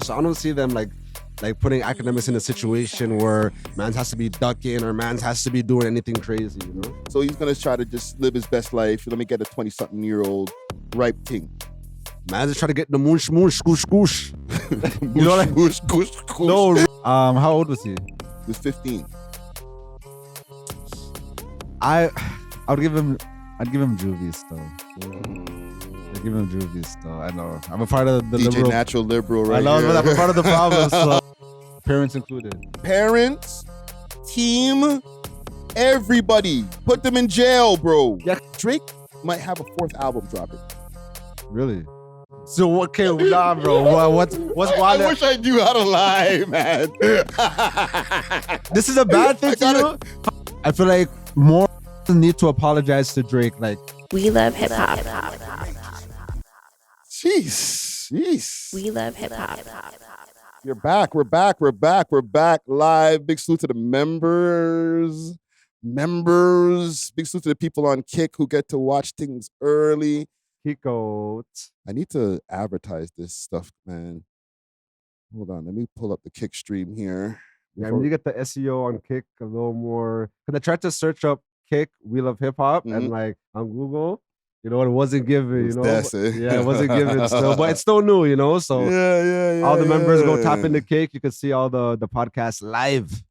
So I don't see them like putting Akademiks in a situation where man's has to be ducking or man's has to be doing anything crazy, you know? So he's gonna try to just live his best life. Let me get a 20-something-year-old ripe thing. Man's just trying to get the moosh, scoosh, scoosh. You know what I mean? Scoosh. No. How old was he? He was 15. I'd give him juvies though. I'd give him juvies though. I know. I'm a part of the DJ liberal. Natural Liberal, right? I know, here. but I'm a part of the problem. So. Parents included. Parents, team, everybody. Put them in jail, bro. Yeah. Drake might have a 4th album dropping. Really? So okay, nah, bro. What's wild? I wish I knew how to lie, man. This is a bad thing to you. I feel like more need to apologize to Drake. Like, we love hip hop. Jeez. We love hip hop. You're back. We're back live. Big salute to the members. Big salute to the people on Kick who get to watch things early. Kiko. I need to advertise this stuff, man. Hold on. Let me pull up the Kick stream here. Yeah, I mean, you get the SEO on Kick a little more. Because I tried to search up Kick, We Love Hip Hop, and like on Google, you know, it wasn't given, you know. Yeah, it wasn't given still, but it's still new, you know. So yeah. All the members go tap into Kick. You can see all the podcasts live.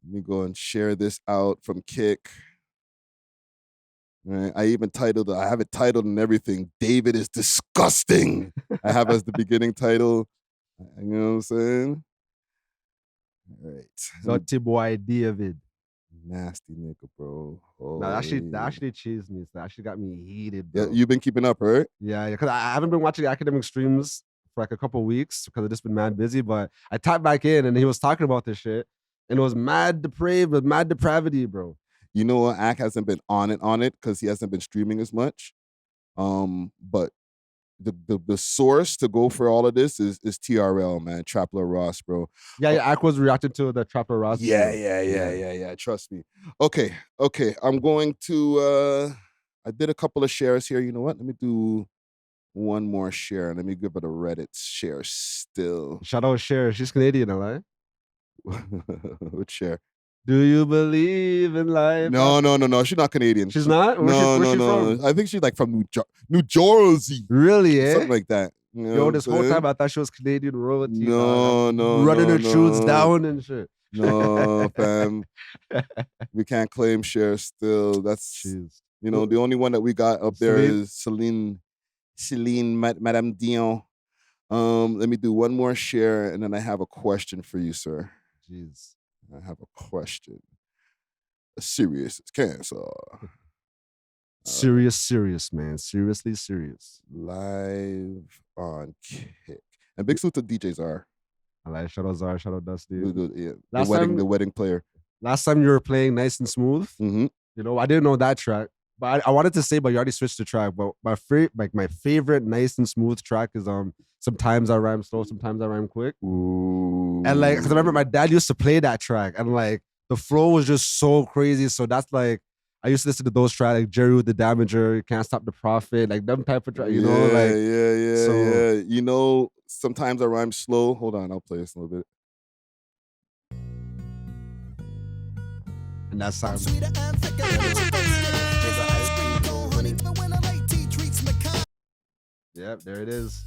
Let me go and share this out from Kick. Right. I have it titled and everything. David is disgusting. I have as the beginning title. You know what I'm saying? All right. Dirty boy David. Nasty nigga, bro. Oh, That actually cheesed me. That actually got me heated, bro. Yeah, you've been keeping up, right? Yeah, because I haven't been watching academic streams for like a couple of weeks because I've just been mad busy. But I tapped back in and he was talking about this shit, and it was mad depraved, with mad depravity, bro. You know what? Ak hasn't been on it because he hasn't been streaming as much. But the source to go for all of this is TRL, man. Trapler Ross, bro. Yeah, Ak was reacting to the Trapler Ross. Yeah. Trust me. Okay. I'm going to. I did a couple of shares here. You know what? Let me do one more share. Let me give it a Reddit share still. Shout out Cher. She's Canadian, right? What share? Do you believe in life? No. She's not Canadian. She's not? Where's she from? I think she's like from New Jersey. Really, eh? Something like that. You know this whole time I thought she was Canadian royalty. No. Running her shoots down and shit. No, fam. We can't claim Cher still. That's, you know, the only one that we got up there is Celine, Madame Dion. Let me do one more share and then I have a question for you, sir. Jeez. I have a question. Serious as cancer. Serious, man. Seriously serious. Live on Kick. And big salute to DJ Czar. I like shout out Czar, shout out Dusty. Yeah, the wedding player. Last time you were playing Nice and Smooth, mm-hmm. You know, I didn't know that track. But I wanted to say, but you already switched the track. But my favorite Nice and Smooth track is Sometimes I Rhyme Slow, Sometimes I Rhyme Quick. Ooh. And like, because I remember my dad used to play that track, and like the flow was just so crazy. So that's like, I used to listen to those tracks, like Jerry with the Damager, You Can't Stop the Prophet, like them type of tracks, you know? Like, yeah. You know, Sometimes I Rhyme Slow. Hold on, I'll play this a little bit. And that sounds. Yep, there it is.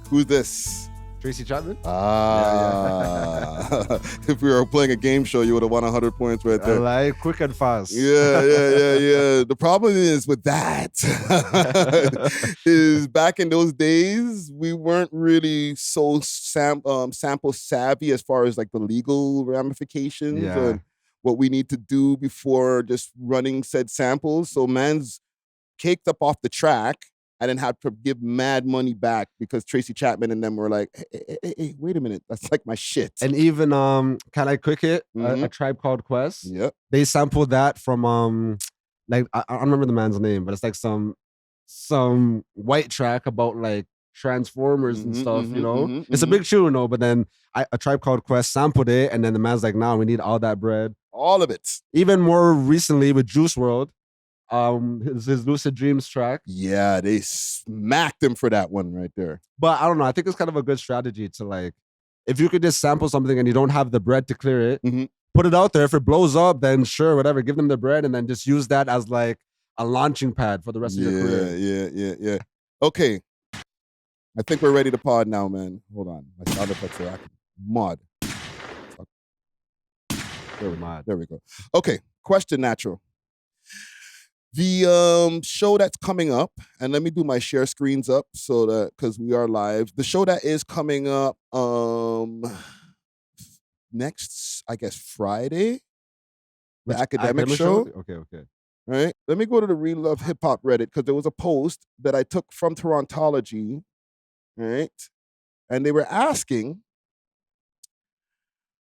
Who's this? Tracy Chapman? Yeah. If we were playing a game show, you would have won 100 points right there. I like quick and fast. Yeah. The problem is with that is back in those days, we weren't really so sample savvy as far as like the legal ramifications and what we need to do before just running said samples. So man's caked up off the track. I didn't have to give mad money back because Tracy Chapman and them were like, hey, wait a minute, that's like my shit. And even Can I Quick It, a Tribe Called Quest. Yep. They sampled that from like I don't remember the man's name, but it's like some white track about like Transformers and stuff, you know? It's a big tune, though, but then a Tribe Called Quest sampled it, and then the man's like, nah, we need all that bread. All of it. Even more recently with Juice WRLD, his Lucid Dreams track. Yeah, they smacked him for that one right there. But I don't know. I think it's kind of a good strategy to like, if you could just sample something and you don't have the bread to clear it, put it out there. If it blows up, then sure, whatever. Give them the bread and then just use that as like a launching pad for the rest of your career. Yeah. Okay. I think we're ready to pod now, man. Hold on. My sound effects are acting mod. There we go. Okay. Question natural. The show that's coming up, and let me do my share screens up so that, because we are live. The show that is coming up next, I guess, Friday. The Akademiks show. Okay. Right. Let me go to the We Love Hip Hop Reddit because there was a post that I took from Torontology. Right. And they were asking,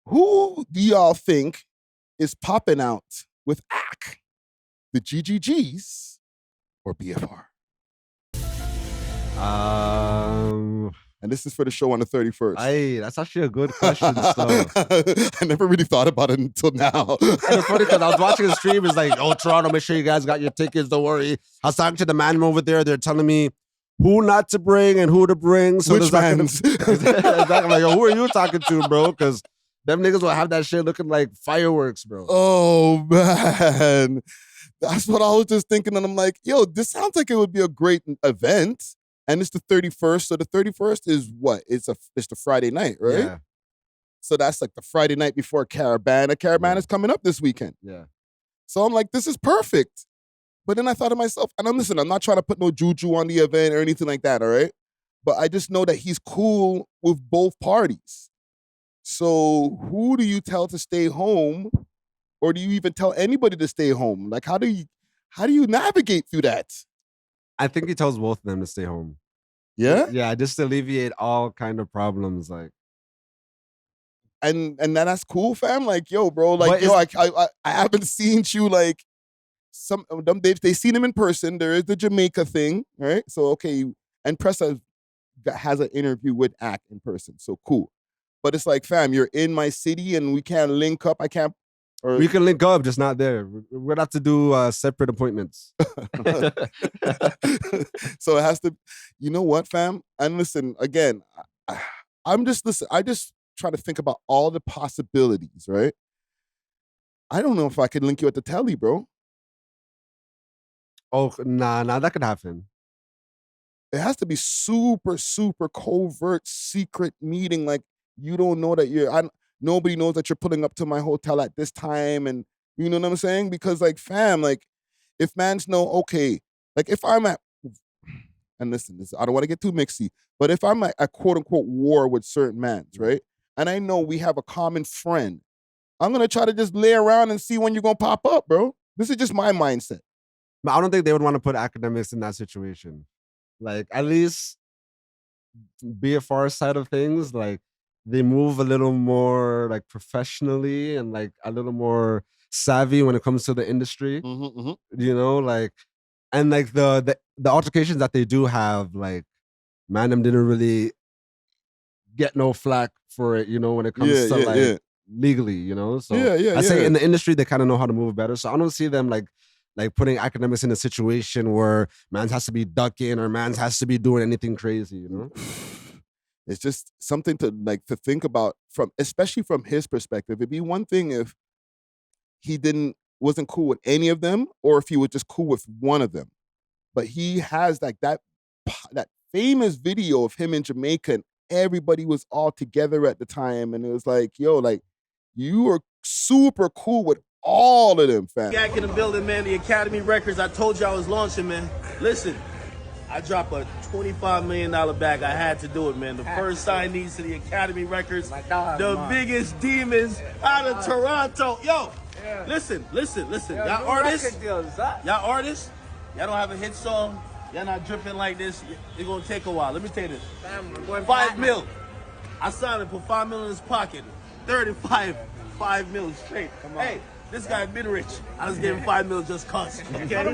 who do y'all think is popping out with AK? The GGGs or BFR? And this is for the show on the 31st. Hey, that's actually a good question. I never really thought about it until now. And it's funny because I was watching the stream. It's like, oh, Toronto, make sure you guys got your tickets. Don't worry. I was talking to the man over there. They're telling me who not to bring and who to bring. So which mans? Exactly. Like, yo, who are you talking to, bro? Because them niggas will have that shit looking like fireworks, bro. Oh, man. That's what I was just thinking. And I'm like, yo, this sounds like it would be a great event. And it's the 31st. So the 31st is what? It's the Friday night, right? Yeah. So that's like the Friday night before Caravana. Caravana is coming up this weekend. Yeah. So I'm like, this is perfect. But then I thought to myself, and I'm not trying to put no juju on the event or anything like that, all right? But I just know that he's cool with both parties. So who do you tell to stay home? Or do you even tell anybody to stay home? Like, how do you navigate through that? I think he tells both of them to stay home. Yeah? Yeah, just to alleviate all kind of problems. Like, and that's cool, fam. Like, yo, bro, like, yo, I haven't seen you like some of them. They seen him in person. There is the Jamaica thing, right? So okay, and Pressa has an interview with AK in person. So cool. But it's like, fam, you're in my city and we can't link up. I can't. Or we can link up, just not there. We're gonna have to do separate appointments. So it has to, you know what, fam? And listen, again, I just try to think about all the possibilities, right? I don't know if I could link you at the telly, bro. Oh, nah, that could happen. It has to be super, super covert, secret meeting. Like, you don't know that nobody knows that you're pulling up to my hotel at this time, and you know what I'm saying? Because like, fam, like, if mans know, okay, like if I'm at, and listen, I don't want to get too mixy, but if I'm at quote unquote war with certain mans, right? And I know we have a common friend, I'm gonna try to just lay around and see when you're gonna pop up, bro. This is just my mindset. But I don't think they would want to put Akademiks in that situation. Like, at least BFR side of things, like, they move a little more like professionally and like a little more savvy when it comes to the industry. You know, like, and like the altercations that they do have, like, man, them didn't really get no flack for it, you know, when it comes to legally, you know. So I say in the industry they kind of know how to move better. So I don't see them like putting Akademiks in a situation where man has to be ducking or man has to be doing anything crazy, you know. It's just something to think about, especially from his perspective. It'd be one thing if he wasn't cool with any of them, or if he was just cool with one of them. But he has like that famous video of him in Jamaica, and everybody was all together at the time, and it was like, yo, like, you were super cool with all of them, fam. Back in the building, man. The Academy Records. I told you I was launching, man. Listen. I dropped a $25 million bag. I had to do it, man. The first signees to the Academy Records, the biggest demons out of Toronto. Yo, listen. Y'all artists, y'all don't have a hit song. Y'all not dripping like this. It's gonna take a while. Let me tell you this. $5 million. I signed him, put $5 million in his pocket. 35, $5 million straight. Hey, this guy been rich. I just gave him $5 million just cause. Okay?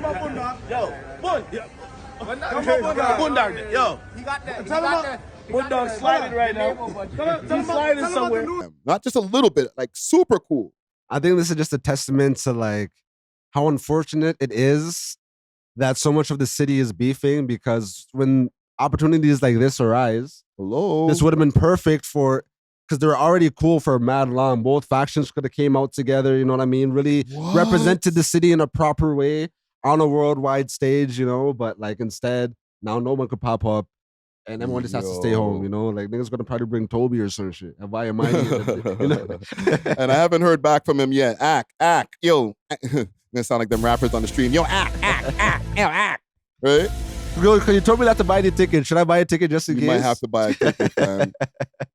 Yo, Bun. Bundog, yo. You got that. Bundog sliding right now. He's sliding somewhere. Not just a little bit, like super cool. I think this is just a testament to like how unfortunate it is that so much of the city is beefing, because when opportunities like this arise, this would have been perfect for, because they're already cool for mad long. Both factions could have came out together, you know what I mean? Really represented the city in a proper way on a worldwide stage, you know, but like instead, now no one could pop up and everyone just has to stay home, you know? Like niggas gonna probably bring Toby or some shit. And why am I you know? And I haven't heard back from him yet. Act, yo. Gonna sound like them rappers on the stream. Yo, act. Right? Yo, because you told me not to buy the ticket. Should I buy a ticket just in case? You might have to buy a ticket, man.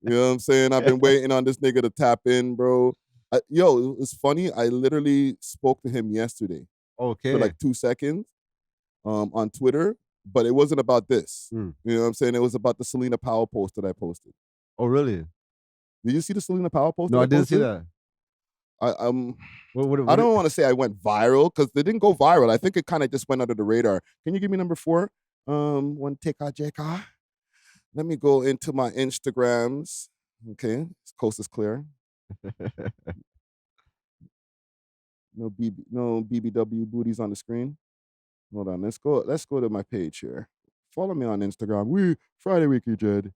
You know what I'm saying? I've been waiting on this nigga to tap in, bro. It's funny. I literally spoke to him yesterday. Okay. For like 2 seconds on Twitter, but it wasn't about this. You know what I'm saying? It was about the Celina Powell post that I posted. Oh, really? Did you see the Celina Powell post? No, I didn't see that. I don't want to say I went viral because they didn't go viral. I think it kind of just went under the radar. Can you give me number 4? One take JK. Let me go into my Instagrams. Okay, coast is clear. No BBW booties on the screen. Hold on, let's go to my page here. Follow me on Instagram. Friday Weekly Jed.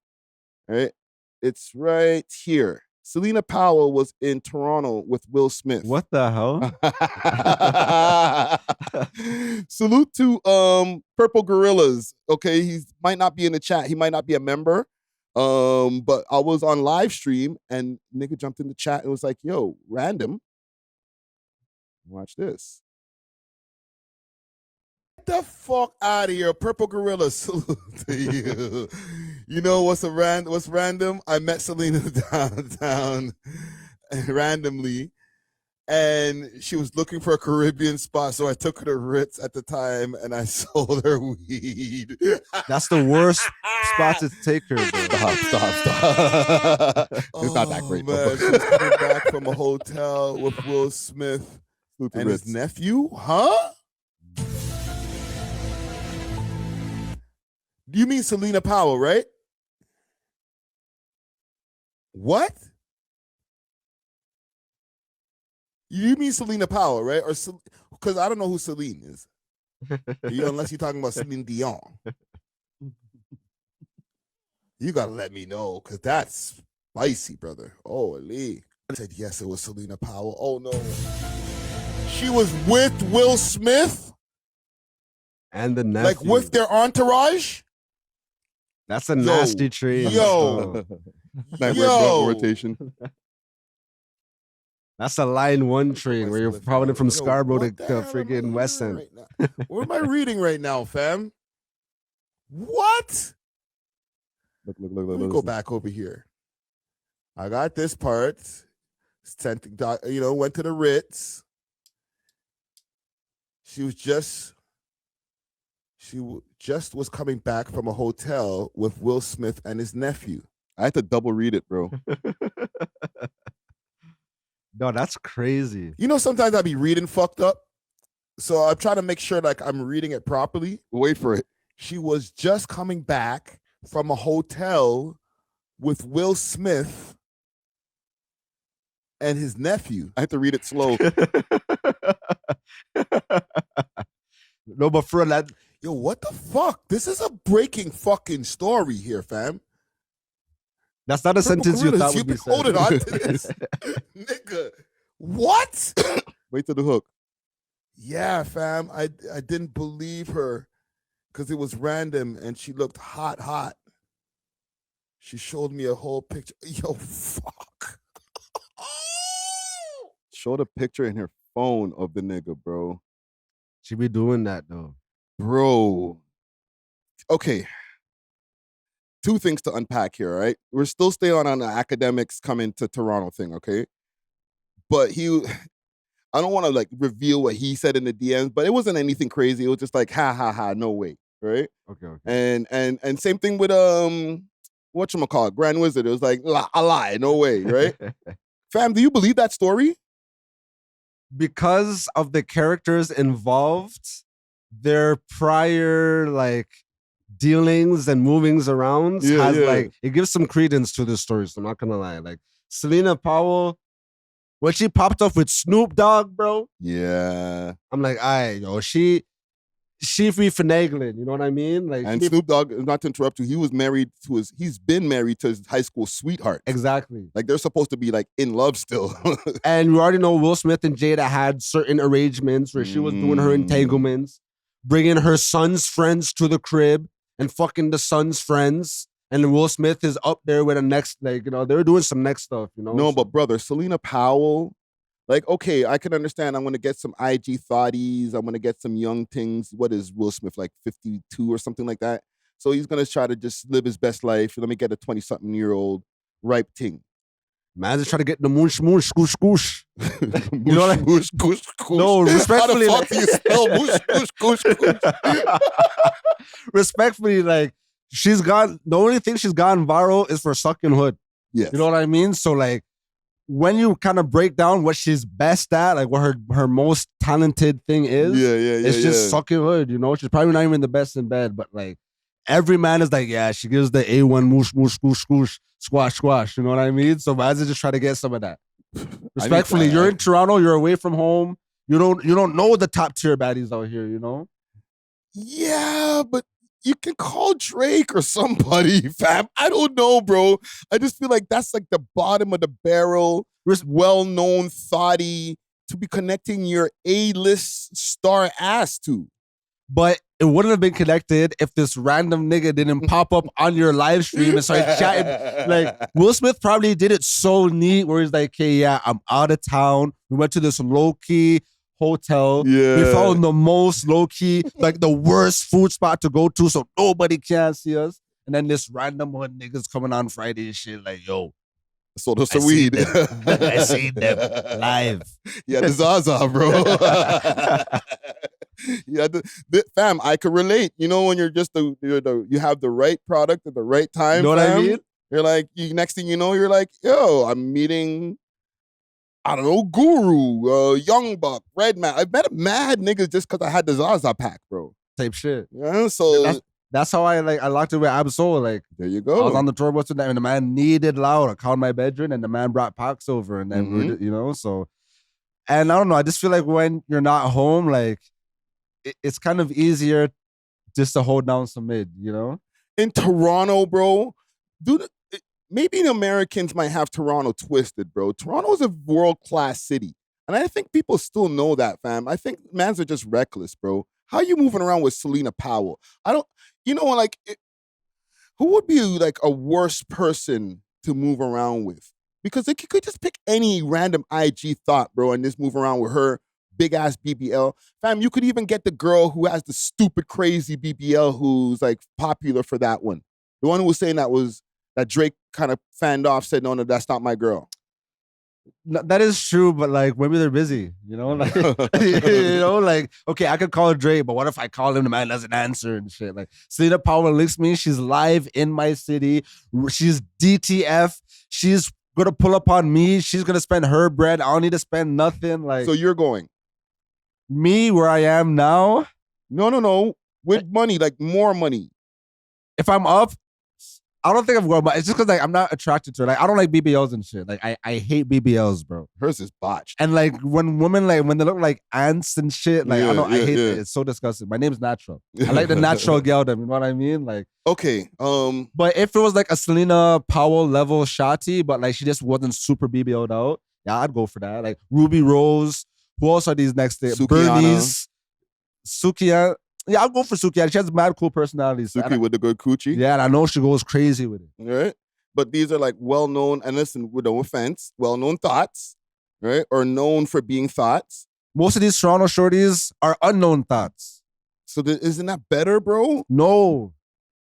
All right, it's right here. Celina Powell was in Toronto with Will Smith. What the hell? Salute to Purple Gorillas. Okay, he might not be in the chat. He might not be a member. But I was on live stream and nigga jumped in the chat and was like, yo, random. Watch this. Get the fuck out of here, Purple Gorilla. Salute to you. You know what's random? I met Celina downtown randomly, and she was looking for a Caribbean spot, so I took her to Ritz at the time, and I sold her weed. That's the worst spot to take her, bro. Stop. It's not that great. Man, she was coming back from a hotel with Will Smith and his nephew, huh? You mean Celina Powell, right? What? You mean Celina Powell, right? Or because I don't know who Celine is. Unless you're talking about Celine Dion. You gotta let me know, because that's spicy, brother. Holy. I said yes, it was Celina Powell. Oh no. She was with Will Smith? And the nephew. Like with their entourage? That's a nasty trade. Yo. Rotation. That's a line 1 trade where you're probably from Scarborough to freaking West End. Right, what am I reading right now, fam? What? Look. Let me go back over here. I got this part. Went to the Ritz. She just was coming back from a hotel with Will Smith and his nephew. I had to double read it, bro. No, that's crazy. You know, sometimes I be reading fucked up. So I'm trying to make sure like I'm reading it properly. Wait for it. She was just coming back from a hotel with Will Smith and his nephew. I have to read it slow. No, but for that. Yo, what the fuck? This is a breaking fucking story here, fam. That's not a sentence you thought would be said. Holding on to this. Nigga, what? Wait till the hook. Yeah, fam. I didn't believe her because it was random and she looked hot. She showed me a whole picture. Yo, fuck. Showed a picture in her phone of the nigga, bro. She be doing that, though. Bro. Okay. 2 things to unpack here, right? We're still staying on the Akademiks coming to Toronto thing, okay? But I don't want to like reveal what he said in the DMs, but it wasn't anything crazy. It was just like, ha, no way, right? Okay. And same thing with whatchamacallit, Grand Wizard. It was like, a lie, no way, right? Fam, do you believe that story? Because of the characters involved, their prior like dealings and movings around like it gives some credence to the story. So I'm not gonna lie. Like Celina Powell, When she popped off with Snoop Dogg, bro. Yeah. I'm like, yo, she free finagling, you know what I mean? Like, and Snoop Dogg, not to interrupt you, he's been married to his high school sweetheart. Exactly. Like they're supposed to be like in love still. And you already know Will Smith and Jada had certain arrangements where she was doing her entanglements, bringing her son's friends to the crib and fucking the son's friends. And Will Smith is up there with the next, like, you know, they're doing some next stuff, you know? No, but brother, Celina Powell, like, okay, I can understand. I'm going to get some IG thotties. I'm going to get some young things. What is Will Smith, like 52 or something like that? So he's going to try to just live his best life. Let me get a 20-something-year-old ripe thing. Man's just trying to get the moosh, scoosh, scoosh. You know what I mean? Moosh, goosh, goosh. No, respectfully. How the fuck do you spell moosh, goosh, goosh? Respectfully, like, the only thing she's gotten viral is for sucking hood. Yes. You know what I mean? So, like, when you kind of break down what she's best at, like what her most talented thing is, it's just sucking hood, you know? She's probably not even the best in bed, but like every man is like, yeah, she gives the A1 moosh, moosh, scoosh, scoosh, squash, squash, you know what I mean? So man's just try to get some of that. Respectfully, you're in Toronto, you're away from home, you don't know the top tier baddies out here, you know? Yeah, but you can call Drake or somebody, fam. I don't know, bro. I just feel like that's like the bottom of the barrel, well-known thotty to be connecting your A-list star ass to. But it wouldn't have been connected if this random nigga didn't pop up on your live stream and start chatting. Like, Will Smith probably did it so neat where he's like, hey, yeah, I'm out of town. We went to this low-key hotel. Yeah. We found the most low-key, like the worst food spot to go to so nobody can see us. And then this random one niggas coming on Friday and shit like, yo. So those are weed. I seen them live. Yeah, the Zaza, bro. Yeah, fam, I could relate. You know, when you have the right product at the right time. You know what I mean? You're like, next thing you know, you're like, yo, I'm meeting, I don't know, Guru, Young Buck, Redman. I met mad niggas just because I had the Zaza pack, bro. Type shit. Yeah, so that's how I locked it with A.W.O.L. Like, there you go. I was on the tour bus with them, and the man needed loud. I called my bedroom, and the man brought packs over, and then we were, you know, so. And I don't know. I just feel like when you're not home, like it's kind of easier just to hold down some mid, you know. In Toronto, bro, maybe the Americans might have Toronto twisted, bro. Toronto's a world-class city. And I think people still know that, fam. I think mans are just reckless, bro. How are you moving around with Celina Powell? Who would be like a worse person to move around with? Because you could just pick any random IG thought, bro, and just move around with her big-ass BBL. Fam, you could even get the girl who has the stupid, crazy BBL who's like popular for that one. The one who was saying that Drake kind of fanned off, said, no, that's not my girl. That is true, but like maybe they're busy, you know? Like, you know, like, okay, I could call Drake, but what if I call him, the man doesn't answer and shit? Like, Celina Powell links me, she's live in my city, she's DTF, she's gonna pull up on me, she's gonna spend her bread, I don't need to spend nothing. Like, so you're going? Me, where I am now? No. With money, like more money. If I'm up, I don't think I'm going, but it's just because like I'm not attracted to it. Like I don't like BBLs and shit. Like I hate BBLs, bro. Hers is botched. And like when women when they look like ants and shit, like I hate it. It's so disgusting. My name's Natural. I like the natural girl. You know what I mean? Like okay. But if it was like a Celina Powell level shotty, but like she just wasn't super BBL'd out, yeah, I'd go for that. Like Ruby Rose. Who else are these next day? Bernice, Sukiya. Yeah, I'll go for Sukiya. She has mad cool personalities. Suki with the good coochie. Yeah, and I know she goes crazy with it. Right? But these are like well-known, and listen, with no offense, well-known thoughts, right? Or known for being thoughts. Most of these Toronto shorties are unknown thoughts. So isn't that better, bro? No.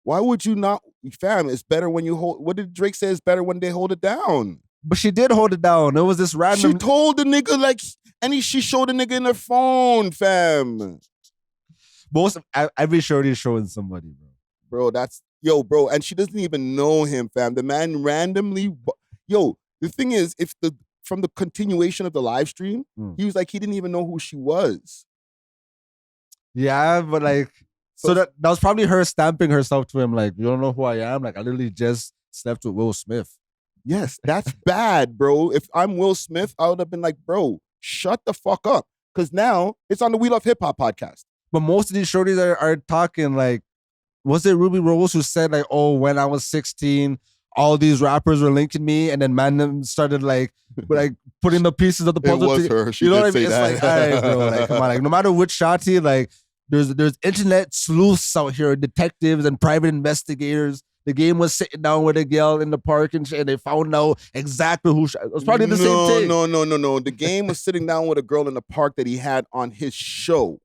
Why would you not? Fam, it's better when you hold. What did Drake say? It's better when they hold it down. But she did hold it down. It was this random. She told the nigga she showed the nigga in her phone, fam. Every shorty is showing somebody, bro. Bro, bro, and she doesn't even know him, fam. The man randomly, the thing is, from the continuation of the live stream, he was like, he didn't even know who she was. Yeah, but like, so that was probably her stamping herself to him, like, you don't know who I am? Like, I literally just slept with Will Smith. Yes, that's bad, bro. If I'm Will Smith, I would have been like, bro, shut the fuck up. Because now it's on the We Love Hip Hop podcast. But most of these shorties are talking like, was it Ruby Rose who said like, oh, when I was 16, all these rappers were linking me, and then man started like putting the pieces of the puzzle. It was her. She you know did what I mean? say It's that. like, all right, bro, like come on, like no matter which shotty, like there's internet sleuths out here, detectives and private investigators. The game was sitting down with a girl in the park and shit, and they found out exactly who. It was probably the same thing. No. The game was sitting down with a girl in the park that he had on his show,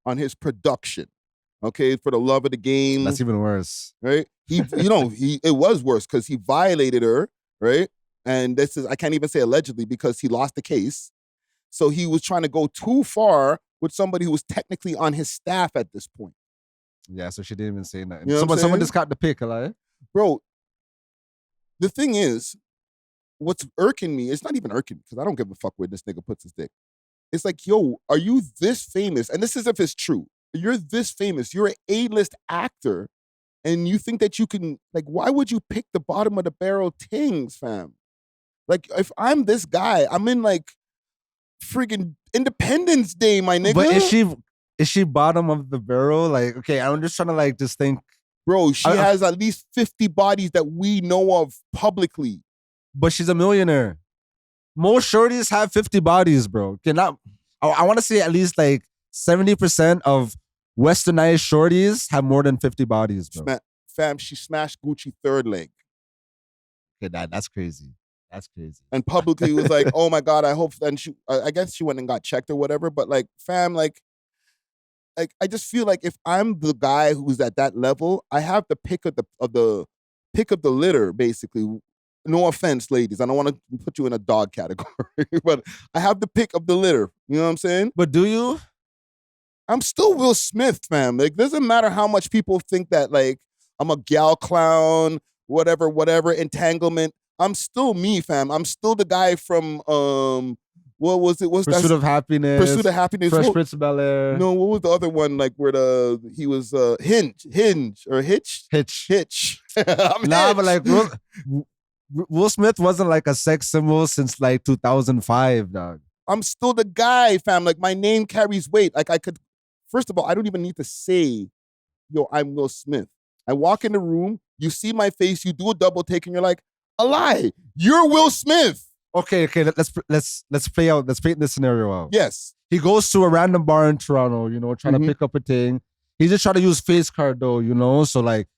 on his production. Okay, for the love of the game. That's even worse, right? It was worse because he violated her, right? And this is, I can't even say allegedly because he lost the case. So he was trying to go too far with somebody who was technically on his staff at this point. Yeah, so she didn't even say nothing. You know Someone just got the pick, like. Bro, the thing is, what's irking me, it's not even irking because I don't give a fuck where this nigga puts his dick. It's like, yo, are you this famous? And this is if it's true. You're this famous. You're an A-list actor. And you think that you can, like, why would you pick the bottom of the barrel things, fam? Like, if I'm this guy, I'm in, like, friggin' Independence Day, my nigga. But is she bottom of the barrel? Like, okay, I'm just trying to, like, just think. Bro, she has at least 50 bodies that we know of publicly. But she's a millionaire. Most shorties have 50 bodies, bro. I want to say at least, like, 70% of westernized shorties have more than 50 bodies, bro. Fam, she smashed Gucci third leg. Okay, that's crazy. That's crazy. And publicly was like, oh my God, I hope. And I guess she went and got checked or whatever. But like, fam, like I just feel like if I'm the guy who's at that level, I have the pick of the litter, basically. No offense, ladies. I don't want to put you in a dog category, but I have the pick of the litter. You know what I'm saying? But do you? I'm still Will Smith, fam. Like, doesn't matter how much people think that, like, I'm a gal clown, whatever, entanglement. I'm still me, fam. I'm still the guy from, what was it? Pursuit of Happiness. Pursuit of Happiness. Fresh Prince of Bel-Air. No, what was the other one? Like, where he was Hinge or Hitch? Hitch. Nah, but like, Will Smith wasn't like a sex symbol since like 2005, dog. I'm still the guy, fam. Like, my name carries weight. Like, first of all, I don't even need to say, yo, I'm Will Smith. I walk in the room, you see my face, you do a double take, and you're like, a lie. You're Will Smith. Okay. Let's paint this scenario out. Yes. He goes to a random bar in Toronto, trying to pick up a thing. He's just trying to use face card though, So like,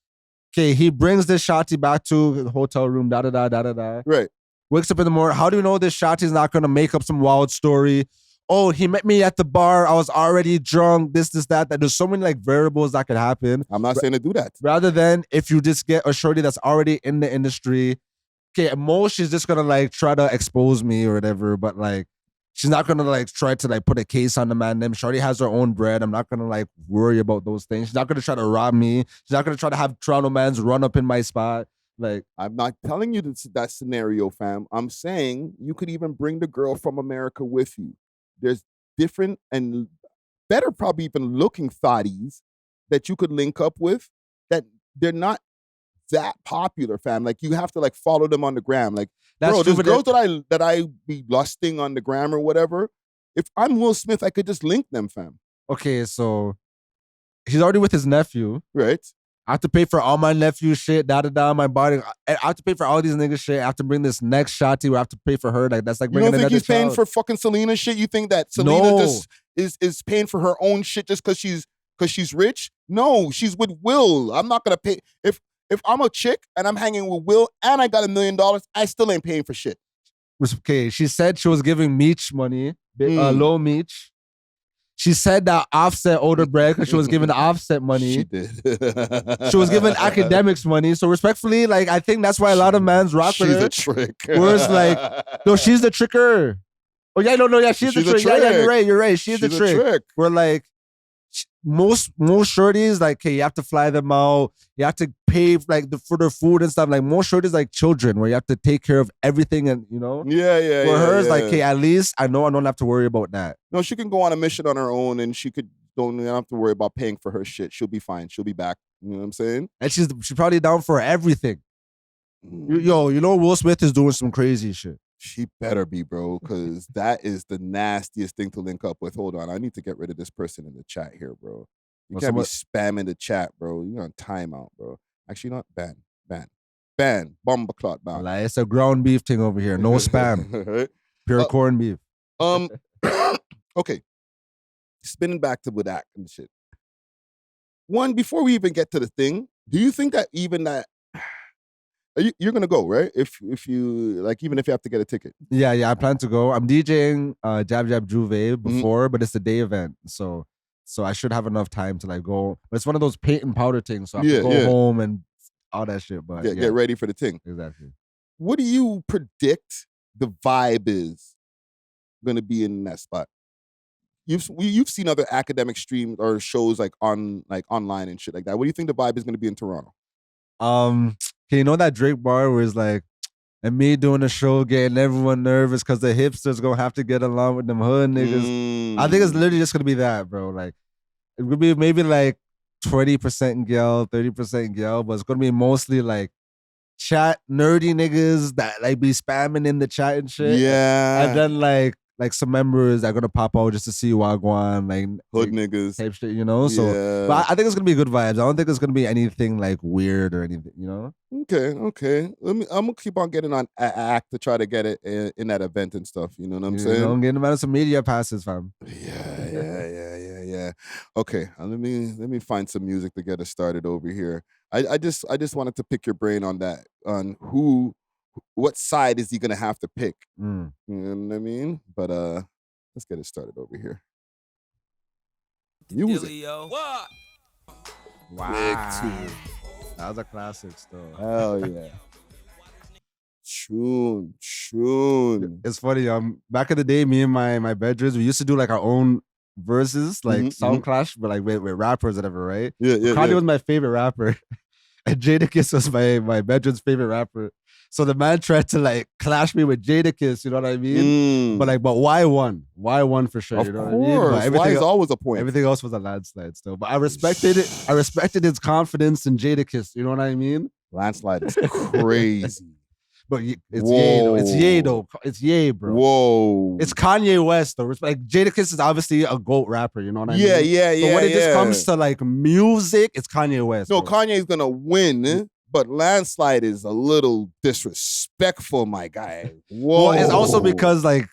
okay, he brings this shotty back to the hotel room, da-da-da. Right. Wakes up in the morning. How do you know this shotty's not going to make up some wild story? Oh, he met me at the bar. I was already drunk, this, that. There's so many like variables that could happen. I'm not saying to do that. Rather than if you just get a shorty that's already in the industry, okay, at most she's just going to like try to expose me or whatever, but like she's not going to like try to like put a case on the man. Them shorty has her own bread. I'm not going to like worry about those things. She's not going to try to rob me. She's not going to try to have Toronto mans run up in my spot. Like, I'm not telling you that scenario, fam. I'm saying you could even bring the girl from America with you. There's different and better probably even looking thotties that you could link up with that they're not that popular, fam. Like, you have to like follow them on the gram. Like, bro, there's girls that I be lusting on the gram or whatever. If I'm Will Smith, I could just link them, fam. Okay, so he's already with his nephew. Right. I have to pay for all my nephew shit, my body. I have to pay for all these niggas shit. I have to bring this next shotty where I have to pay for her. Like, that's like bringing another child. You don't think he's paying for fucking Celina shit? You think that Celina just is paying for her own shit just because she's rich? No, she's with Will. I'm not gonna pay. If I'm a chick and I'm hanging with Will and I got $1 million, I still ain't paying for shit. Okay, she said she was giving Meech money, low Meech. She said that Offset owed her bread because she was giving Offset money. She did. She was giving Akademiks money. So respectfully, like, I think that's why a lot of mans rock with her. She's a trick. Whereas like, no, she's the tricker. Oh yeah, yeah, she's the trick. Yeah, you're right. She's the trick. We're like, most shorties, like, okay, you have to fly them out. You have to pay like for their food and stuff. Like, most shorties like children, where you have to take care of everything, and Yeah. For hers, like, okay, at least I know I don't have to worry about that. No, she can go on a mission on her own, and she don't have to worry about paying for her shit. She'll be fine. She'll be back. You know what I'm saying? And she's probably down for everything. You know Will Smith is doing some crazy shit. She better be, bro, because that is the nastiest thing to link up with. Hold on, I need to get rid of this person in the chat here, bro. You can't be spamming the chat, bro. You're on timeout, bro. Actually, not ban, bomba clot ban. Like, it's a ground beef thing over here. No spam, pure corned beef. Okay, spinning back to with that and shit. One, before we even get to the thing, do you think that even that you're gonna go, right? If you like, even if you have to get a ticket. Yeah, I plan to go. I'm DJing Jab Jab Juve before, but it's a day event, so I should have enough time to like go. But it's one of those paint and powder things, so I have to go home and all that shit. But get ready for the thing. Exactly. What do you predict the vibe is gonna be in that spot? You've seen other academic streams or shows like online and shit like that. What do you think the vibe is gonna be in Toronto? Okay, you know that Drake bar where it's like, and me doing a show getting everyone nervous because the hipsters gonna have to get along with them hood niggas. I think it's literally just gonna be that, bro. Like, it would be maybe like 20% girl, 30% girl, but it's gonna be mostly like chat nerdy niggas that like be spamming in the chat and shit. Yeah. And then like some members that are gonna pop out just to see Wagwan, like hood niggas type shit, you know? So but I think it's gonna be good vibes. I don't think it's gonna be anything like weird or anything, you know? Okay. I'm gonna keep on getting on act to try to get it in that event and stuff. You know what I'm saying? I'm getting them out of some media passes, fam. Yeah. Okay, let me find some music to get us started over here. I just wanted to pick your brain on that, on what side is he gonna have to pick? You know what I mean? But let's get it started over here. Music. Wow. That was a classic still. Hell yeah. Tune. It's funny. Back in the day, me and my bedrooms, we used to do like our own verses, like sound clash, but like with rappers, whatever, right? Yeah. Kanye was my favorite rapper, and Jadakiss was my bedroom's favorite rapper. So the man tried to like clash me with Jadakiss, you know what I mean? But why one? Why one for sure? Of you know course. What I mean? Why is always a point. Everything else was a landslide still. But I respected it. I respected his confidence in Jadakiss. You know what I mean? Landslide is crazy. But it's Ye though. It's Ye though. It's Ye, bro. Whoa. It's Kanye West though. Like Jadakiss is obviously a GOAT rapper. You know what I mean? Yeah. So when it just comes to like music, it's Kanye West. No, bro. Kanye's gonna win. But landslide is a little disrespectful, my guy. Whoa. Well, it's also because like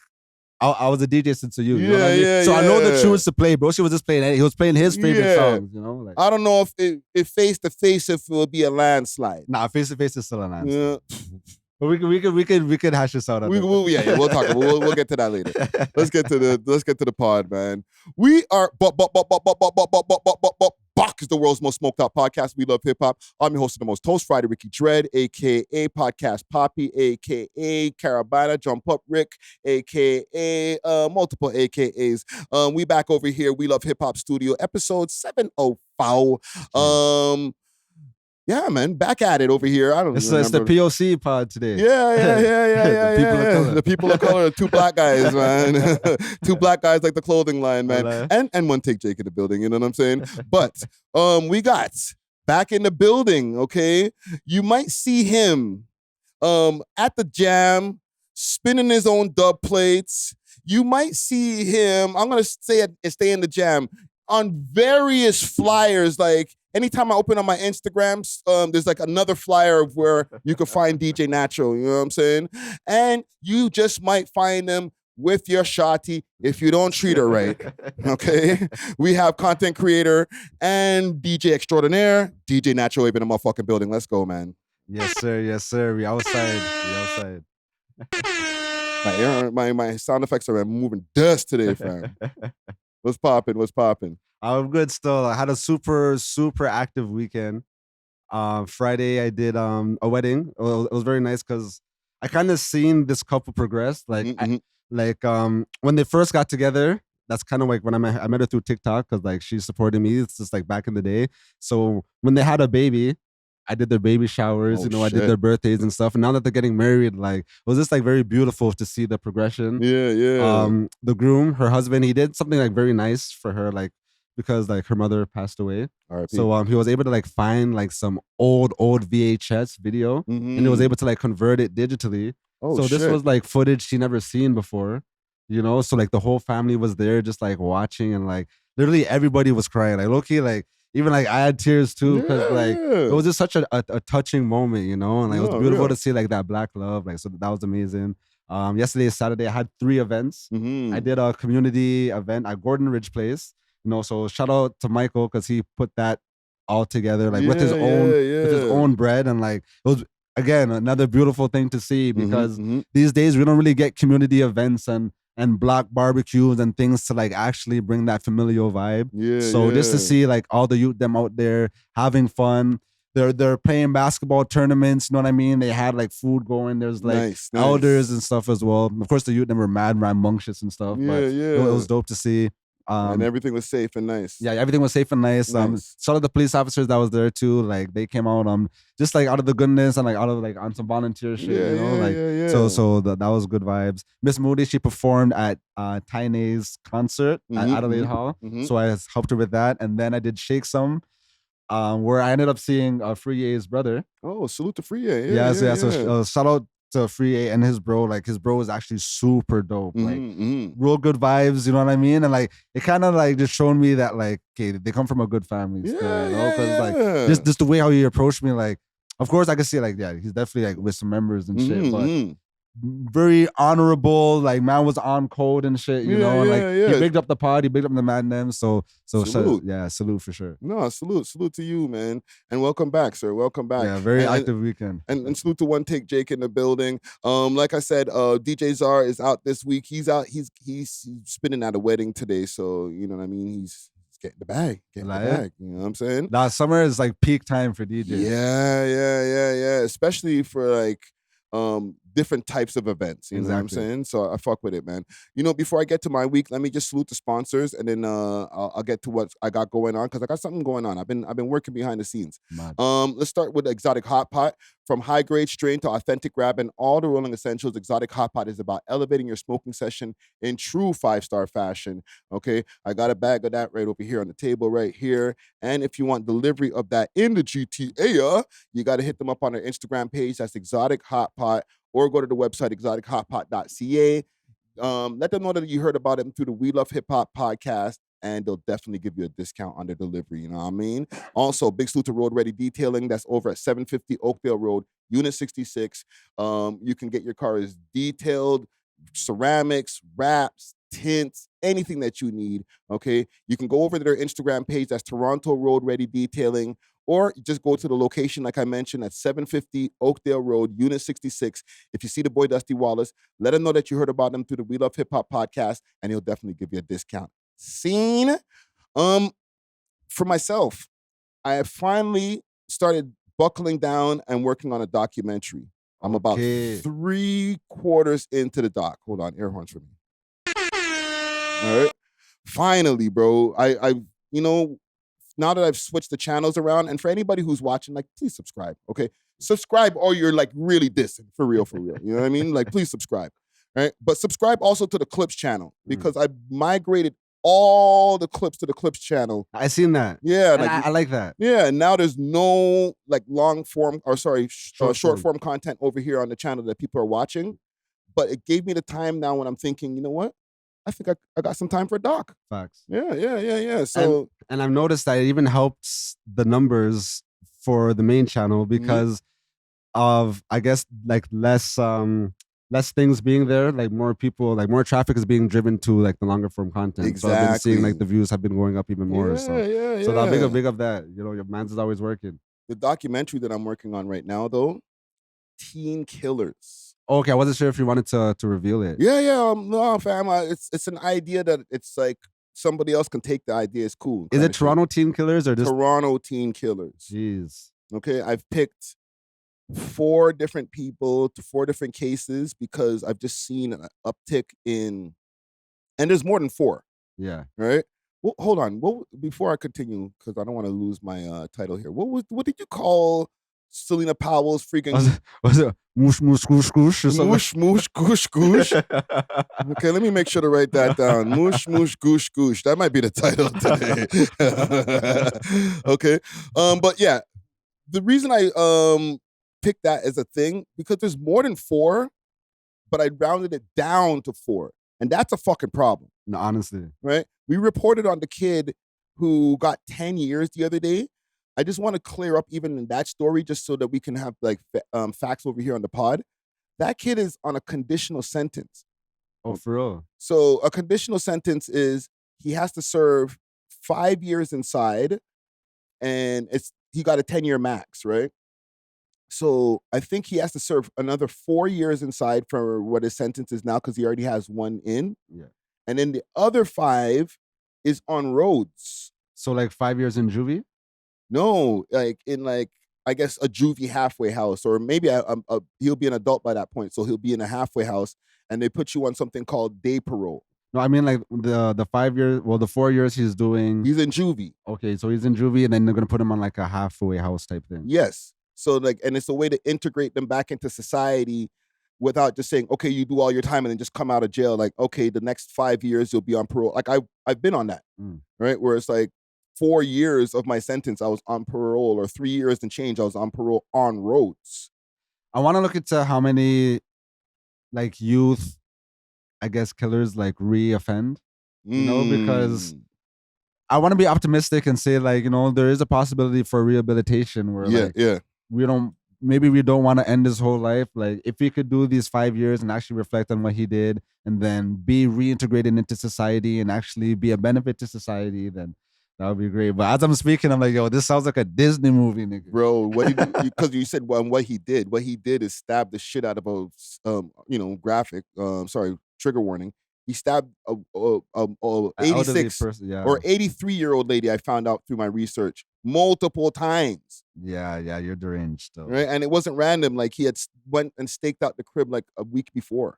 I was a DJ since you. You know what I mean? So I know the tunes to play, bro. He was just playing. He was playing his favorite songs. You know, like, I don't know if face to face if it would be a landslide. Nah, face to face is still a landslide. Yeah. But we could hash this out. We'll talk. We'll get to that later. Let's get to the pod, man. We are Bach is the world's most smoked out podcast. We love hip hop. I'm your host of the most toast, Friday Ricky Dread, aka Podcast Poppy, aka Carabana, Jump Up Rick, aka multiple AKAs. We back over here. We love hip hop studio, episode 704. Yeah, man, back at it over here. I don't know. It's the POC pod today. Yeah. The people of color, two black guys, man. Two black guys like the clothing line, man. And one take Jake in the building, you know what I'm saying? But we got back in the building, okay? You might see him at the jam, spinning his own dub plates. You might see him, I'm gonna stay in the jam, on various flyers. Like anytime I open on my Instagrams, there's like another flyer of where you can find DJ Nacho, you know what I'm saying? And you just might find them with your shawty if you don't treat her right, okay? We have content creator and DJ extraordinaire, DJ Nacho, even in my fucking building. Let's go, man. Yes, sir. We outside. My sound effects are moving dust today, fam. What's popping? I'm good still. I had a super, super active weekend. Friday, I did a wedding. It was very nice because I kind of seen this couple progress. Like, when they first got together, that's kind of like when I met her through TikTok because like she supported me. It's just like back in the day. So when they had a baby, I did their baby showers, I did their birthdays and stuff. And now that they're getting married, like, it was just like very beautiful to see the progression. Yeah. The groom, her husband, he did something like very nice for her, like, because like her mother passed away. R.I.P. So he was able to like find like some old VHS video, and he was able to like convert it digitally. Oh, so this shit. was like footage she never seen before, you know. So like the whole family was there, just like watching, and like literally everybody was crying. Like low-key, like even like I had tears too, because like it was just such a touching moment, you know. And like it was beautiful to see like that black love. Like so that was amazing. Yesterday, Saturday, I had 3 events. I did a community event at Gordon Ridge Place. You know, so shout out to Michael because he put that all together, like with his own bread, and like it was again another beautiful thing to see because these days we don't really get community events and block barbecues and things to like actually bring that familial vibe. So just to see like all the youth them out there having fun. They're playing basketball tournaments, you know what I mean? They had like food going. There's like elders and stuff as well. Of course, the youth them were mad rambunctious and stuff, but it was dope to see. And everything was safe and nice. Yeah, everything was safe and nice. Shout out the police officers that was there too. Like they came out just like out of the goodness and like out of like on some volunteer shit, you know. So that was good vibes. Miss Moody, she performed at Taine's concert at Adelaide Hall. So I helped her with that, and then I did Shake Some, where I ended up seeing Friyie's brother. Oh, salute to Friyie. So shout out to Friyie and his bro. Like his bro is actually super dope. Like real good vibes, you know what I mean? And like it kind of like just showed me that like, okay, they come from a good family still, you know? Because like just the way how he approached me, like of course I could see like, yeah, he's definitely like with some members and shit, but very honorable, like man was on code and shit, you know, and like he bigged up the pod, he bigged up the man them, so salute. Salute for sure. No, salute to you, man, and welcome back, sir. Welcome back. Yeah, very active weekend. And salute to One Take Jake in the building. Like I said, DJ Czar is out this week. He's out. He's spinning at a wedding today, so you know what I mean. He's getting the bag, You know what I'm saying? Nah, summer is like peak time for DJs. Yeah. Especially for like different types of events. You know what I'm saying? So I fuck with it, man. You know, before I get to my week, let me just salute the sponsors, and then I'll get to what I got going on, because I got something going on. I've been working behind the scenes. Let's start with Exotic Hot Pot. From high grade strain to authentic grab and all the rolling essentials, Exotic Hot Pot is about elevating your smoking session in true 5-star fashion. Okay, I got a bag of that right over here on the table right here. And if you want delivery of that in the GTA, you got to hit them up on their Instagram page. That's Exotic Hot Pot, or go to the website exotichotpot.ca. Let them know that you heard about them through the We Love Hip Hop podcast, and they'll definitely give you a discount on their delivery, you know what I mean? Also, big salute to Road Ready Detailing. That's over at 750 Oakdale Road, Unit 66. You can get your cars detailed, ceramics, wraps, tints, anything that you need, okay? You can go over to their Instagram page. That's Toronto Road Ready Detailing. Or just go to the location, like I mentioned, at 750 Oakdale Road, Unit 66. If you see the boy Dusty Wallace, let him know that you heard about him through the We Love Hip Hop podcast, and he'll definitely give you a discount. Scene. For myself, I have finally started buckling down and working on a documentary. I'm about 3/4 into the doc. Hold on, air horns for me. All right. Finally, bro. I you know, now that I've switched the channels around, and for anybody who's watching, like, please subscribe, okay? Subscribe or you're like really dissing, for real. You know what I mean? Like, please subscribe, right? But subscribe also to the Clips channel, because I migrated all the clips to the Clips channel. I seen that. Yeah. Like, I like that. Yeah, and now there's no like short form content over here on the channel that people are watching. But it gave me the time now when I'm thinking, you know what? I think I got some time for a doc. Facts. Yeah. So and I've noticed that it even helps the numbers for the main channel because of, I guess, like less things being there, like more people, like more traffic is being driven to like the longer form content. Exactly. So I've been seeing like the views have been going up even more. So that big up that. You know, your man's is always working. The documentary that I'm working on right now, though, Teen Killers. Okay, I wasn't sure if you wanted to reveal it. Yeah. No, fam. It's an idea that it's like somebody else can take the idea. It's cool. Is it Toronto Teen Killers or just Toronto Teen Killers? Jeez. Okay, I've picked 4 different people to 4 different cases because I've just seen an uptick in, and there's more than 4. Yeah. Right. Well, hold on. Before I continue, because I don't want to lose my title here. What did you call Celina Powell's freaking Was it moosh moosh goosh goosh or something? moosh moosh goosh goosh. Okay, let me make sure to write that down. Moosh moosh goosh goosh. That might be the title today. Okay, but yeah, the reason I picked that as a thing because there's more than 4, but I rounded it down to 4, and that's a fucking problem. No, honestly. Right? We reported on the kid who got 10 years the other day. I just want to clear up even in that story just so that we can have like facts over here on the pod. That kid is on a conditional sentence. Oh, for real? So a conditional sentence is he has to serve 5 years inside and he got a 10-year max, right? So I think he has to serve another 4 years inside for what his sentence is now because he already has 1 in. Yeah. And then the other 5 is on roads. So like 5 years in juvie? No, like in I guess a juvie halfway house, or maybe he'll be an adult by that point, so he'll be in a halfway house, and they put you on something called day parole. No, I mean like the 5 years, well, the 4 years he's doing. He's in juvie. Okay, so he's in juvie, and then they're gonna put him on like a halfway house type thing. Yes. So and it's a way to integrate them back into society without just saying, okay, you do all your time and then just come out of jail. Like, okay, the next 5 years you'll be on parole. Like I've been on that, right? Where it's like 4 years of my sentence I was on parole, or 3 years and change I was on parole on roads. I want to look into how many like youth, I guess, killers like re-offend, you know, because I want to be optimistic and say like, you know, there is a possibility for rehabilitation where we don't want to end his whole life. Like if he could do these 5 years and actually reflect on what he did and then be reintegrated into society and actually be a benefit to society, then that would be great. But as I'm speaking, I'm like, yo, this sounds like a Disney movie, nigga. Bro, because you said what he did. What he did is stab the shit out of a, graphic. Trigger warning. He stabbed a 86 person, or 83-year-old lady. I found out through my research multiple times. Yeah, you're deranged still. Right, and it wasn't random. Like he had went and staked out the crib like a week before.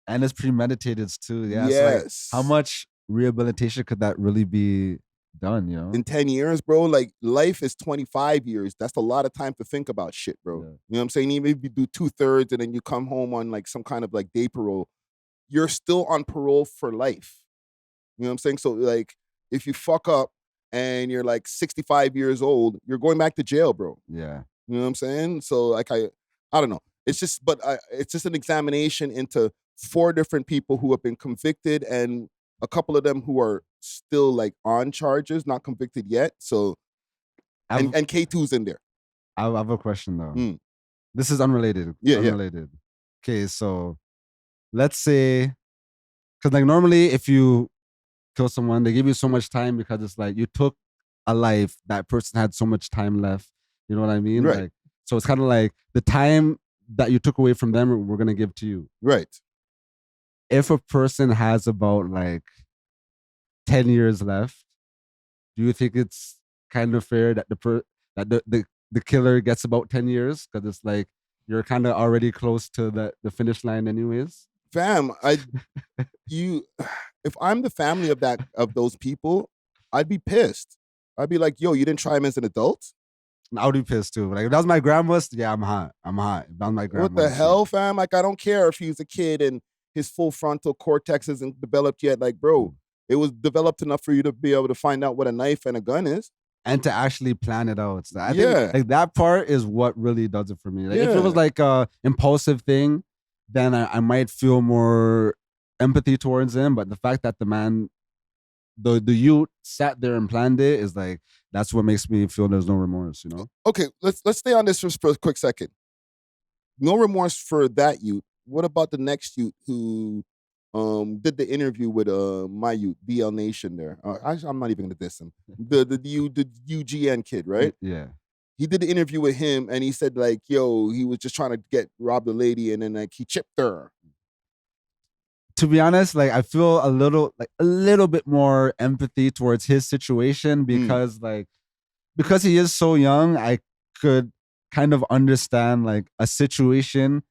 And it's premeditated too. Yeah. Yes. So like, how much rehabilitation could that really be done, you know? In 10 years, bro, like life is 25 years. That's a lot of time to think about shit, bro. Yeah. You know what I'm saying? Even if you do 2/3 and then you come home on like some kind of like day parole, you're still on parole for life. You know what I'm saying? So like if you fuck up and you're like 65 years old, you're going back to jail, bro. Yeah. You know what I'm saying? So like I don't know. It's just an examination into 4 different people who have been convicted and a couple of them who are still like on charges, not convicted yet. So, and K2's in there. I have a question though. This is unrelated. Yeah, unrelated. Yeah. Okay, so let's say, because like normally if you kill someone, they give you so much time because it's like you took a life, that person had so much time left. You know what I mean? Right. Like, so it's kind of like the time that you took away from them, we're gonna give to you. Right. If a person has about like 10 years left, do you think it's kind of fair that the killer gets about 10 years? Because it's like you're kind of already close to the finish line anyways. Fam, if I'm the family of those people, I'd be pissed. I'd be like, yo, you didn't try him as an adult? I would be pissed too. Like if that was my grandma's, yeah, I'm hot. If that was my grandma's. What the hell, fam? Like I don't care if he was a kid and his full frontal cortex isn't developed yet. Like, bro, it was developed enough for you to be able to find out what a knife and a gun is. And to actually plan it out. So I think like that part is what really does it for me. Like if it was like a impulsive thing, then I might feel more empathy towards him. But the fact that the youth sat there and planned it is like, that's what makes me feel there's no remorse, you know? Okay, let's stay on this for a quick second. No remorse for that youth. What about the next youth who did the interview with my youth, DL Nation there? I'm not even going to diss him. The UGN kid, right? Yeah. He did the interview with him and he said like, yo, he was just trying to rob the lady and then like he chipped her. To be honest, like I feel a little bit more empathy towards his situation because because he is so young, I could kind of understand like a situation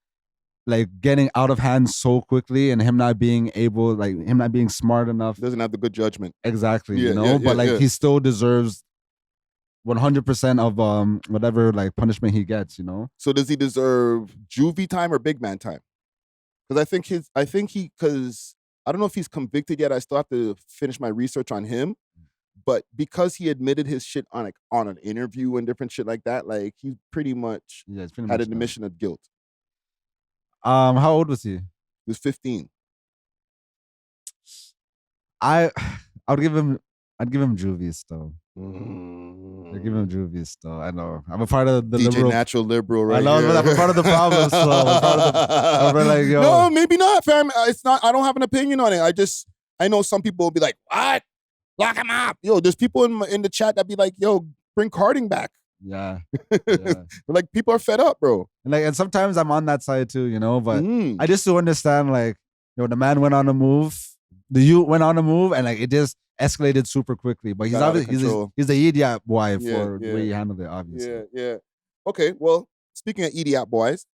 like getting out of hand so quickly and him not being smart enough. Doesn't have the good judgment. Exactly, but he still deserves 100% of whatever like punishment he gets, you know. So does he deserve juvie time or big man time? Because because I don't know if he's convicted yet. I still have to finish my research on him. But because he admitted his shit on an interview and different shit like that, like he pretty much had an admission of guilt. How old was he? He was 15. I'd give him juvie still. I'd give him juvie still. I know. I'm a part of the DJ liberal. Natural Liberal, right? I know, here. but I'm a part of the problem. So I'm like, yo. No, maybe not, fam. It's not. I don't have an opinion on it. I know some people will be like, what? Lock him up. Yo, there's people in the chat that be like, yo, bring carding back. Yeah. Like people are fed up, bro. And sometimes I'm on that side too, you know. But I just do understand, like, the man went on a move, the youth went on a move, and like it just escalated super quickly. But he's obviously he's the idiot boy for the way he handled it, obviously. Yeah. Okay, well, speaking of idiot boys,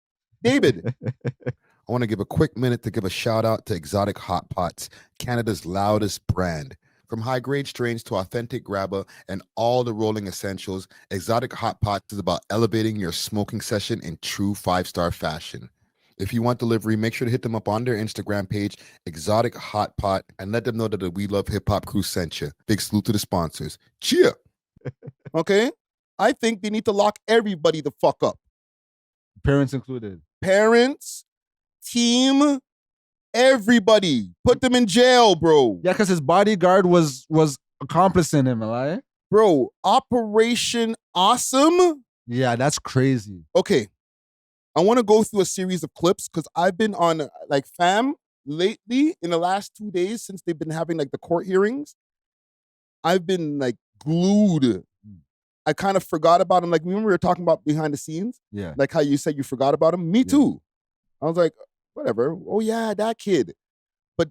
David. I want to give a quick minute to give a shout out to Exotic Hot Pots, Canada's loudest brand. From high-grade strains to authentic grabber and all the rolling essentials, Exotic Hot Pots is about elevating your smoking session in true 5-star fashion. If you want delivery, make sure to hit them up on their Instagram page, Exotic Hot Pot, and let them know that the We Love Hip Hop crew sent you. Big salute to the sponsors. Cheer! Okay? I think they need to lock everybody the fuck up. Parents included. Parents, team, everybody. Put them in jail, bro. Yeah, because his bodyguard was accomplice in him, right? Bro, Operation Awesome? Yeah, that's crazy. Okay. I want to go through a series of clips because I've been on, like, fam, lately, in the last 2 days since they've been having, like, the court hearings, I've been, like, glued. I kind of forgot about him. Like, remember we were talking about behind the scenes? Yeah. Like how you said you forgot about him? Me too. I was like, whatever. Oh, yeah, that kid. But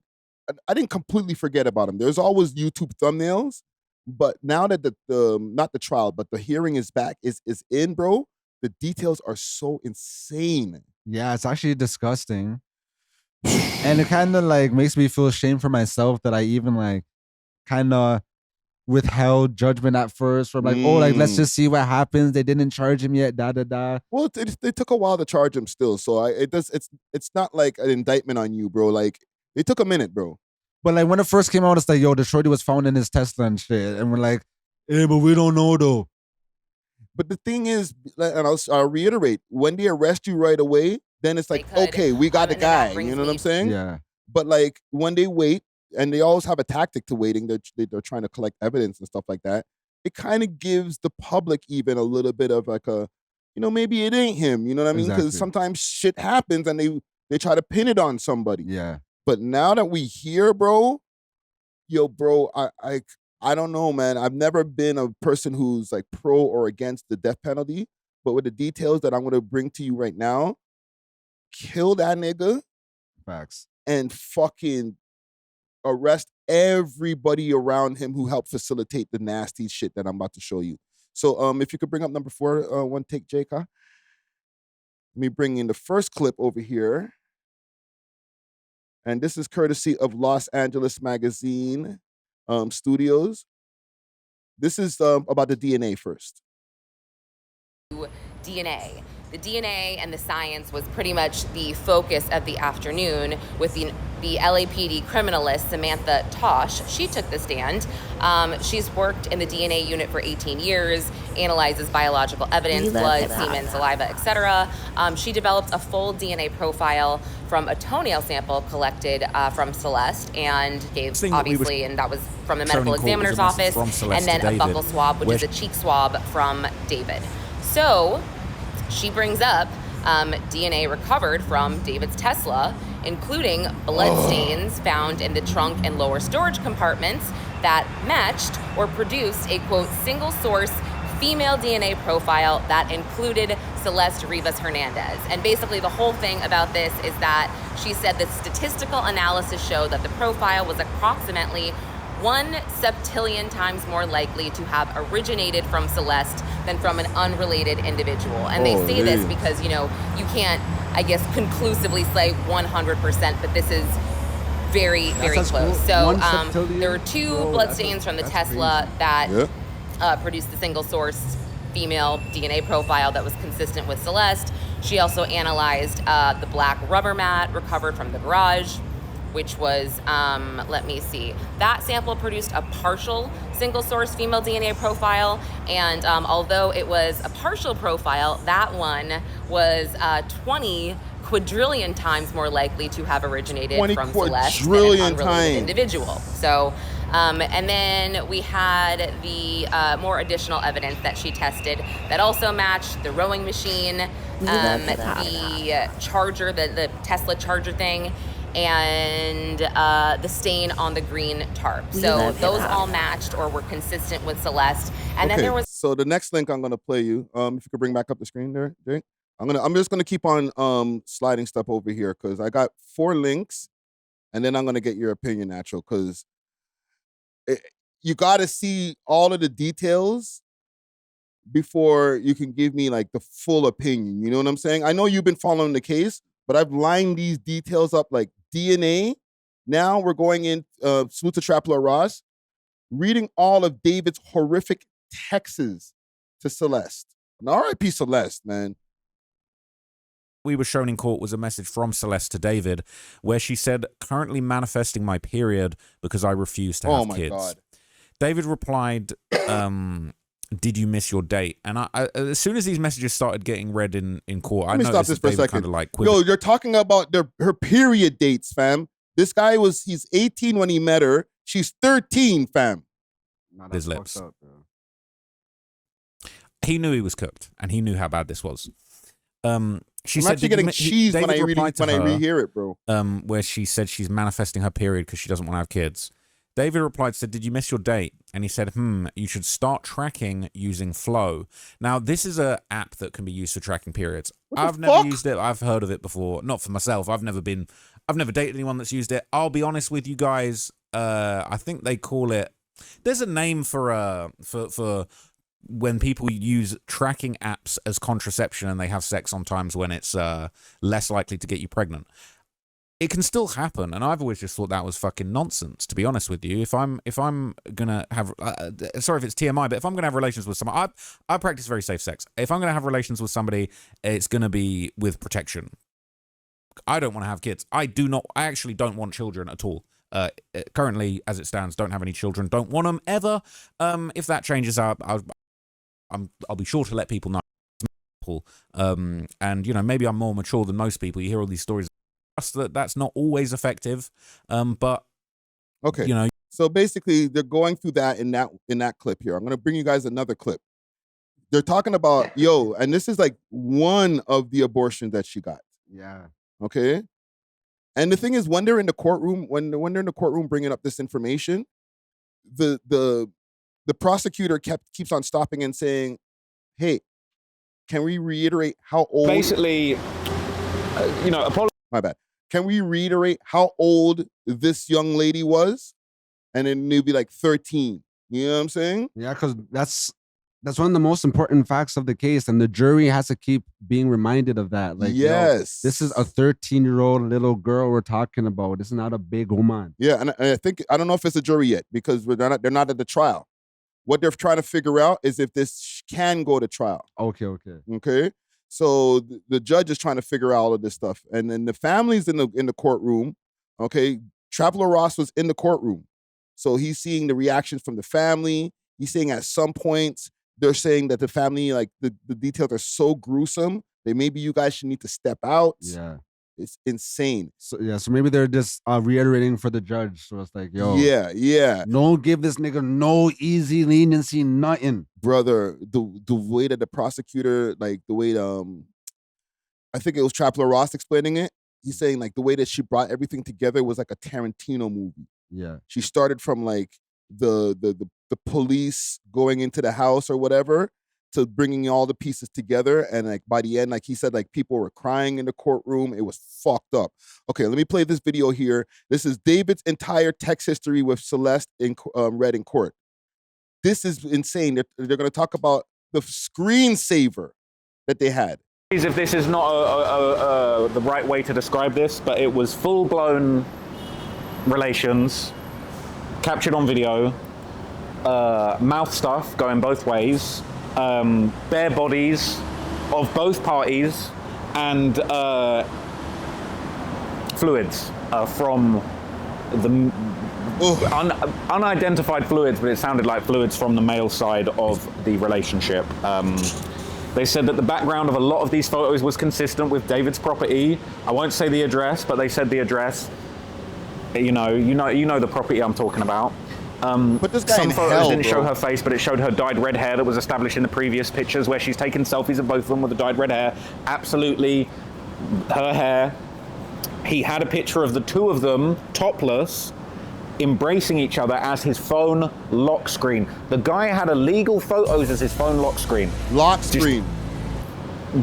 I didn't completely forget about him. There's always YouTube thumbnails. But now that not the trial, but the hearing is back, is in, bro, the details are so insane. Yeah, it's actually disgusting. And it kind of like makes me feel ashamed for myself that I even like kind of withheld judgment at first from like, oh, like, let's just see what happens. They didn't charge him yet, da. Well, it took a while to charge him still. So it's not like an indictment on you, bro. Like, it took a minute, bro. But like when it first came out, it's like, yo, the shorty was found in his Tesla and shit. And we're like, hey, but we don't know though. But the thing is, and I'll reiterate, when they arrest you right away, then it's like, okay, we got the guy. You know what I'm saying? Yeah. But like when they wait, and they always have a tactic to waiting, they're trying to collect evidence and stuff like that. It kind of gives the public even a little bit of like a, you know, maybe it ain't him. You know what I mean? Because sometimes shit happens and they try to pin it on somebody. Yeah. But now that we hear, bro, I don't know, man. I've never been a person who's like pro or against the death penalty. But with the details that I'm going to bring to you right now, kill that nigga. Facts. And fucking arrest everybody around him who helped facilitate the nasty shit that I'm about to show you. So if you could bring up number 4, one take, Jake. Let me bring in the first clip over here. And this is courtesy of Los Angeles Magazine Studios. This is about the DNA first. DNA. The DNA and the science was pretty much the focus of the afternoon with the LAPD criminalist Samantha Tosh. She took the stand. She's worked in the DNA unit for 18 years, analyzes biological evidence, blood, semen, saliva, etc. She developed a full DNA profile from a toenail sample collected from Celeste and gave, obviously, and that was from the medical examiner's office, and then a buccal swab, which is a cheek swab from David. So she brings up DNA recovered from David's Tesla, including blood stains found in the trunk and lower storage compartments that matched or produced a, quote, single source female DNA profile that included Celeste Rivas Hernandez. And basically the whole thing about this is that she said that statistical analysis showed that the profile was approximately 1 septillion times more likely to have originated from Celeste than from an unrelated individual. And they say this because, you know, you can't, I guess, conclusively say 100%, but this is very, very close. So there were 2 bloodstains from the Tesla that produced the single source female DNA profile that was consistent with Celeste. She also analyzed the black rubber mat recovered from the garage, which was, let me see, that sample produced a partial single source female DNA profile. And although it was a partial profile, that one was 20 quadrillion times more likely to have originated from Celeste than an unrelated individual. So, and then we had the more additional evidence that she tested that also matched the rowing machine, the charger, the Tesla charger thing, and the stain on the green tarp. So those all matched or were consistent with Celeste. And then there was. So the next link I'm gonna play you. If you could bring back up the screen there, Jake. I'm just gonna keep on sliding stuff over here because I got 4 links, and then I'm gonna get your opinion, Natural, because you got to see all of the details before you can give me like the full opinion. You know what I'm saying? I know you've been following the case, but I've lined these details up like DNA. Now we're going in, salute to Trapler Ross, reading all of David's horrific texts to Celeste. And R.I.P. Celeste, man. We were shown in court was a message from Celeste to David where she said, currently manifesting my period because I refuse to have kids. God. David replied, did you miss your date? And I as soon as these messages started getting read in court, I noticed that David kind of like quivered. Yo, you're talking about her period dates, fam. This guy he's 18 when he met her. She's 13, fam. His lips. Up, he knew he was cooked, and he knew how bad this was. She said, actually getting cheese when I rehear it, bro. Where she said she's manifesting her period because she doesn't want to have kids. David replied, said, did you miss your date? And he said, you should start tracking using Flow. Now, this is an app that can be used for tracking periods. I've never used it. I've heard of it before. Not for myself. I've never dated anyone that's used it. I'll be honest with you guys. I think they call it, there's a name for when people use tracking apps as contraception and they have sex sometimes when it's less likely to get you pregnant. It can still happen, and I've always just thought that was fucking nonsense, to be honest with you. If I'm gonna have, sorry if it's TMI, but if I'm gonna have relations with someone, I practice very safe sex. If I'm gonna have relations with somebody, it's gonna be with protection. I don't want to have kids. I actually don't want children at all. Currently, as it stands, don't have any children. Don't want them ever. If that changes up, I'll be sure to let people know. And you know, maybe I'm more mature than most people. You hear all these stories. That's not always effective, but okay, you know. So basically, they're going through that in that clip here. I'm gonna bring you guys another clip. They're talking about and this is like one of the abortions that she got. Yeah. Okay. And the thing is, when they're in the courtroom, when they're in the courtroom bringing up this information, the prosecutor keeps on stopping and saying, "Hey, can we reiterate how old?" Basically, my bad. Can we reiterate how old this young lady was? And then it'd be like 13. You know what I'm saying? Yeah, because that's one of the most important facts of the case, and the jury has to keep being reminded of that. Like, yes, this is a 13-year-old little girl we're talking about. This is not a big woman. Yeah, and I don't know if it's a jury yet because they're not at the trial. What they're trying to figure out is if this can go to trial. Okay. So the judge is trying to figure out all of this stuff, and then the family's in the courtroom. Okay, Traveler Ross was in the courtroom, so he's seeing the reactions from the family. He's saying at some points they're saying that the family, like the details are so gruesome that maybe you guys should need to step out. Yeah, it's insane. So maybe they're just reiterating for the judge. So it's like, yeah, don't give this nigga no easy leniency, nothing. Brother, the way that the prosecutor, like the way I think it was Trapler Ross explaining it. He's saying like the way that she brought everything together was like a Tarantino movie. Yeah, she started from like the police going into the house or whatever to bringing all the pieces together, and like by the end, like he said, like people were crying in the courtroom. It was fucked up. Okay, let me play this video here. This is David's entire text history with Celeste read in court. This is insane. They're going to talk about the screensaver that they had. If this is not the right way to describe this, but it was full-blown relations captured on video. mouth stuff going both ways, bare bodies of both parties, and fluids from the unidentified fluids, but it sounded like fluids from the male side of the relationship. They said that the background of a lot of these photos was consistent with David's property. I won't say the address, but they said the address. You know the property I'm talking about. Put this guy Some in photos hell, didn't bro. show her face, but it showed her dyed red hair that was established in the previous pictures, where she's taken selfies of both of them with the dyed red hair. Absolutely, her hair. He had a picture of the two of them topless, embracing each other as his phone lock screen. The guy had illegal photos as his phone lock screen. Lock screen.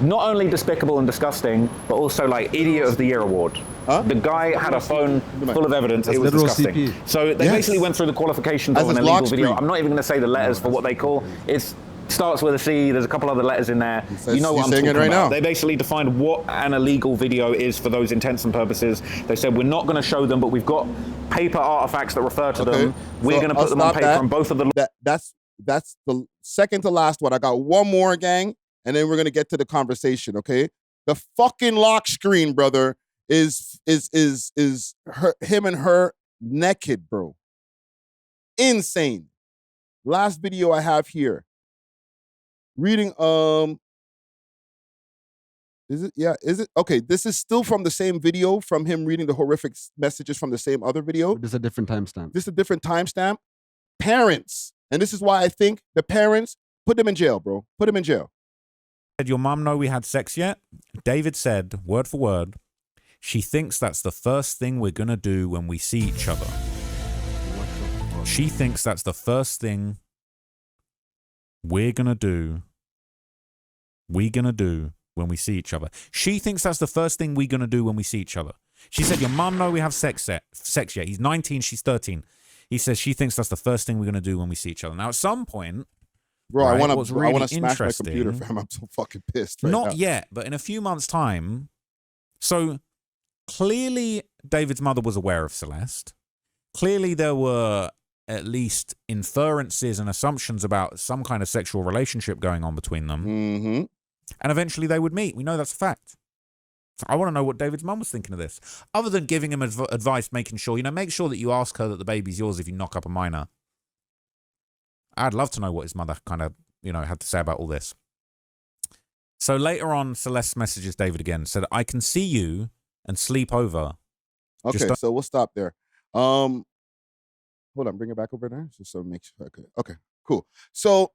Not only despicable and disgusting, but also like Idiot of the Year award. Huh? The guy had a phone full of evidence. That's it was literal disgusting. CP. So they basically went through the qualifications As of an his illegal lock video. screen. I'm not even going to say the letters for what they call. It starts with a C. There's a couple other letters in there. You know what I'm talking right about. now. They basically defined what an illegal video is for those intents and purposes. They said we're not going to show them, but we've got paper artifacts that refer to them. We're going to put them on paper on both of the. That's the second to last one. I got one more, gang, and then we're gonna get to the conversation. Okay, the fucking lock screen, brother, is him and her naked, bro. Insane. Last video I have here. Reading, is it? Okay, this is still from the same video, from him reading the horrific messages from the same other video. This is a different timestamp. This is a different timestamp. Parents, and this is why I think the parents, put them in jail, bro. Put them in jail. Did your mum know we had sex yet? David said, word for word, she thinks that's the first thing we're going to do when we see each other. She thinks that's the first thing we're going to do when we see each other. She thinks that's the first thing we're going to do when we see each other. She said, your mum know we have sex yet? He's 19, she's 13. He says she thinks that's the first thing we're going to do when we see each other. Now, at some point, bro, right, I want to smash my computer, fam. I'm so fucking pissed right now. Not yet, but in a few months' time. So clearly, David's mother was aware of Celeste. Clearly, there were at least inferences and assumptions about some kind of sexual relationship going on between them. Mm-hmm. And eventually they would meet. We know that's a fact. So I want to know what David's mum was thinking of this. Other than giving him advice, making sure, make sure that you ask her that the baby's yours if you knock up a minor. I'd love to know what his mother kind of, had to say about all this. So later on, Celeste messages David again, said, I can see you and sleep over. Okay, so we'll stop there. Hold on, bring it back over there. Just so make sure. Okay, cool. So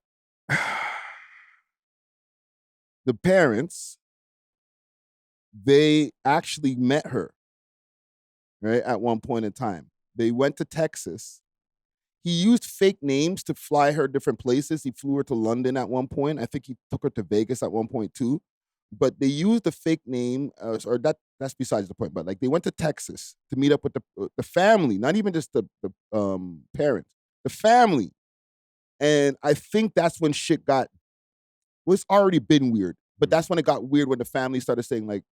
the parents, they actually met her, right, at one point in time. They went to Texas. He used fake names to fly her different places. He flew her to London at one point. I think he took her to Vegas at one point too. But they used the fake name, or that's besides the point. But like they went to Texas to meet up with the family, not even just the parents, the family. And I think that's when shit was already been weird. But that's when it got weird, when the family started saying, like,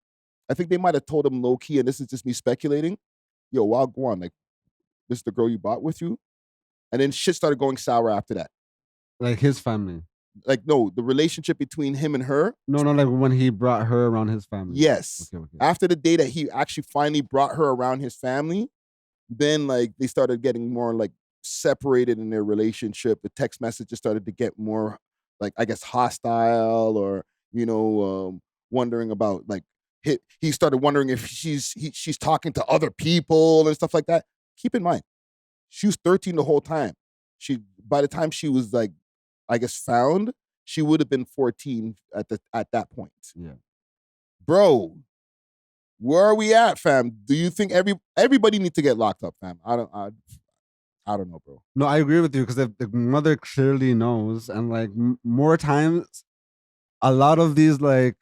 I think they might have told him low key, and this is just me speculating, yo, Wagwan, like, this is the girl you bought with you? And then shit started going sour after that. Like his family. Like, no, the relationship between him and her. No, like when he brought her around his family. Yes. Okay. After the day that he actually finally brought her around his family, then like they started getting more like separated in their relationship. The text messages started to get more like, I guess, hostile, or, wondering about like, he started wondering if she's talking to other people and stuff like that. Keep in mind, she was 13 the whole time. By the time she was like, I guess, found, she would have been 14 at that point. Yeah. Bro, where are we at, fam? Do you think everybody needs to get locked up, fam? I don't know, bro. No, I agree with you, because the mother clearly knows, and like more times, a lot of these like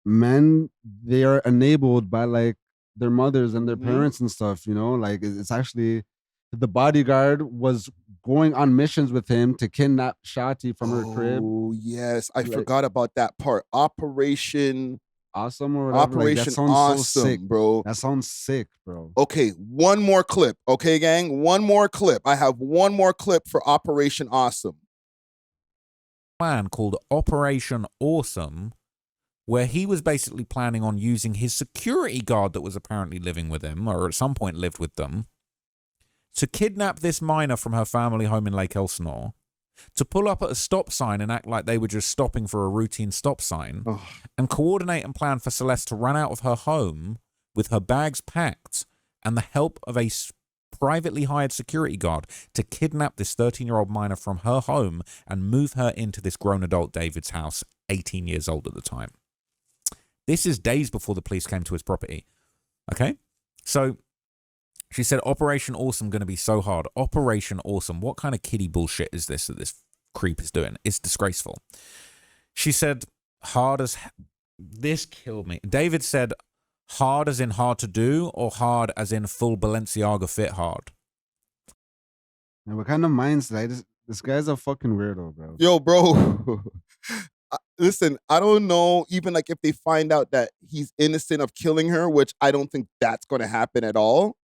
men, they are enabled by like their mothers and their parents and stuff. Like it's actually the bodyguard was going on missions with him to kidnap Shati from her crib. Oh yes, I forgot about that part. Operation Awesome or whatever. Operation that sounds Awesome, so sick, bro. That sounds sick, bro. Okay, one more clip. Okay, gang, one more clip. I have one more clip for Operation Awesome. Plan called Operation Awesome, where he was basically planning on using his security guard that was apparently living with him, or at some point lived with them, to kidnap this minor from her family home in Lake Elsinore, to pull up at a stop sign and act like they were just stopping for a routine stop sign, and coordinate and plan for Celeste to run out of her home with her bags packed and the help of a privately hired security guard to kidnap this 13-year-old minor from her home and move her into this grown adult David's house, 18 years old at the time. This is days before the police came to his property. Okay? So she said, Operation Awesome going to be so hard. Operation Awesome. What kind of kiddie bullshit is this that this creep is doing? It's disgraceful. She said, hard as... This killed me. David said, hard as in hard to do, or hard as in full Balenciaga fit hard? And what kind of mindset? This guy's a fucking weirdo, bro. Yo, bro. Listen, I don't know, even like if they find out that he's innocent of killing her, which I don't think that's going to happen at all.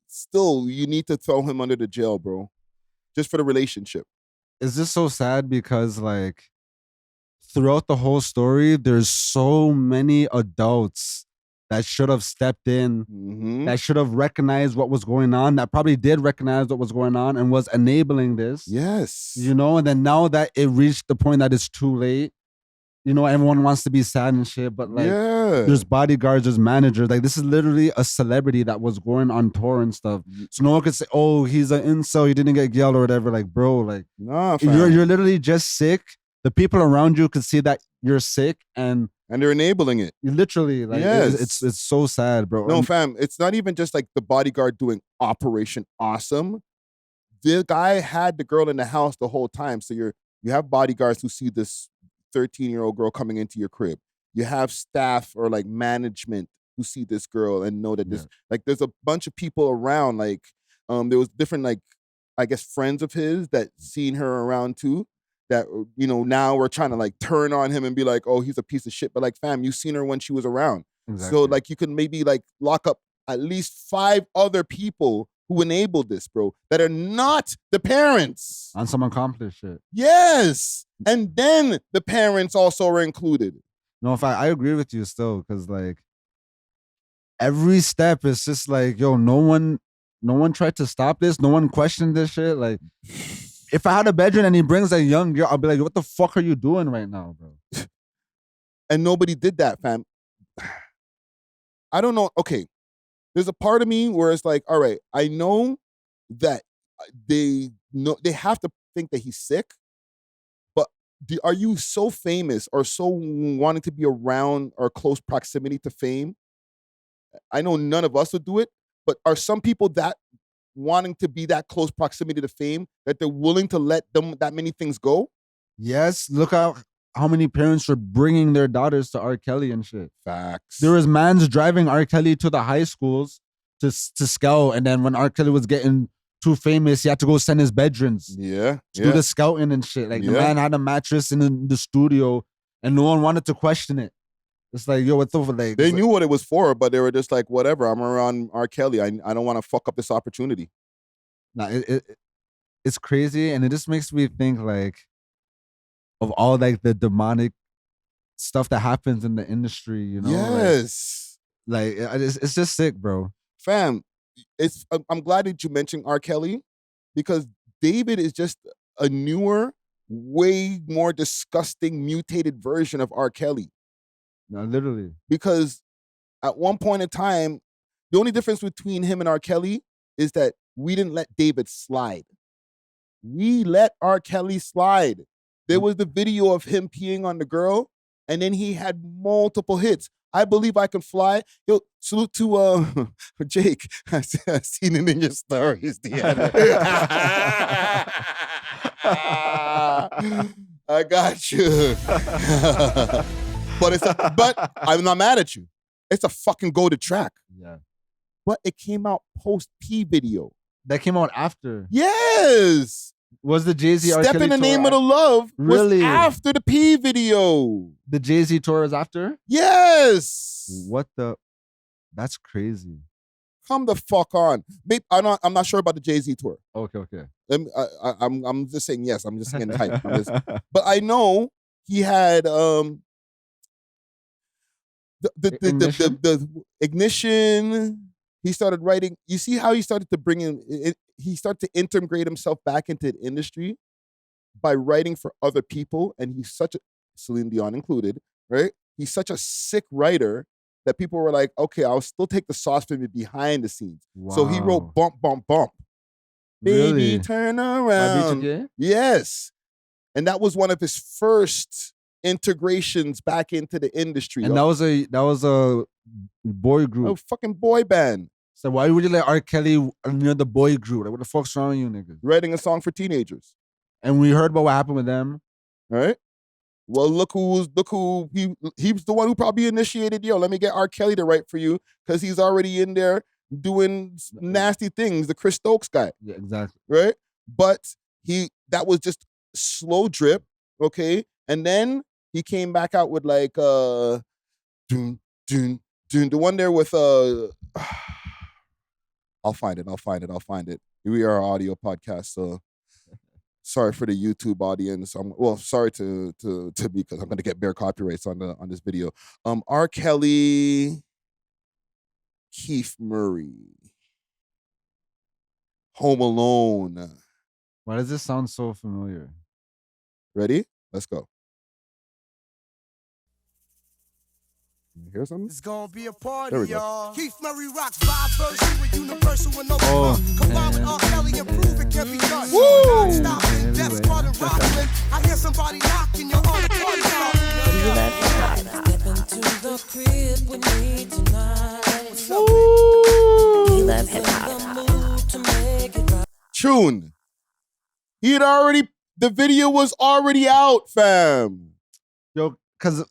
Still, you need to throw him under the jail, bro. Just for the relationship. It's just so sad because, like, throughout the whole story, there's so many adults that should have stepped in, that should have recognized what was going on, that probably did recognize what was going on and was enabling this. Yes. You know, and then now that it reached the point that it's too late, you know, everyone wants to be sad and shit, but like, there's bodyguards, there's managers. Like, this is literally a celebrity that was going on tour and stuff. So no one could say, oh, he's an incel, he didn't get yelled or whatever. Like, bro, like, nah, you're literally just sick. The people around you could see that you're sick and they're enabling it. Literally, like, it's so sad, bro. No, fam, it's not even just like the bodyguard doing Operation Awesome. The guy had the girl in the house the whole time. So you have bodyguards who see this 13-year-old girl coming into your crib. You have staff or like management who see this girl and know that this, like, there's a bunch of people around. Like, there was different, like, I guess friends of his that seen her around too. That, you know, now we're trying to like turn on him and be like, oh, he's a piece of shit. But like, fam, you seen her when she was around. Exactly. So like, you could maybe like lock up at least 5 other people who enabled this, bro, that are not the parents. On some accomplished shit. Yes. And then the parents also are included. No, in fact, I agree with you still, because like every step is just like, yo, no one tried to stop this. No one questioned this shit. Like, if I had a bedroom and he brings a young girl, I'll be like, what the fuck are you doing right now, bro? And nobody did that, fam. I don't know. Okay. There's a part of me where it's like, all right, I know that they have to think that he's sick, but are you so famous or so wanting to be around or close proximity to fame? I know none of us would do it, but are some people that wanting to be that close proximity to fame that they're willing to let them that many things go? Yes, look how many parents are bringing their daughters to R. Kelly and shit. Facts. There was mans driving R. Kelly to the high schools to scout, and then when R. Kelly was getting too famous, he had to go send his veterans to do the scouting and shit. Like, the man had a mattress in the studio, and no one wanted to question it. It's like, yo, what's over? Like, they knew what it was for, but they were just like, whatever. I'm around R. Kelly. I don't want to fuck up this opportunity. Nah, it's crazy, and it just makes me think like of all like the demonic stuff that happens in the industry. You know? Yes. Like it's just sick, bro. Fam, I'm glad that you mentioned R. Kelly, because David is just a newer, way more disgusting, mutated version of R. Kelly. No, literally. Because at one point in time, the only difference between him and R. Kelly is that we didn't let David slide. We let R. Kelly slide. There was the video of him peeing on the girl, and then he had multiple hits. I Believe I Can Fly. Yo, salute to Jake. I've seen it in your stories, Deanna. I got you. But I'm not mad at you. It's a fucking goated track. Yeah. But it came out post P video. That came out after. Yes. Was the Jay-Z R. Step Kelly in the tour Name of the Love Really? was after the P video. The Jay-Z tour is after? Yes. What the? That's crazy. Come the fuck on. Maybe, I'm not sure about the Jay-Z tour. Okay. I'm just saying yes. I'm just getting hyped. But I know he had the ignition. He started writing. You see how he started to bring in. He started to integrate himself back into the industry by writing for other people, and he's such a Celine Dion included, right? He's such a sick writer that people were like, okay, I'll still take the sauce from it behind the scenes. Wow. So he wrote Bump, Bump, Bump. Really? Baby, turn around. B2K? Yes. And that was one of his first integrations back into the industry. And that was a boy group. A fucking boy band. So why would you let R. Kelly near the boy group? Like, what the fuck's wrong with you niggas? Writing a song for teenagers. And we heard about what happened with them. All right. Well, look who he was the one who probably initiated, yo, let me get R. Kelly to write for you because he's already in there doing nasty things, the Chris Stokes guy. Yeah, exactly. Right? But that was just slow drip, okay? And then he came back out with like the one there with I'll find it. We are an audio podcast, so sorry for the YouTube audience. Sorry to me because I'm gonna get bare copyrights on this video. R. Kelly, Keith Murray, Home Alone. Why does this sound so familiar? Ready? Let's go. You hear something? It's gonna be a party, There we go. y'all. Keith Murray rocks vibe version with universal and no combine with R. Kelly and prove it can be done. Woo! Non-stopping, death squad and rockin'. I hear somebody knocking, you're on the party starting. We love hip-hop. Step into the crib with me tonight. We love hip-hop. Tune. The video was already out, fam. Yo, because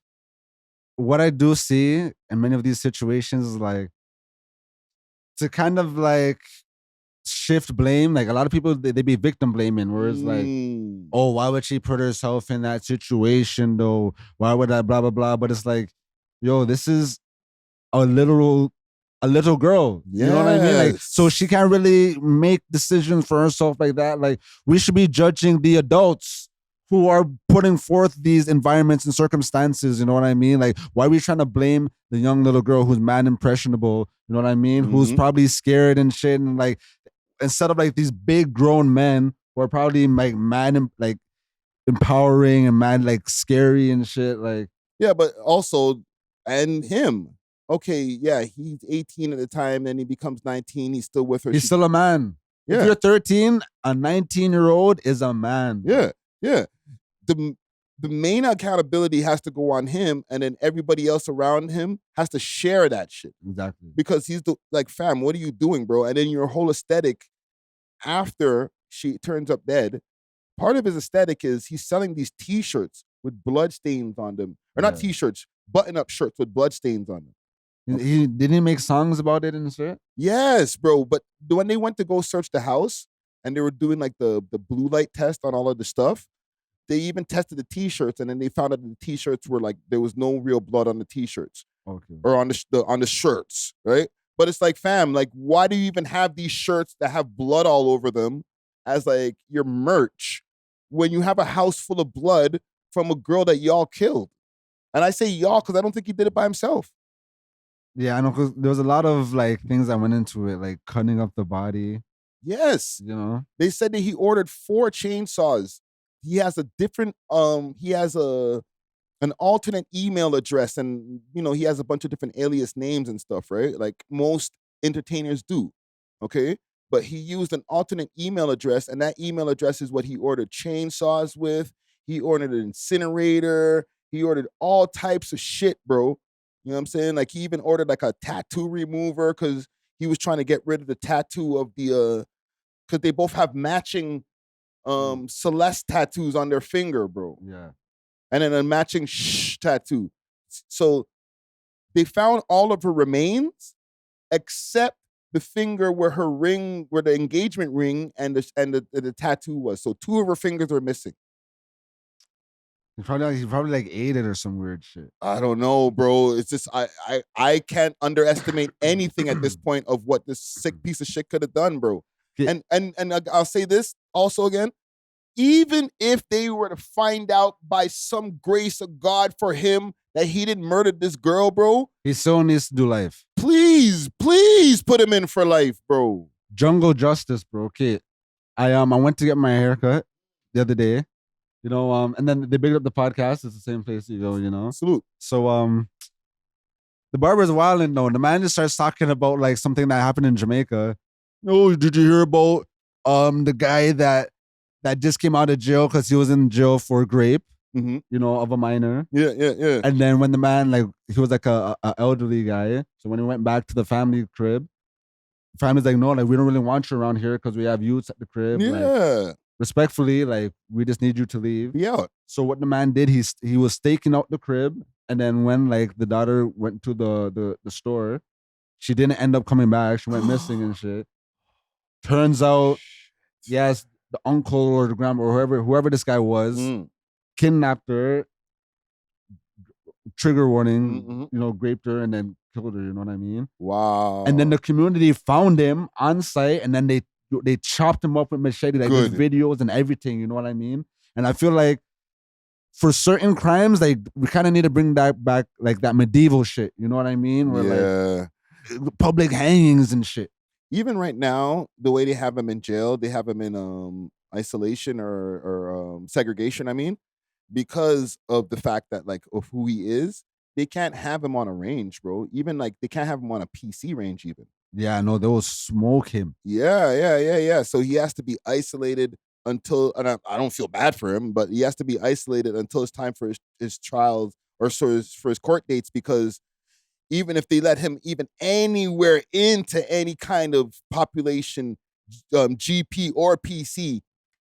what I do see in many of these situations is like to kind of like shift blame. Like a lot of people, they be victim blaming, where it's like, oh, why would she put herself in that situation though? Why would I blah, blah, blah? But it's like, yo, this is a little girl. You know what I mean? Like, so she can't really make decisions for herself like that. Like, we should be judging the adults who are putting forth these environments and circumstances, you know what I mean? Like, why are we trying to blame the young little girl who's mad impressionable, you know what I mean? Mm-hmm. Who's probably scared and shit, and like, instead of like these big grown men who are probably like mad and like empowering and mad like scary and shit, like. Yeah, but also, and him. Okay, yeah, he's 18 at the time, then he becomes 19, he's still with her. He's still a man. Yeah. If you're 13, a 19-year-old is a man. Yeah. The main accountability has to go on him, and then everybody else around him has to share that shit. Exactly. Because he's like, fam, what are you doing, bro? And then your whole aesthetic after she turns up dead, part of his aesthetic is he's selling these t-shirts with blood stains on them. Or not t-shirts, button-up shirts with blood stains on them. He didn't he make songs about it and shit? Yes, bro. But when they went to go search the house and they were doing like the blue light test on all of the stuff, they even tested the t-shirts, and then they found out that the t-shirts were like there was no real blood on the t-shirts, or on the shirts, right? But it's like, fam, like, why do you even have these shirts that have blood all over them as like your merch when you have a house full of blood from a girl that y'all killed? And I say y'all because I don't think he did it by himself. Yeah, I know, because there was a lot of like things that went into it, like cutting up the body. Yes, you know, they said that he ordered 4 chainsaws. He has a different, he has an alternate email address, and, you know, he has a bunch of different alias names and stuff, right? Like most entertainers do, okay? But he used an alternate email address, and that email address is what he ordered chainsaws with. He ordered an incinerator. He ordered all types of shit, bro. You know what I'm saying? Like, he even ordered like a tattoo remover because he was trying to get rid of the tattoo of the, because they both have matching Celeste tattoos on their finger, bro. Yeah. And then a matching tattoo. So they found all of her remains except the finger where her ring, where the engagement ring and the tattoo was. So 2 of her fingers were missing. He probably like ate it or some weird shit. I don't know, bro. It's just I can't underestimate anything at this point of what this sick piece of shit could have done, bro. And I'll say this also again. Even if they were to find out by some grace of God for him that he didn't murder this girl, bro, he still needs to do life. Please put him in for life, bro. Jungle justice, bro. Okay, I went to get my haircut the other day, you know, and then they bigged up the podcast. It's the same place you go, you know. Salute. So the barber's wilding though. The man just starts talking about like something that happened in Jamaica. Oh, did you hear about the guy that just came out of jail because he was in jail for rape, you know, of a minor. Yeah. And then when the man, like, he was like a elderly guy. So when he went back to the family crib, the family's like, no, like, we don't really want you around here because we have youths at the crib. Yeah. Like, respectfully, like, we just need you to leave. Be out. So what the man did, he was staking out the crib. And then when, like, the daughter went to the store, she didn't end up coming back. She went missing and shit. Turns out, yes, the uncle or the grandma or whoever this guy was kidnapped her, trigger warning, you know, raped her and then killed her, you know what I mean? Wow. And then the community found him on site and then they chopped him up with machete, like there's videos and everything, you know what I mean? And I feel like for certain crimes, like we kind of need to bring that back, like that medieval shit, you know what I mean? Where like public hangings and shit. Even right now, the way they have him in jail, they have him in isolation or segregation, I mean, because of the fact that, like, of who he is, they can't have him on a range, bro. Even, like, they can't have him on a PC range even. Yeah, no, they will smoke him. Yeah. So he has to be isolated until, and I don't feel bad for him, but he has to be isolated until it's time for his trials or for his court dates, because even if they let him even anywhere into any kind of population, GP or PC,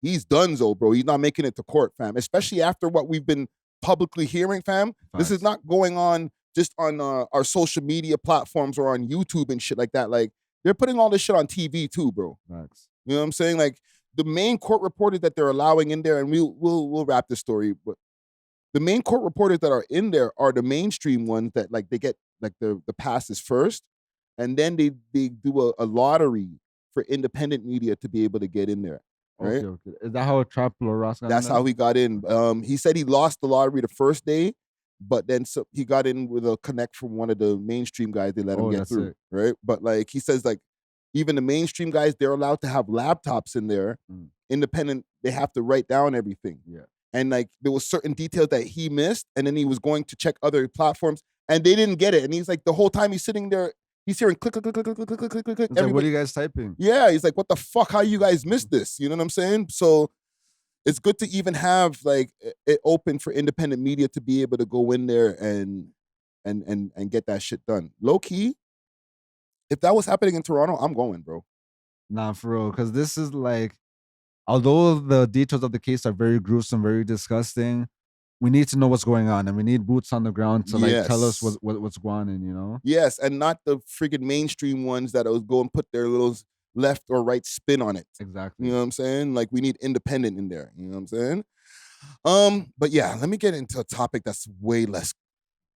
he's donezo, bro. He's not making it to court, fam. Especially after what we've been publicly hearing, fam. This is not going on just on our social media platforms or on YouTube and shit like that. Like, they're putting all this shit on TV too, bro. Facts. You know what I'm saying? Like, the main court reporters that they're allowing in there, and we'll wrap this story, but the main court reporters that are in there are the mainstream ones that, like, they get like the passes first, and then they do a lottery for independent media to be able to get in there. Right? Okay. Is that how Trap Ross got in? That's how he got in. He said he lost the lottery the first day, but then he got in with a connect from one of the mainstream guys. They let him get through, right? But like he says, like, even the mainstream guys, they're allowed to have laptops in there, independent. They have to write down everything. Yeah. And like there was certain details that he missed, and then he was going to check other platforms, and they didn't get it. And he's like, the whole time he's sitting there, he's hearing click, click, click, click, click, click, click, click, click. Like, what are you guys typing? Yeah, he's like, what the fuck? How you guys missed this? You know what I'm saying? So it's good to even have like it open for independent media to be able to go in there and get that shit done. Low key, if that was happening in Toronto, I'm going, bro. Nah, for real, because this is like, although the details of the case are very gruesome, very disgusting, we need to know what's going on, and we need boots on the ground to like tell us what's going on, you know? Yes, and not the freaking mainstream ones that will go and put their little left or right spin on it. Exactly. You know what I'm saying? Like, we need independent in there. You know what I'm saying? But yeah, let me get into a topic that's way less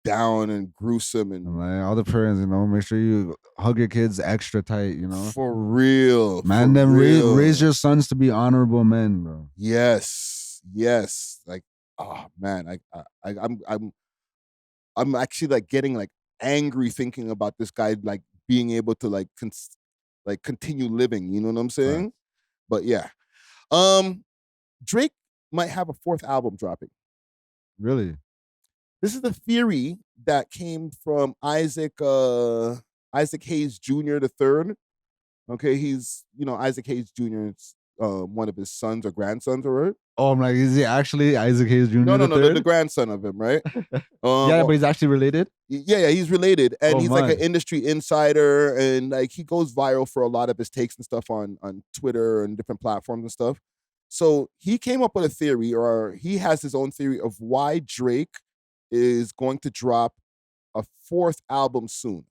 down and gruesome and like all the parents, you know, make sure you hug your kids extra tight, you know. For real, man. Then raise your sons to be honorable men, bro. Yes. Like, oh man, I'm actually like getting like angry thinking about this guy like being able to like continue living. You know what I'm saying? Right. But yeah, Drake might have a 4th album dropping. Really? This is the theory that came from Isaac Hayes Jr. the third. Okay, he's, you know, Isaac Hayes Jr. is one of his sons or grandsons, or right? Oh, I'm like, is he actually Isaac Hayes Jr.? No, the grandson of him, right? Yeah, but he's actually related? Yeah, he's related. And he's like an industry insider, and like he goes viral for a lot of his takes and stuff on Twitter and different platforms and stuff. So he came up with a theory, or he has his own theory of why Drake is going to drop a 4th album soon.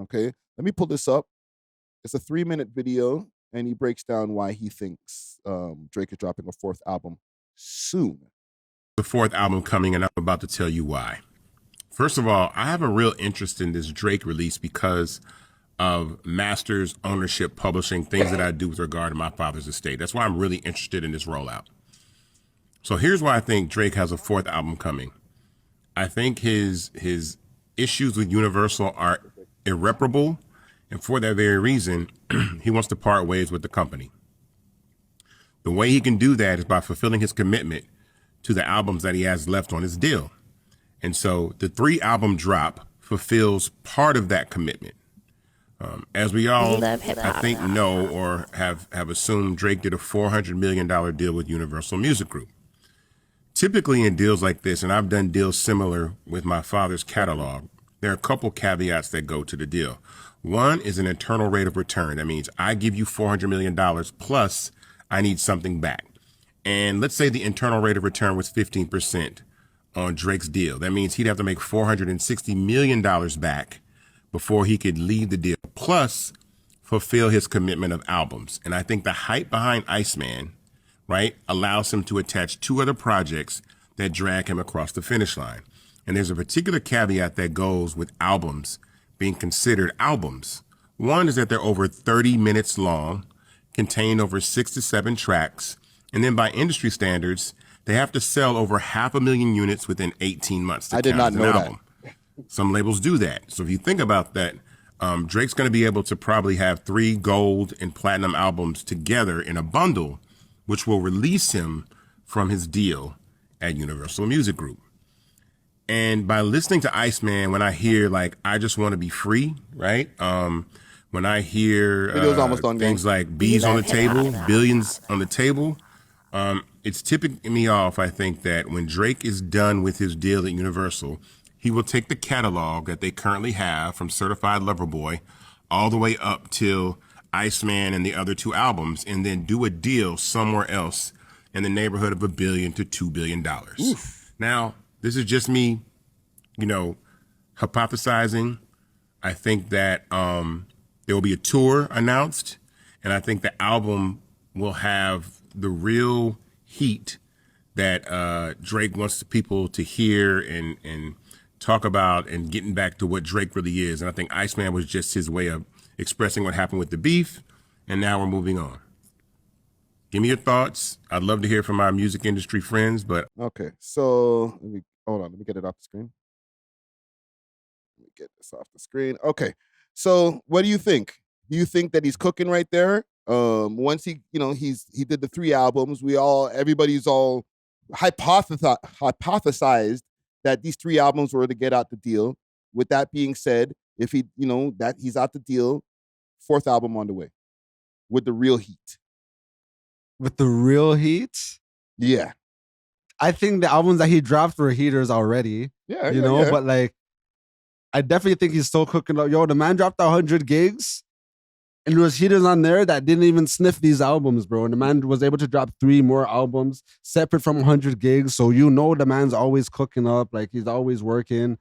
Okay, let me pull this up. It's a 3-minute video, and he breaks down why he thinks Drake is dropping a 4th album soon. The 4th album coming, and I'm about to tell you why. First of all, I have a real interest in this Drake release because of masters, ownership, publishing, things that I do with regard to my father's estate. That's why I'm really interested in this rollout. So here's why I think Drake has a 4th album coming. I think his issues with Universal are irreparable, and for that very reason, he wants to part ways with the company. The way he can do that is by fulfilling his commitment to the albums that he has left on his deal. And so the 3-album drop fulfills part of that commitment. As we all, I think, know or have assumed, Drake did a $400 million deal with Universal Music Group. Typically in deals like this, and I've done deals similar with my father's catalog, there are a couple caveats that go to the deal. One is an internal rate of return. That means I give you $400 million plus I need something back. And let's say the internal rate of return was 15% on Drake's deal. That means he'd have to make $460 million back before he could leave the deal, plus fulfill his commitment of albums. And I think the hype behind Iceman, right, allows him to attach 2 other projects that drag him across the finish line. And there's a particular caveat that goes with albums being considered albums. One is that they're over 30 minutes long, contain over 6 to 7 tracks, and then by industry standards, they have to sell over 500,000 units within 18 months to I did not count as an know that. album. Some labels do that. So if you think about that, Drake's going to be able to probably have 3 gold and platinum albums together in a bundle, which will release him from his deal at Universal Music Group. And by listening to Iceman, when I hear like I Just Want to Be Free, right? When I hear things like Bees on the Table, Billions on the Table, it's tipping me off, I think, that when Drake is done with his deal at Universal, he will take the catalog that they currently have from Certified Lover Boy all the way up till Iceman and the other 2 albums, and then do a deal somewhere else in the neighborhood of $1 billion to $2 billion. Oof. Now, this is just me, hypothesizing. I think that there will be a tour announced, and I think the album will have the real heat that Drake wants people to hear and talk about, and getting back to what Drake really is. And I think Iceman was just his way of expressing what happened with the beef, and now we're moving on. Give me your thoughts. I'd love to hear from my music industry friends, but... Okay, so let me get it off the screen. Let me get this off the screen. Okay, so what do you think? Do you think that he's cooking right there? Once he did the 3 albums, everybody's all hypothesized that these 3 albums were to get out the deal. With that being said, if he, that he's out the deal, 4th album on the way with the real heat. With the real heat? Yeah. I think the albums that he dropped were heaters already. Yeah, but like, I definitely think he's still cooking up. Yo, the man dropped 100 gigs, and there was heaters on there that didn't even sniff these albums, bro. And the man was able to drop 3 more albums separate from 100 gigs. So the man's always cooking up, like he's always working.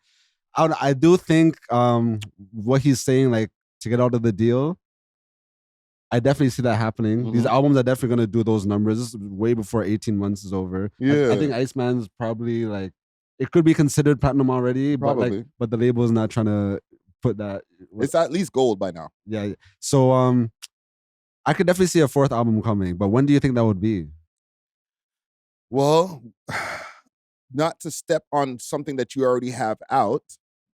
I do think what he's saying, like to get out of the deal, I definitely see that happening. Mm-hmm. These albums are definitely going to do those numbers. This is way before 18 months is over. Yeah. I think Iceman's probably like, it could be considered platinum already, probably. but the label is not trying to put that. It's at least gold by now. Yeah. So I could definitely see a 4th album coming, but when do you think that would be? Well, not to step on something that you already have out,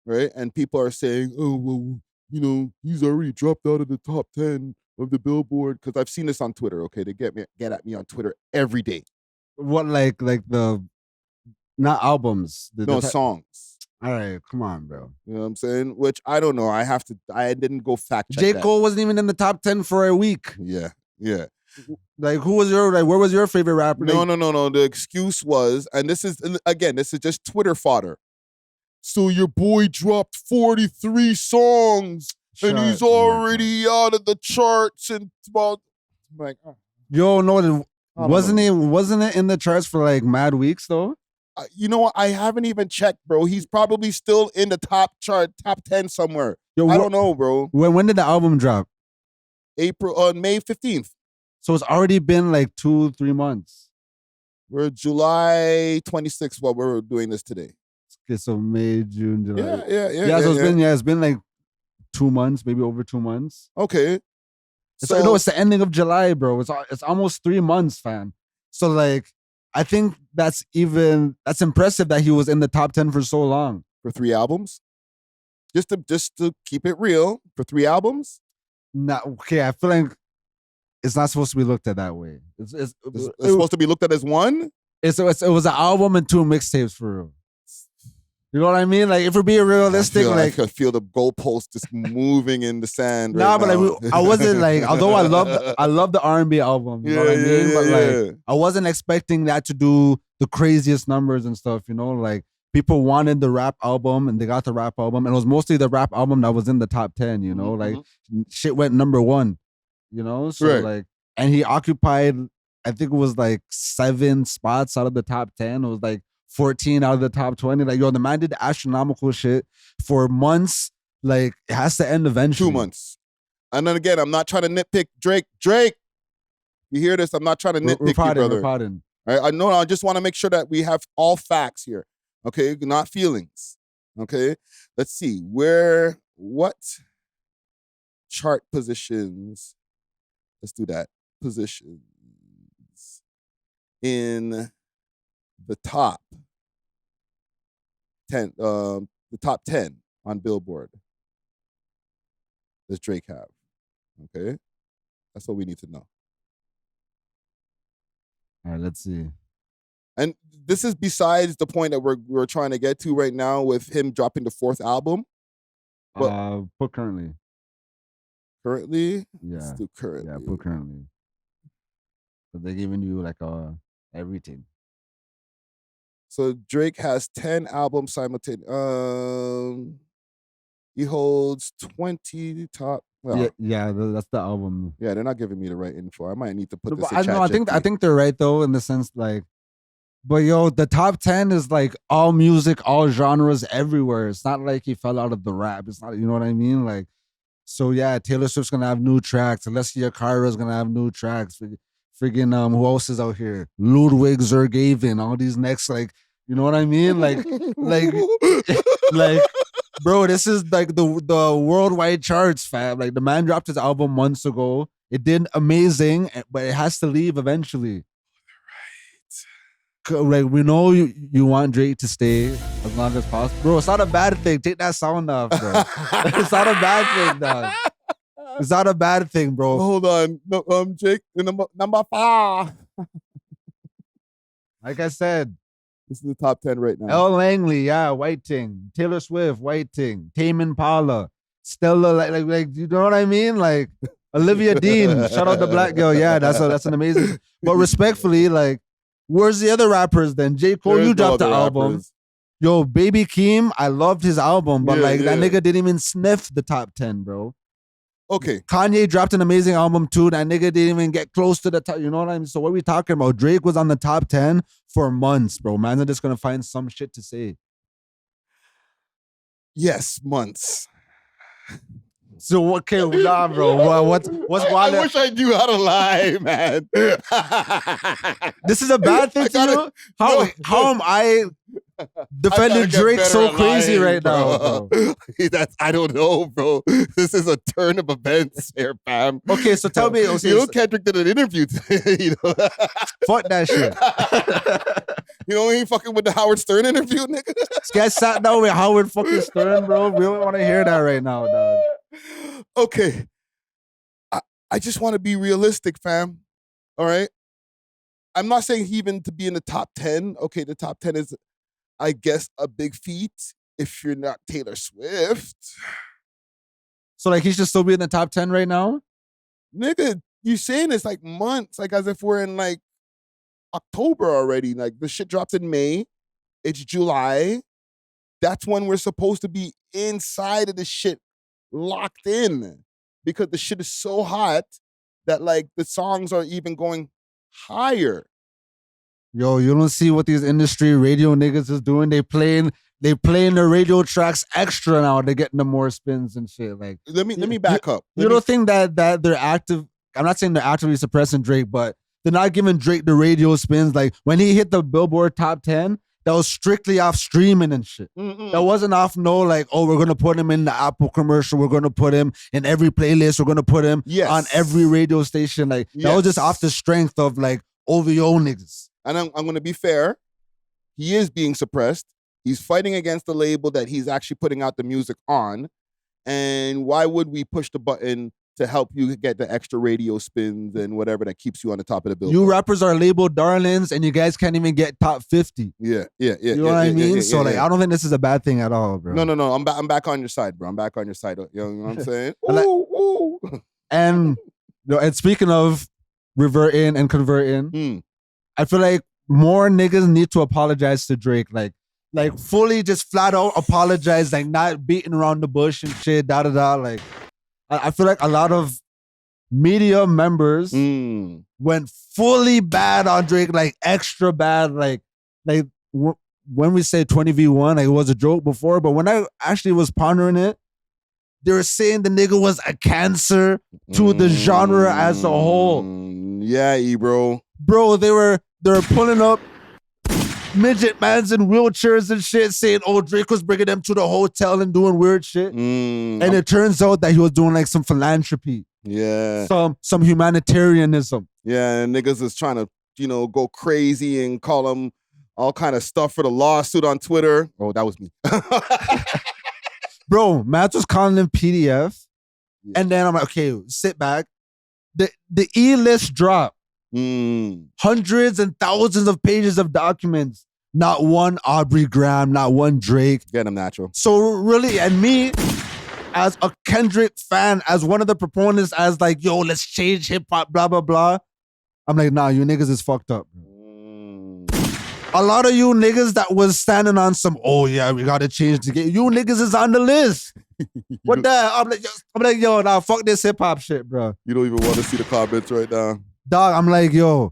right? And people are saying, oh, well, he's already dropped out of the top 10 of the Billboard, because I've seen this on Twitter. Okay, they get at me on Twitter every day. What, like the not albums? Songs. All right, come on, bro. You know what I'm saying? Which I don't know. I didn't go fact check. J. Cole wasn't even in the top 10 for a week. Yeah. Like, who was where was your favorite rapper? No. The excuse was, and this is just Twitter fodder. So your boy dropped 43 songs. And he's already out of the charts and about like. Yo, no, wasn't it in the charts for like mad weeks though? You know what? I haven't even checked, bro. He's probably still in the top 10 somewhere. Yo, I don't know, bro. When did the album drop? May 15th. So it's already been like 2-3 months. We're July 26th while we're doing this today. Okay, so May, June, July. Yeah. So it's been like 2 months, maybe over 2 months. Okay. So it's the ending of July, bro. It's almost 3 months, fam. So like, I think that's impressive that he was in the top 10 for so long. For 3 albums? Just to keep it real, for 3 albums? Nah, okay, I feel like it's not supposed to be looked at that way. It's supposed to be looked at as one? It was an album and 2 mixtapes for real. You know what I mean? Like, if we're being realistic, I can feel the goalpost just moving in the sand. Nah, right but now. like, I wasn't like, although I love the R&B album. You know what I mean? But like, I wasn't expecting that to do the craziest numbers and stuff. You know, like people wanted the rap album and they got the rap album, and it was mostly the rap album that was in the top 10. You know, like shit went number 1. You know, so like, and he occupied, I think it was like 7 spots out of the top 10. It was like 14 out of the top 20. Like, yo, the man did astronomical shit for months. Like, it has to end eventually. 2 months. And then again, I'm not trying to nitpick Drake. Drake, you hear this? I'm not trying to nitpick you, brother. We're pardon. All right? I know. I just want to make sure that we have all facts here. Okay? Not feelings. Okay? Let's see. What chart positions? Let's do that. Positions in the top 10, the top 10 on Billboard does Drake have? Okay, that's what we need to know. All right, let's see. And this is besides the point that we're trying to get to right now with him dropping the 4th album. But put currently. Currently, yeah. Let's do currently. Yeah, put currently. But they're giving you like everything. So Drake has 10 albums simultaneously. He holds 20 top. Well, yeah, that's the album. Yeah, they're not giving me the right info. I might need to put this. I think they're right though, in the sense like, but yo, the top 10 is like all music, all genres, everywhere. It's not like he fell out of the rap. It's not, you know what I mean? Like, so yeah, Taylor Swift's gonna have new tracks. Alessia Cara's gonna have new tracks. Friggin' who else is out here? Ludwig Zergavin, all these next, like, you know what I mean? Like, bro, this is like the worldwide charts, fam. Like, the man dropped his album months ago. It did amazing, but it has to leave eventually. Right. Like, we know you want Drake to stay as long as possible. Bro, it's not a bad thing. Take that sound off, bro. It's not a bad thing, dog. It's not a bad thing, bro. Hold on. No, Jake, number 5. Like I said, this is the top 10 right now. Elle Langley, yeah, White Ting. Taylor Swift, White Ting. Tame Impala. Stella, like, you know what I mean? Like, Olivia Dean. Shout out the black girl. Yeah, that's an amazing. But respectfully, like, where's the other rappers then? J. Cole, you dropped the album. Rappers. Yo, Baby Keem, I loved his album, but that nigga didn't even sniff the top 10, bro. Okay. Kanye dropped an amazing album too. That nigga didn't even get close to the top. You know what I mean? So what are we talking about? Drake was on the top 10 for months, bro. Man's just gonna find some shit to say. Yes, months. So okay, nah, bro. What's I wish I knew how to lie, man. This is a bad thing to you? How am I defending Drake so crazy right now, bro? I don't know, bro. This is a turn of events here, fam. Okay, so tell me. Okay, you know, Kendrick did an interview today, you know? Fuck that shit. You know, he ain't fucking with the Howard Stern interview, nigga. This guy sat down with Howard fucking Stern, bro. We don't want to hear that right now, dog. Okay. I just want to be realistic, fam. All right? I'm not saying even to be in the top 10. Okay, the top 10 is, I guess, a big feat if you're not Taylor Swift. So, like, he should still be in the top 10 right now? Nigga, you saying it's like months, like as if we're in like October already. Like, the shit drops in May. It's July. That's when we're supposed to be inside of the shit, locked in, because the shit is so hot that like the songs are even going higher. Yo, you don't see what these industry radio niggas is doing? They playing they playing the radio tracks extra now. They're getting the more spins and shit. Like, let me back up. You don't think that they're active? I'm not saying they're actively suppressing Drake, but they're not giving Drake the radio spins. Like when he hit the Billboard top 10, that was strictly off streaming and shit. That wasn't off like, oh, we're gonna put him in the Apple commercial. We're gonna put him in every playlist. We're gonna put him on every radio station. Like that was just off the strength of like OVO niggas. And I'm gonna be fair. He is being suppressed. He's fighting against the label that he's actually putting out the music on. And why would we push the button to help you get the extra radio spins and whatever that keeps you on the top of the Billboard? You rappers are label darlings and you guys can't even get top 50. Yeah. You know what I mean? So like, I don't think this is a bad thing at all, bro. No. I'm back on your side, bro. I'm back on your side. You know what I'm saying? Ooh. And speaking of reverting and converting, I feel like more niggas need to apologize to Drake. Like fully just flat out apologize, like not beating around the bush and shit, da-da-da. Like, I feel like a lot of media members went fully bad on Drake, like extra bad. Like when we say 20v1, like it was a joke before, but when I actually was pondering it, they were saying the nigga was a cancer to the genre as a whole. Yeah, bro. Bro, they were pulling up midget mans in wheelchairs and shit, saying, oh, Drake was bringing them to the hotel and doing weird shit. And it turns out that he was doing like some philanthropy. Yeah. Some humanitarianism. Yeah, and niggas is trying to, go crazy and call him all kind of stuff for the lawsuit on Twitter. Oh, that was me. Bro, Matt was calling him PDF. Yeah. And then I'm like, okay, sit back. The E-list dropped. Hundreds and thousands of pages of documents. Not one Aubrey Graham, not one Drake. Get him natural. So really, and me, as a Kendrick fan, as one of the proponents, as like, yo, let's change hip hop, blah, blah, blah. I'm like, nah, you niggas is fucked up. A lot of you niggas that was standing on some, oh yeah, we gotta change the game. You niggas is on the list. What the hell? I'm like, yo, nah, fuck this hip hop shit, bro. You don't even want to see the comments right now. Dog, I'm like, yo,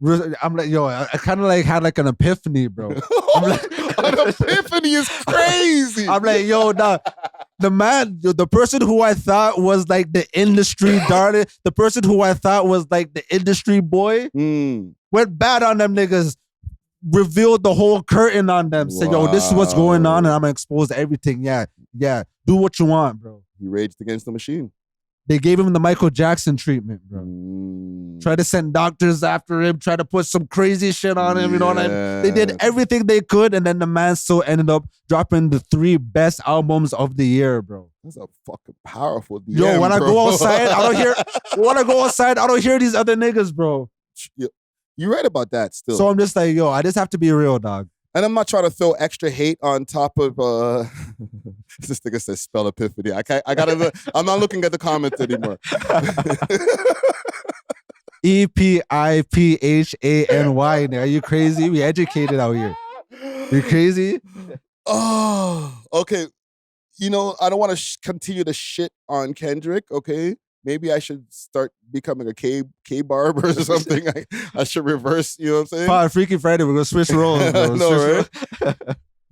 I kind of like had like an epiphany, bro. I'm like, an epiphany is crazy. I'm like, yo, dog, the person who I thought was like the industry darling, the person who I thought was like the industry boy, went bad on them niggas, revealed the whole curtain on them, said, yo, this is what's going on, and I'm gonna expose everything. Yeah, do what you want, bro. He raged against the machine. They gave him the Michael Jackson treatment, bro. Try to send doctors after him, try to put some crazy shit on him, you know what I mean? They did everything they could, and then the man still ended up dropping the 3 best albums of the year, bro. That's a fucking powerful DM, Yo, when I bro. go outside, I don't hear these other niggas, bro. You're right about that still. So I'm just like, yo, I just have to be real, dog. And I'm not trying to throw extra hate on top of this nigga says spell epiphany. I'm not looking at the comments anymore. EPIPHANY. Are you crazy? We educated out here. You crazy? Oh, okay. I don't want to continue to shit on Kendrick, okay? Maybe I should start becoming a K barber or something. I should reverse, you know what I'm saying? Fine, Freaky Friday, we're going to switch roles. Bro. No, right?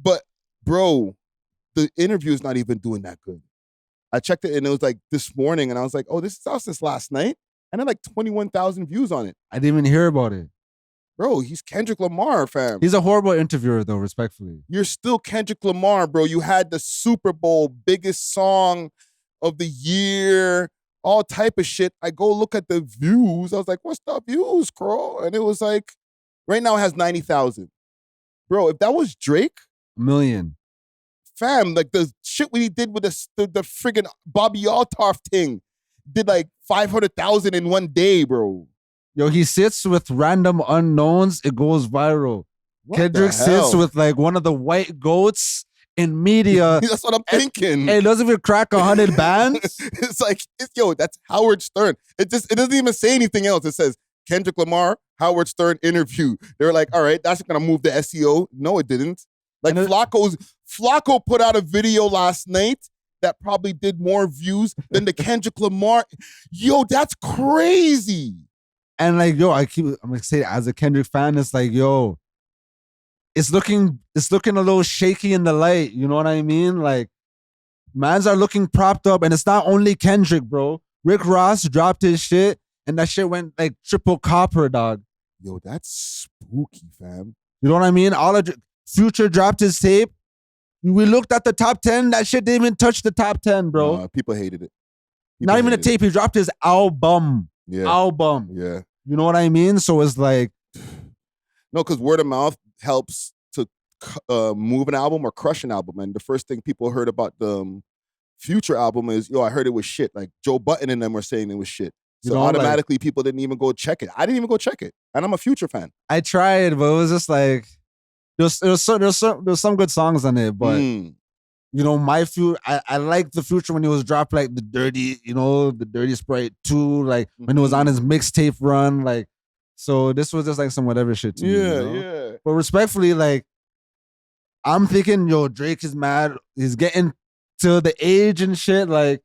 But, bro, the interview is not even doing that good. I checked it and it was like this morning and I was like, oh, this is out since last night. And I had like 21,000 views on it. I didn't even hear about it. Bro, he's Kendrick Lamar, fam. He's a horrible interviewer, though, respectfully. You're still Kendrick Lamar, bro. You had the Super Bowl, biggest song of the year, all type of shit. I go look at the views. I was like, what's the views, Crow? And it was like, right now it has 90,000. Bro, if that was Drake. 1 million. Fam, like the shit we did with the friggin' Bobby Altarf thing did like 500,000 in one day, bro. Yo, he sits with random unknowns. It goes viral. Kendrick sits with like one of the white goats in media. That's what I'm thinking. And it doesn't even crack 100 bands. It's like, that's Howard Stern. It doesn't even say anything else. It says Kendrick Lamar, Howard Stern interview. They're like, all right, that's gonna move the SEO. No, it didn't. Like Flacco put out a video last night that probably did more views than the Kendrick Lamar. Yo, that's crazy. And like, yo, I'm gonna say as a Kendrick fan, it's like, yo, it's looking a little shaky in the light. You know what I mean? Like, mans are looking propped up, and it's not only Kendrick, bro. Rick Ross dropped his shit, and that shit went like triple copper, dog. Yo, that's spooky, fam. You know what I mean? Future dropped his tape. We looked at the top 10. That shit didn't even touch the top 10, bro. People hated it. Not even a tape. He dropped his album. Yeah. Album. Yeah. You know what I mean? So it's like, no, because word of mouth helps to move an album or crush an album. And the first thing people heard about the Future album is, yo, I heard it was shit. Like Joe Budden and them were saying it was shit. So automatically people didn't even go check it. I didn't even go check it. And I'm a Future fan. I tried, but it was just like, there's some good songs on it, but you know, I like the Future when he was dropped like the Dirty Sprite 2, like when he was on his mixtape run, like, so this was just like some whatever shit to me. You know? Yeah. But respectfully, like, I'm thinking, yo, Drake is mad. He's getting to the age and shit, like,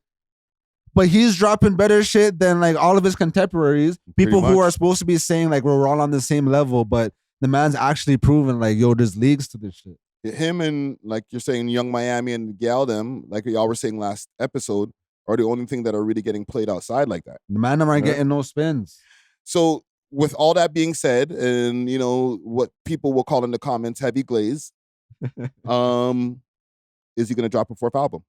but he's dropping better shit than like all of his contemporaries. People who are supposed to be saying like we're all on the same level, but the man's actually proven like, yo, there's leagues to this shit. Him and like you're saying, Young Miami and Gal them, like y'all were saying last episode, are the only thing that are really getting played outside like that. The man aren't getting no spins. So with all that being said, and you know what people will call in the comments heavy glaze, is he gonna drop a fourth album?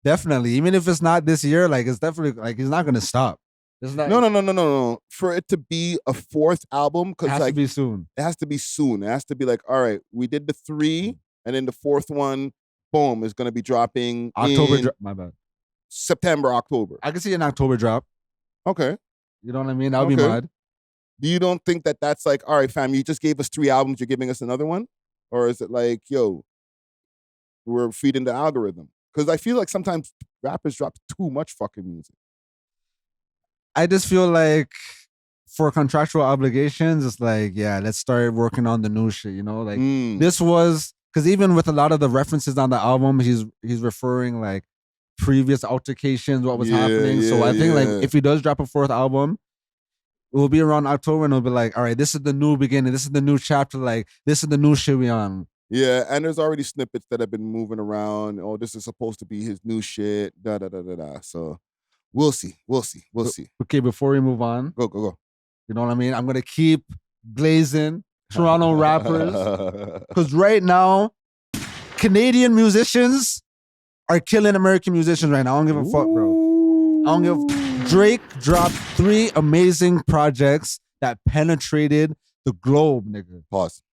Definitely. Even if it's not this year, like it's definitely like he's not gonna stop. It's not, no. For it to be a fourth album, because has like to be soon. It has to be soon. It has to be like, all right, we did the 3, and then the fourth one, boom, is gonna be dropping October. My bad. September, October. I can see an October drop. Okay. You know what I mean? That would be mad. You don't think that that's like, all right, fam, you just gave us 3 albums, you're giving us another one? Or is it like, yo, we're feeding the algorithm? Because I feel like sometimes rappers drop too much fucking music. I just feel like for contractual obligations, it's like, yeah, let's start working on the new shit, you know? Like this was, because even with a lot of the references on the album, he's referring like previous altercations, what was happening. So I think like if he does drop a fourth album, it will be around October and it'll be like, all right, this is the new beginning. This is the new chapter. Like, this is the new shit we on. Yeah, and there's already snippets that have been moving around. Oh, this is supposed to be his new shit. So we'll see. Okay, before we move on. Go. You know what I mean? I'm going to keep glazing Toronto rappers. Because right now, Canadian musicians are killing American musicians right now. I don't give a fuck, bro. Drake dropped 3 amazing projects that penetrated the globe, nigga. Pause.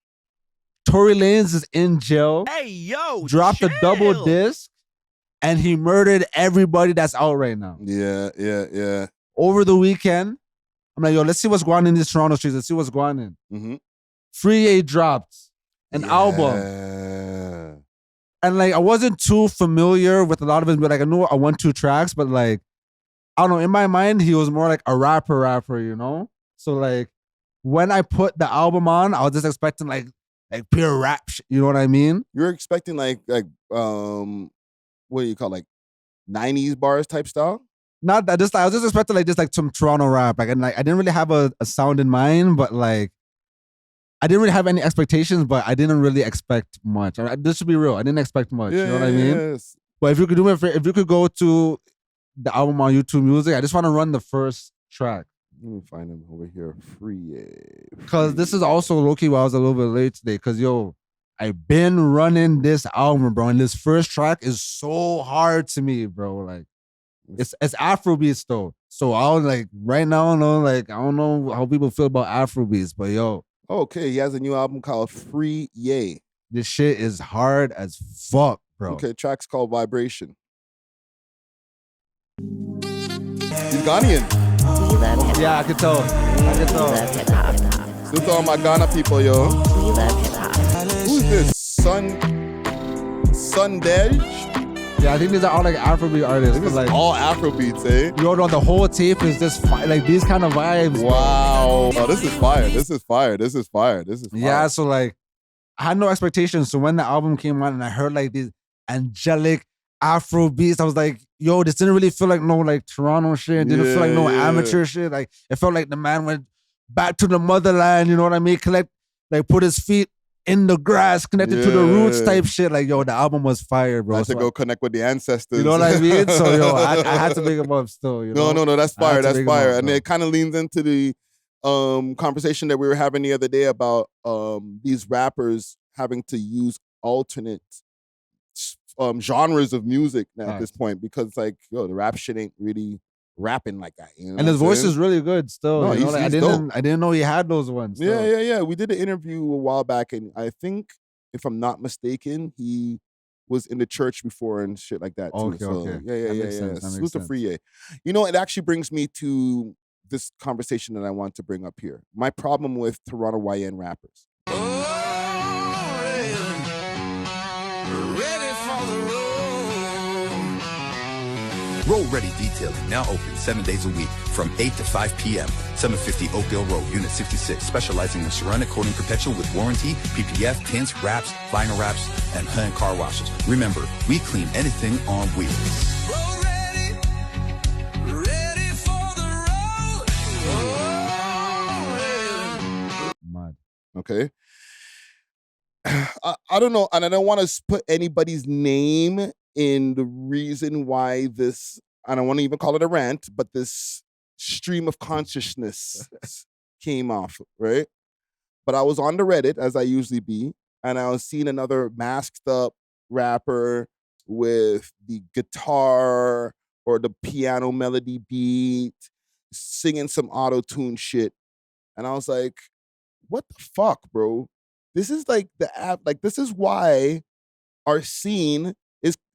Tory Lanez is in jail. Hey, yo, dropped a double disc, and he murdered everybody that's out right now. Yeah. Over the weekend, I'm like, yo, let's see what's going on in these Toronto streets. Let's see what's going on. Mm-hmm. Friyie dropped an album. And like, I wasn't too familiar with a lot of his, but like, I knew 1-2 tracks, but like, I don't know, in my mind, he was more like a rapper, you know? So like, when I put the album on, I was just expecting like pure rap, you know what I mean? You're expecting like what do you call, like 90s bars type style? Not that, I was just expecting like just like some Toronto rap. Like, and like I didn't really have a sound in mind, but like I didn't really have any expectations, but I didn't really expect much. This should be real. I didn't expect much. You know what I mean? Yes. But if you could do it, if you could go to the album on YouTube Music, I just want to run the first track. Let me find him over here. Friyie. Because this is also low-key why I was a little bit late today. Because, yo, I've been running this album, bro. And this first track is so hard to me, bro. Like, it's Afrobeats, though. So I was like, right now, I don't know how people feel about Afrobeats. But, yo. Okay, he has a new album called Friyie. This shit is hard as fuck, bro. Okay, track's called Vibration. He's Ghanaian. Yeah, I can tell. This is all my Ghana people, yo. Who's this? Sundej? Yeah, I think these are all like Afrobeat artists. This is like, all Afrobeats, eh? Yo, no, the whole tape is just like these kind of vibes. Wow. Oh, this is fire. Yeah, so like, I had no expectations. So when the album came out and I heard like these angelic Afro beats, I was like, yo, this didn't really feel like no like Toronto shit. It didn't feel like no amateur shit. Like, it felt like the man went back to the motherland, you know what I mean? Put his feet in the grass, connected to the roots type shit. Like, yo, the album was fire, bro. I had to go connect with the ancestors. You know what I mean? So, yo, I had to big him up still. You know? No, that's fire. That's fire. Up, and it kind of leans into the conversation that we were having the other day about these rappers having to use alternate genres of music now at this point, because like, yo, the rap shit ain't really rapping like that. You know and his voice is really good still. No, you know? he's I didn't know he had those ones. Still. Yeah. We did an interview a while back, and I think, if I'm not mistaken, he was in the church before and shit like that too. Okay. Yeah. Salute to Friyie. You know, it actually brings me to this conversation that I want to bring up here. My problem with Toronto YN rappers. Roll Ready Detailing, now open 7 days a week from 8 to 5 p.m. 750 Oakdale Road, Unit 66, specializing in ceramic coating perpetual with warranty, PPF, tints, wraps, vinyl wraps, and hand car washes. Remember, we clean anything on wheels. Mad. Okay. I don't know, and I don't want to put anybody's name in the reason why this, I don't want to even call it a rant, but this stream of consciousness came off, right? But I was on the Reddit, as I usually be, and I was seeing another masked up rapper with the guitar or the piano melody beat, singing some auto-tune shit. And I was like, what the fuck, bro? This is like the app, like this is why our scene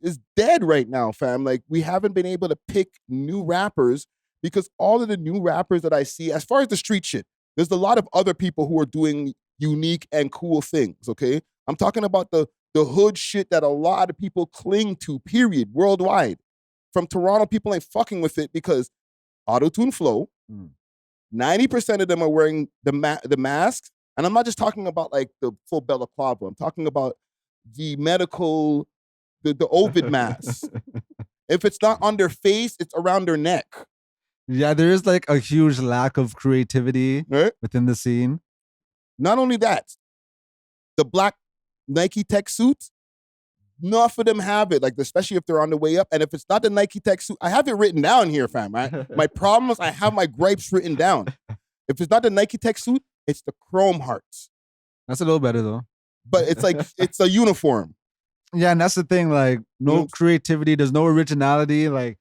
is dead right now, fam. Like, we haven't been able to pick new rappers because all of the new rappers that I see, as far as the street shit, there's a lot of other people who are doing unique and cool things, okay? I'm talking about the hood shit that a lot of people cling to, period, worldwide. From Toronto, people ain't fucking with it because auto-tune flow, 90% of them are wearing the masks. And I'm not just talking about like the full balaclava. I'm talking about the medical, the Ovid mask. If it's not on their face, it's around their neck. Yeah, there is like a huge lack of creativity within the scene. Not only that, the black Nike Tech suits, enough of them have it, like especially if they're on the way up. And if it's not the Nike Tech suit, I have it written down here, fam. Right? My problem is I have my gripes written down. If it's not the Nike Tech suit, it's the Chrome Hearts. That's a little better though. But it's like, it's a uniform. Yeah, and that's the thing, like, no creativity, there's no originality. Like,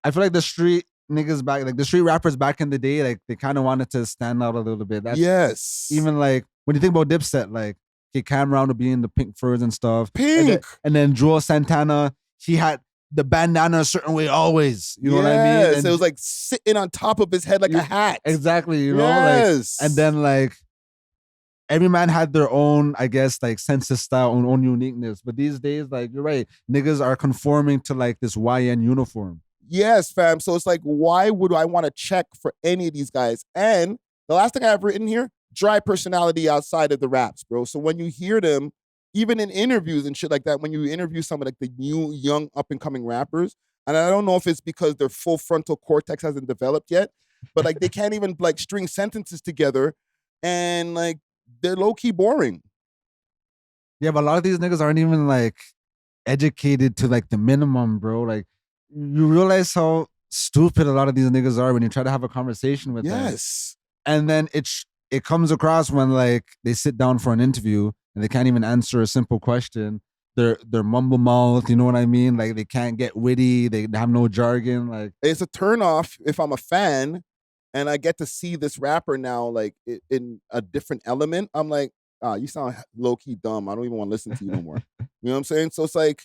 I feel like the street niggas back, like the street rappers back in the day, like they kind of wanted to stand out a little bit. That's yes. Even like, when you think about Dipset, like, Cameron would be in the pink furs and stuff. Pink! And then Joel Santana, he had the bandana a certain way always. You know what I mean? And it was like sitting on top of his head like a hat. Exactly, you know? Like, and then like, every man had their own, I guess, like sense of style, own uniqueness. But these days, like, you're right, niggas are conforming to like this YN uniform. Yes, fam. So it's like, why would I want to check for any of these guys? And the last thing I have written here, dry personality outside of the raps, bro. So when you hear them, even in interviews and shit like that, when you interview some of like the new, young, up-and-coming rappers, and I don't know if it's because their full frontal cortex hasn't developed yet, but like they can't even like string sentences together, and like they're low-key boring. Yeah, but a lot of these niggas aren't even like educated to like the minimum, bro. Like, you realize how stupid a lot of these niggas are when you try to have a conversation with them. Yes. And then it comes across when like they sit down for an interview and they can't even answer a simple question. They're mumble mouth, you know what I mean? Like, they can't get witty, they have no jargon. Like, it's a turnoff if I'm a fan and I get to see this rapper now like in a different element. I'm like, you sound low-key dumb. I don't even want to listen to you no more. You know what I'm saying? So it's like,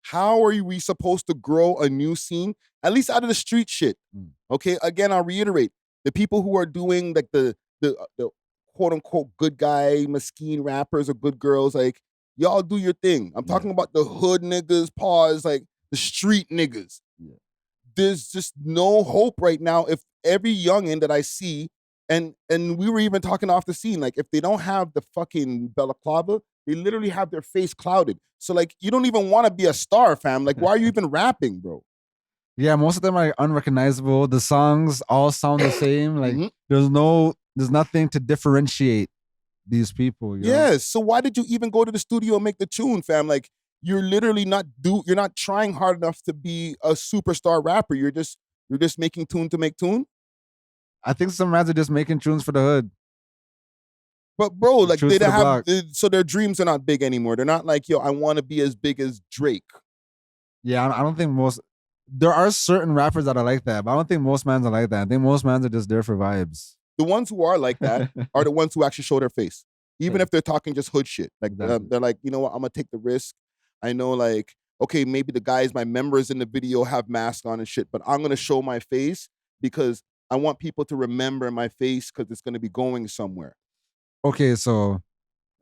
how are we supposed to grow a new scene, at least out of the street shit? Okay, again, I'll reiterate, the people who are doing like the quote unquote good guy mesquite rappers or good girls, like, y'all do your thing. I'm talking about the hood niggas, pause, like the street niggas. There's just no hope right now if every youngin' that I see, and we were even talking off the scene, like if they don't have the fucking balaclava, they literally have their face clouded. So like, you don't even want to be a star, fam. Like, why are you even rapping, bro? yeah, most of them are unrecognizable. The songs all sound the same. Like, there's nothing to differentiate these people. You know? Yes. So why did you even go to the studio and make the tune, fam? Like you're literally you're not trying hard enough to be a superstar rapper. You're just making tune to make tune. I think some rats are just making tunes for the hood. But bro, like Tunes they for the don't have, block. so their dreams are not big anymore. They're not like, yo, I want to be as big as Drake. Yeah, I don't think most. There are certain rappers that are like that, but I don't think most mans are like that. I think most mans are just there for vibes. The ones who are like that are the ones who actually show their face, even if they're talking just hood shit. Like Exactly. they're like, you know what, I'm gonna take the risk. I know, like, okay, maybe the guys, my members in the video have masks on and shit, but I'm gonna show my face because I want people to remember my face because it's gonna be going somewhere. Okay, so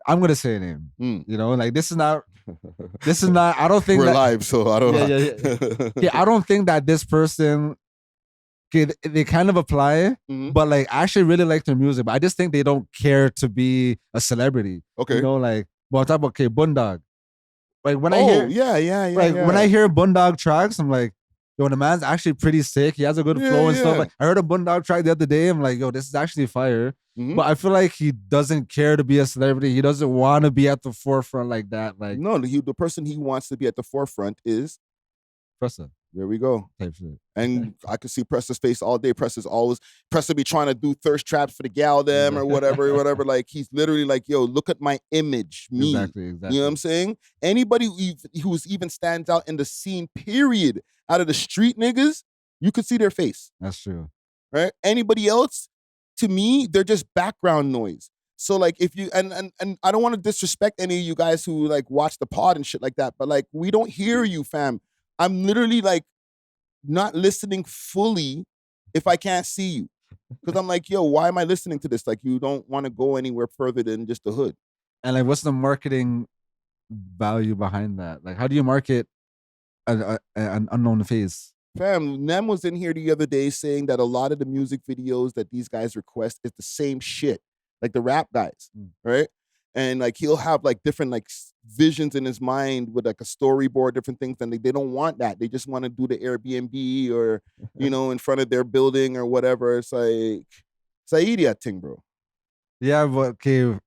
I'm gonna say a name. You know, like this is not. I don't think We're that, live, so I don't know. Yeah. Yeah, I don't think that this person. Okay, they kind of apply, but like I actually really like their music, but I just think they don't care to be a celebrity. Okay, you know, like well, talk about Bundog. Like when I Oh, hear, yeah. like when I hear Bundog tracks, I'm like, yo, the man's actually pretty sick. He has a good flow and stuff. Like I heard a Bundog track the other day. I'm like, yo, this is actually fire. But I feel like he doesn't care to be a celebrity. He doesn't want to be at the forefront like that. Like no, the person he wants to be at the forefront is Pressa. There we go. Type shit. And I could see Pressa's face all day. Pressa be trying to do thirst traps for the gal them or whatever. Like he's literally like, yo, look at my image, me. Exactly. You know what I'm saying? Anybody who's even stands out in the scene, period, out of the street niggas, you could see their face. That's true. Right? Anybody else, to me, they're just background noise. So like if you and I don't want to disrespect any of you guys who like watch the pod and shit like that, but like we don't hear you, fam. I'm literally like not listening fully if I can't see you. Because I'm like, yo, why am I listening to this? Like you don't want to go anywhere further than just the hood. And like what's the marketing value behind that? Like how do you market an unknown face? Fam, Nem was in here the other day saying that a lot of the music videos that these guys request is the same shit. Like the rap guys, right? And like he'll have like different like visions in his mind with like a storyboard, different things, and they don't want that. They just want to do the Airbnb or you know in front of their building or whatever. It's like it's an idiot thing, bro. Yeah, but okay,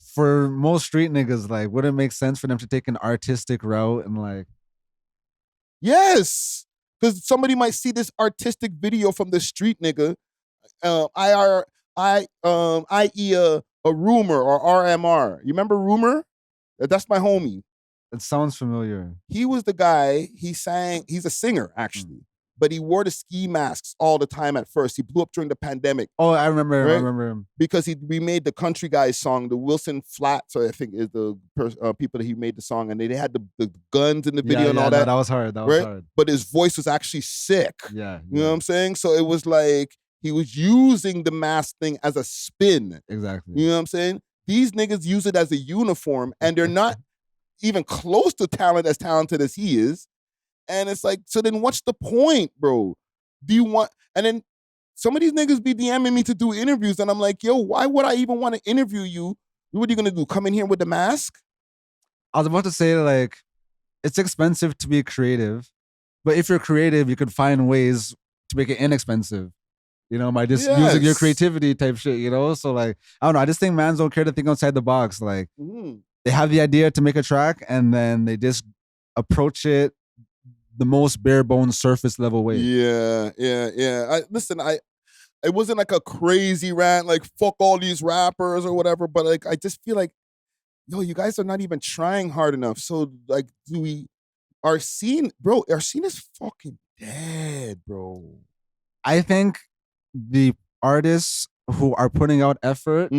for most street niggas, like, would it make sense for them to take an artistic route and like? Yes, because somebody might see this artistic video from the street nigga, i.e. a Rumor or RMR. You remember Rumor? That's my homie. It sounds familiar. He was the guy, he's a singer actually, but he wore the ski masks all the time at first. He blew up during the pandemic. Oh, I remember right? I remember him. Because he remade the Country Guys song, the Wilson Flats, I think is the people that he made the song, and they had the guns in the video and all that. That was hard. That was hard. But his voice was actually sick. Yeah. You know what I'm saying? So it was like, he was using the mask thing as a spin. Exactly. You know what I'm saying? These niggas use it as a uniform, and they're not even close to as talented as he is. And it's like, so then what's the point, bro? Do you want, and then some of these niggas be DMing me to do interviews, and I'm like, yo, why would I even want to interview you? What are you gonna do? Come in here with the mask? I was about to say, like, it's expensive to be creative, but if you're creative, you could find ways to make it inexpensive. You know, by just using your creativity type shit, you know? So like, I don't know. I just think mans don't care to think outside the box. Like, they have the idea to make a track and then they just approach it the most bare bones surface level way. Yeah. It wasn't like a crazy rant, like fuck all these rappers or whatever, but like, I just feel like, yo, you guys are not even trying hard enough. So like, our scene is fucking dead, bro. I think the artists who are putting out effort,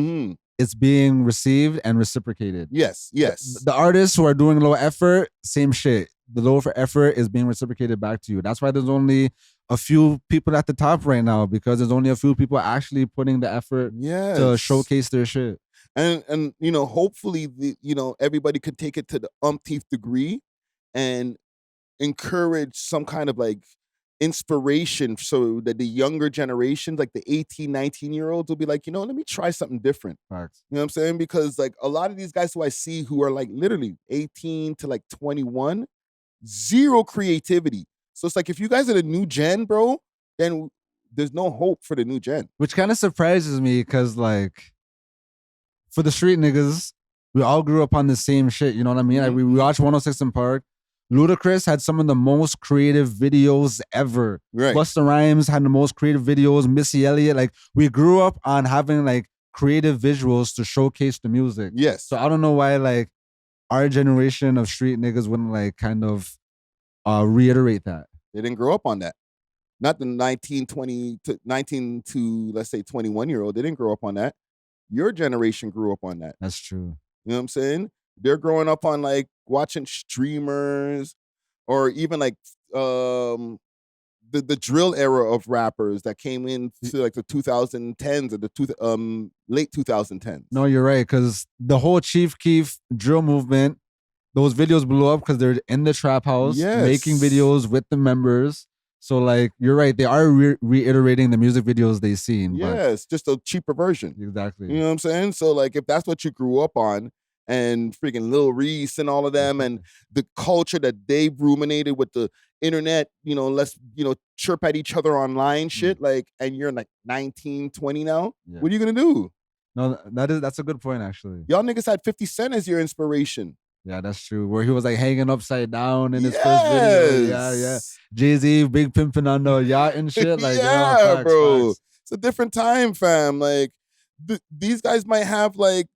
it's being received and reciprocated. Yes. The artists who are doing low effort, same shit. The low effort is being reciprocated back to you. That's why there's only a few people at the top right now, because there's only a few people actually putting the effort to showcase their shit. And you know, hopefully everybody could take it to the umpteenth degree and encourage some kind of like inspiration so that the younger generations, like the 18, 19-year-olds will be like, you know, let me try something different. Facts. You know what I'm saying? Because like a lot of these guys who I see who are like literally 18 to like 21, zero creativity. So it's like, if you guys are the new gen, bro, then there's no hope for the new gen. Which kind of surprises me because like, for the street niggas, we all grew up on the same shit. You know what I mean? Like we watched 106 in Park. Ludacris had some of the most creative videos ever. Right. Busta Rhymes had the most creative videos. Missy Elliott. Like we grew up on having like creative visuals to showcase the music. Yes. So I don't know why like our generation of street niggas wouldn't like kind of reiterate that. They didn't grow up on that. Not the 19 to let's say 21-year-old. They didn't grow up on that. Your generation grew up on that. That's true. You know what I'm saying? They're growing up on like watching streamers or even like the drill era of rappers that came into like the 2010s or the late 2010s. No, you're right. Because the whole Chief Keef drill movement, those videos blew up because they're in the trap house making videos with the members. So like, you're right. They are reiterating the music videos they've seen. Yes, just a cheaper version. Exactly. You know what I'm saying? So like, if that's what you grew up on, and freaking Lil Reese and all of them, and the culture that they ruminated with the internet, let's, chirp at each other online shit, like, and you're like 19, 20 now, what are you gonna do? No, that's a good point, actually. Y'all niggas had 50 Cent as your inspiration. Yeah, that's true. Where he was like hanging upside down in his first video. Yeah. Jay-Z, big pimping on the yacht and shit. Like, facts, bro. Facts. It's a different time, fam. Like, these guys might have like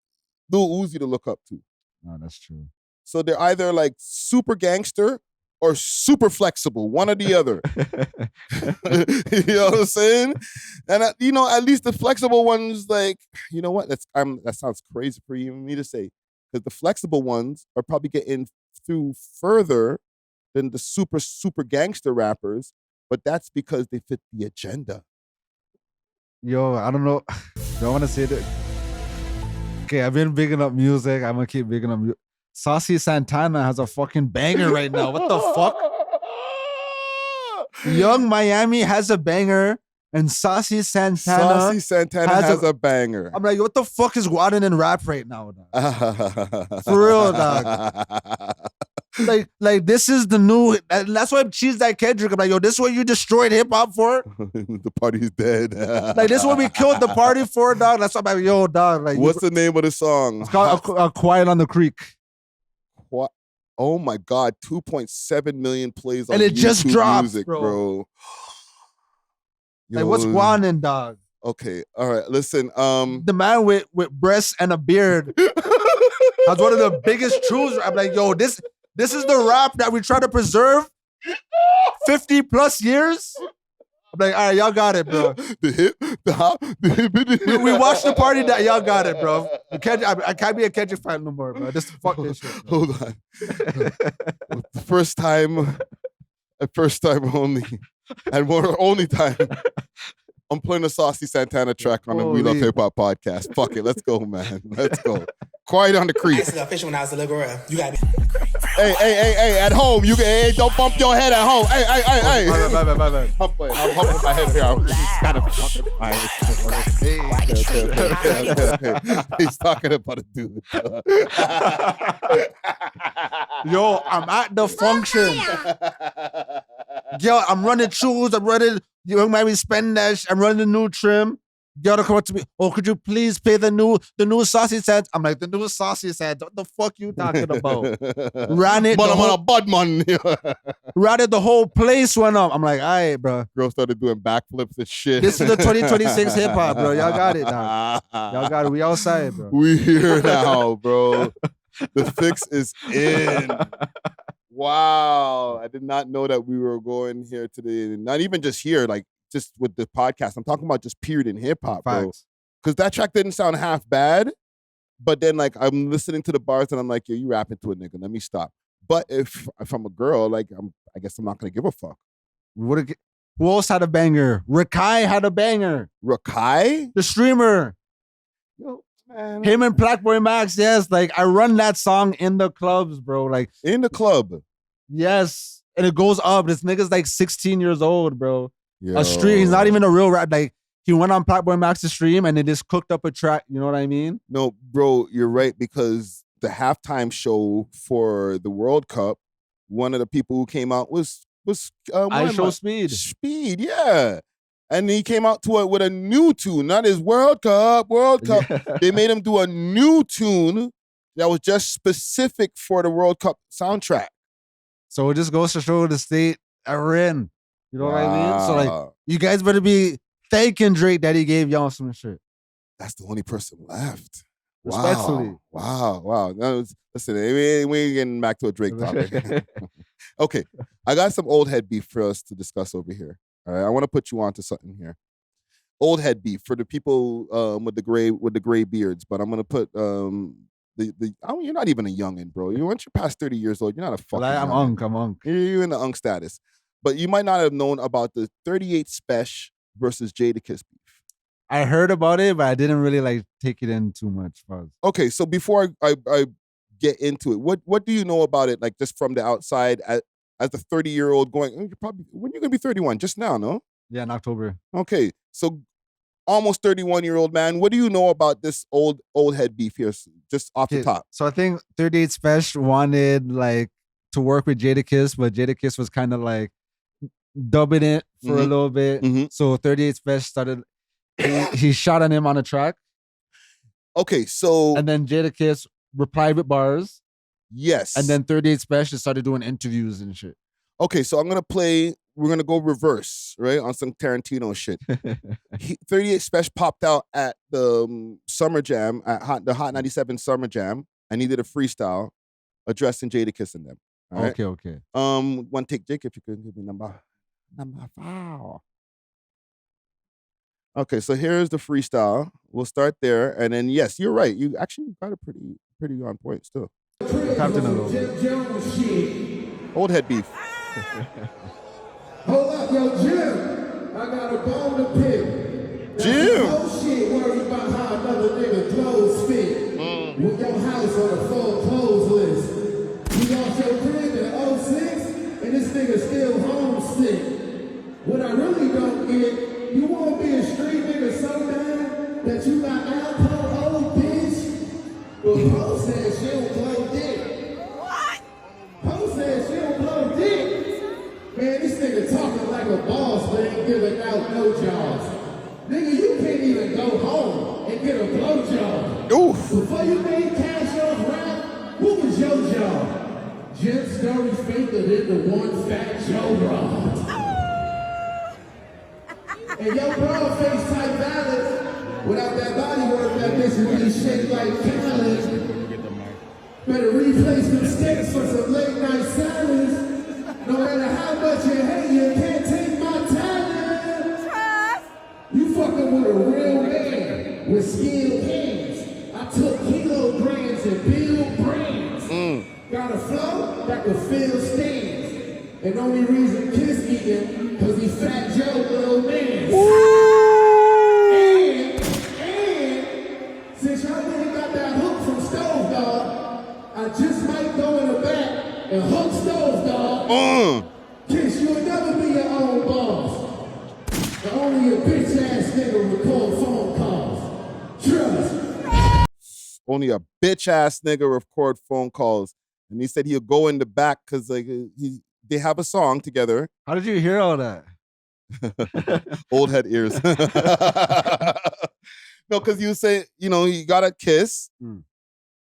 Lil Uzi to look up to. No, that's true. So they're either like super gangster or super flexible, one or the other. You know what I'm saying? And at least the flexible ones, like, you know what? That sounds crazy for even me to say, because the flexible ones are probably getting through further than the super gangster rappers, but that's because they fit the agenda. Yo, I don't know. Do I want to say that? Okay, I've been bigging up music. I'm gonna keep bigging up music. Saucy Santana has a fucking banger right now. What the fuck? Young Miami has a banger, and Saucy Santana has a banger. I'm like, what the fuck is Guadin in rap right now, dog? For real, dog. Like this is the new. That's why I'm cheesed that Kendrick. I'm like, yo, this is what you destroyed hip hop for. The party's dead. Like this is what we killed the party for, dog. That's why I'm like, yo, dog. Like, what's the name of the song? It's called Quiet on the Creek. What? Oh my God, 2.7 million plays on and it YouTube just dropped, music, bro. Yo, like, what's Guanin, dog? Okay, all right, listen. The man with breasts and a beard has one of the biggest truths. I'm like, yo, this is the rap that we try to preserve 50 plus years. I'm like, all right, y'all got it, bro. The hip, the hop, the hip. We watched the party that y'all got it, bro. I can't be a Kendrick fan no more, bro. Fuck this shit, bro. Hold on. The first time only, and more only time. I'm playing a Saucy Santana track on the We Love Hip Hop podcast. Fuck it, let's go, man. Let's go. Quiet on the Creek. I used to go fishing when I was a little girl. You got me. Hey, at home, you can don't bump your head at home. Hey. Bye. I'm humping my head here. I'm just kind of fucking okay. He's talking about a dude. Yo, I'm at the function. Yo, I'm running shoes. I'm running Young Miami Spendash. I'm running the new trim. Y'all come up to me. Oh, could you please pay the new Saucy Santana? I'm like, the new Saucy Santana. What the fuck you talking about? Ran it. But I'm on a bud man. Ran it. The whole place went up. I'm like, all right, bro. Girl started doing backflips and shit. This is the 2026 hip hop, bro. Y'all got it now. Y'all got it. We outside, bro. We here now, bro. The fix is in. Wow. I did not know that we were going here today. Not even just here, like just with the podcast. I'm talking about just period in hip hop, bro. Because that track didn't sound half bad. But then like I'm listening to the bars and I'm like, yo, you rapping to a nigga. Let me stop. But if I'm a girl, like I guess I'm not gonna give a fuck. Who else had a banger? Rakai had a banger. Rakai? The streamer. Yo, man. Him and Blackboy Max, yes. Like I run that song in the clubs, bro. Like in the club. Yes. And it goes up. This nigga's like 16 years old, bro. Yo. A stream. He's not even a real rap. Like he went on Blackboy Max's stream and they just cooked up a track. You know what I mean? No, bro, you're right, because the halftime show for the World Cup, one of the people who came out was I Show Speed. Speed, yeah. And he came out to it with a new tune, not his World Cup. They made him do a new tune that was just specific for the World Cup soundtrack. So it just goes to show the state we're in. You know what I mean? So like, you guys better be thanking Drake that he gave y'all some shit. That's the only person left. Respectfully. Wow. Listen, we ain't getting back to a Drake topic. Okay, I got some old head beef for us to discuss over here. All right, I want to put you on to something here. Old head beef for the people with the gray beards, but I'm gonna put you're not even a youngin', bro. Once you're past 30 years old, you're not a fucking I'm unk. You're in the unk status. But you might not have known about the 38 Spesh versus Jadakiss beef. I heard about it, but I didn't really like take it in too much. Okay, so before I get into it, what do you know about it? Like just from the outside, as a 30-year-old going, when you're gonna be 31? Just now, no? Yeah, in October. Okay, so almost 31-year-old man. What do you know about this old head beef here? Just off the top. So I think 38 Spesh wanted like to work with Jadakiss, but Jadakiss was kind of like dubbing it for a little bit. So 38 Spesh started. He shot on him on a track. Okay, so and then Jadakiss replied with bars. Yes. And then 38 Spesh started doing interviews and shit. Okay, so I'm gonna play. We're gonna go reverse, right, on some Tarantino shit. 38 Spesh popped out at the Summer Jam at the Hot 97 Summer Jam, and he did a freestyle addressing Jadakiss and them. All right? Okay. One take, Jake, if you could give me number 5. Okay, so here's the freestyle. We'll start there, and then yes, you're right. You actually got it pretty on point still. Old head beef. Hold up, yo, Jim. I got a bone to pick. Jim. No shit worried about how another nigga clothes fit. With your house on a full clothes list. You lost your crib in 06, and this nigga still homesick. What I really don't get, you wanna be a street nigga so bad that you got alcohol, old bitch. But Poe said she don't blow dick. What? Poe said she don't blow dick. Man, this nigga talking like a boss, but ain't giving out no jobs. Nigga, you can't even go home and get a blowjob. Oof. Before you made cash off rap, what was your job? Jim Story's faker than the one fat Joe robbed. And your broad face type ballad, without that body work, that bitch really shake like Khaled. Better replace them steaks for some late night salads. No matter how much you hate, you can't take my talent. You fucking with a real man with skilled hands. I took kilograms and build brands. Got a flow that can fill stands. And only reason Kiss eating, cause he Fat Joe little man. And since y'all really got that hook from Stove Dog, I just might go in the back and hook Stove Dog. Kiss, you'll never be your own boss. And only a bitch ass nigga record phone calls. Trust. Only a bitch ass nigga record phone calls. And he said he'll go in the back because like they have a song together. How did you hear all that? Old head ears. No, because you say, he got a Kiss.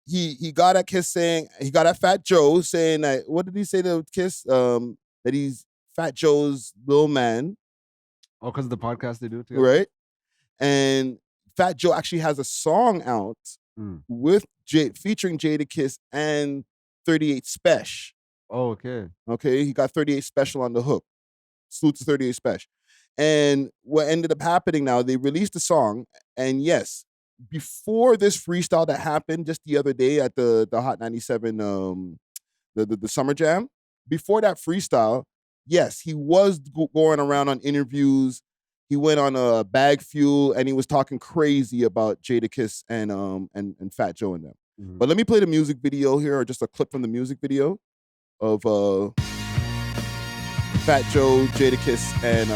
He got at Kiss saying, he got at Fat Joe saying that, what did he say to Kiss? That he's Fat Joe's little man. Oh, because of the podcast they do together? Right? And Fat Joe actually has a song out with featuring Jadakiss and 38 Spesh. Oh, okay. Okay, he got 38 Special on the hook. Salute to 38 Spesh. And what ended up happening now, they released the song, and yes, before this freestyle that happened just the other day at the Hot 97 the Summer Jam, before that freestyle, yes, he was going around on interviews. He went on a Bag Fuel and he was talking crazy about Jadakiss and Fat Joe and them. But let me play the music video here, or just a clip from the music video of Fat Joe, Jadakiss, and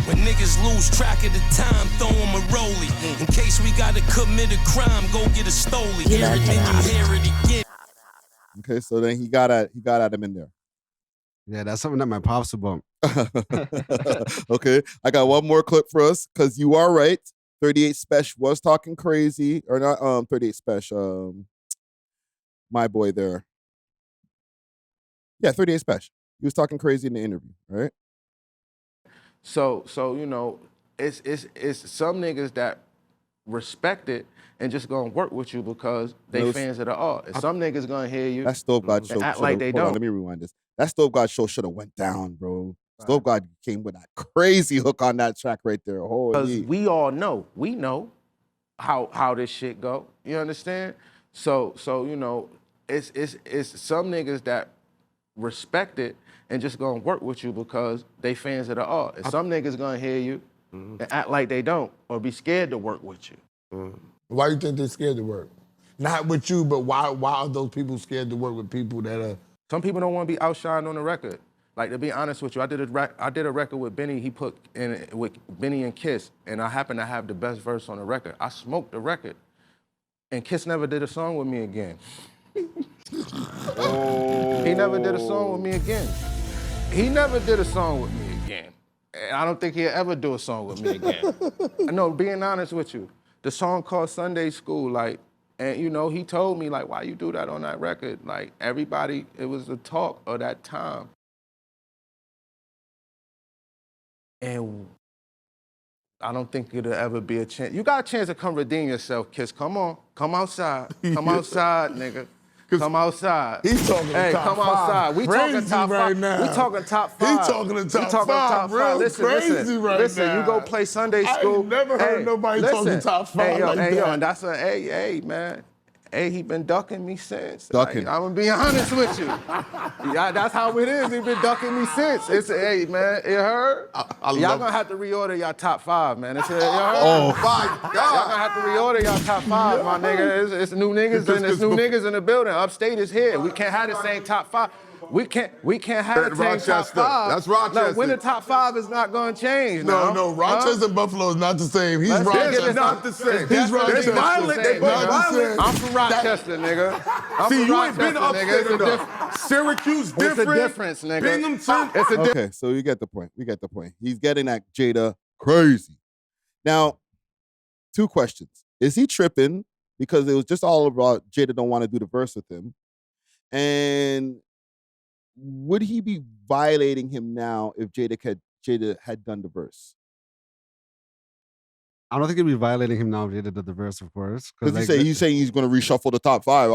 when niggas lose track of the time, throw them a rollie. In case we gotta commit a crime, go get a stoley. Hear it, then you hear it again. Okay, so then he got at him in there. Yeah, that's something that my pops about. Okay, I got one more clip for us because you are right. 38 Spesh was talking crazy, or not? 38 Spesh. My boy there. Yeah, 38 Spesh. He was talking crazy in the interview, right? So you know, it's some niggas that respect it and just gonna work with you because they fans of the art. And some niggas gonna hear you. That Stove God show. Act like they hold on, don't. let me rewind this. That Stove God show should have went down, bro. Stove God came with that crazy hook on that track right there. Because Holy. we all know, how this shit go. You understand? So you know, it's some niggas that respect it and just gonna work with you because they fans of the art. And some niggas gonna hear you and act like they don't or be scared to work with you. Why do you think they're scared to work? Not with you, but why are those people scared to work with people that are... Some people don't want to be outshined on the record. Like, to be honest with you, I did a record with Benny. He put in with Benny and Kiss, and I happen to have the best verse on the record. I smoked the record, and Kiss never did a song with me again. He never did a song with me again. He never did a song with me again. And I don't think he'll ever do a song with me again. No, being honest with you, the song called Sunday School, like, and you know, he told me, like, why you do that on that record? Like, everybody, it was the talk of that time. And I don't think it'll ever be a chance. You got a chance to come redeem yourself, Kiss. Come on. Come outside. Come outside, nigga. Come outside. He's talking hey, top come five. outside. We Crazy talking top right five. now. We talking top five. He's talking to top we talking five, top real Listen, crazy right listen, now. you go play Sunday school. I ain't never heard nobody talking top five yo, like hey, that. Yo, and that's a, hey, man. Hey, he been ducking me since. Ducking. Like, I'm gonna be honest with you. Yeah, that's how it is. He been ducking me since. It's hey, man. You heard? Y'all gonna have to reorder y'all top five, man. It's, you heard? Oh my God! Y'all gonna have to reorder y'all top five, my nigga. It's new niggas and it's new niggas in the building. Upstate is here. We can't have the same top five. We can't have the same top five. That's Rochester. No, winning top five is not gonna change. No, Rochester and Buffalo is not the same. He's Let's Rochester. It's not the same. He's Rochester. They violent. They both violent. I'm from Rochester, nigga. I'm See, from you Rochester, ain't been up nigga. It's a there difference. Syracuse different. It's a difference, nigga. Binghamton. It's a difference. Okay, so you get the point. We get the point. He's getting at Jada crazy. Now, two questions. Is he tripping because it was just all about Jada don't want to do the verse with him? And would he be violating him now if Jada had done the verse? I don't think he'd be violating him now if Jada did the verse, of course. Because like, he's saying he's going to reshuffle the top five.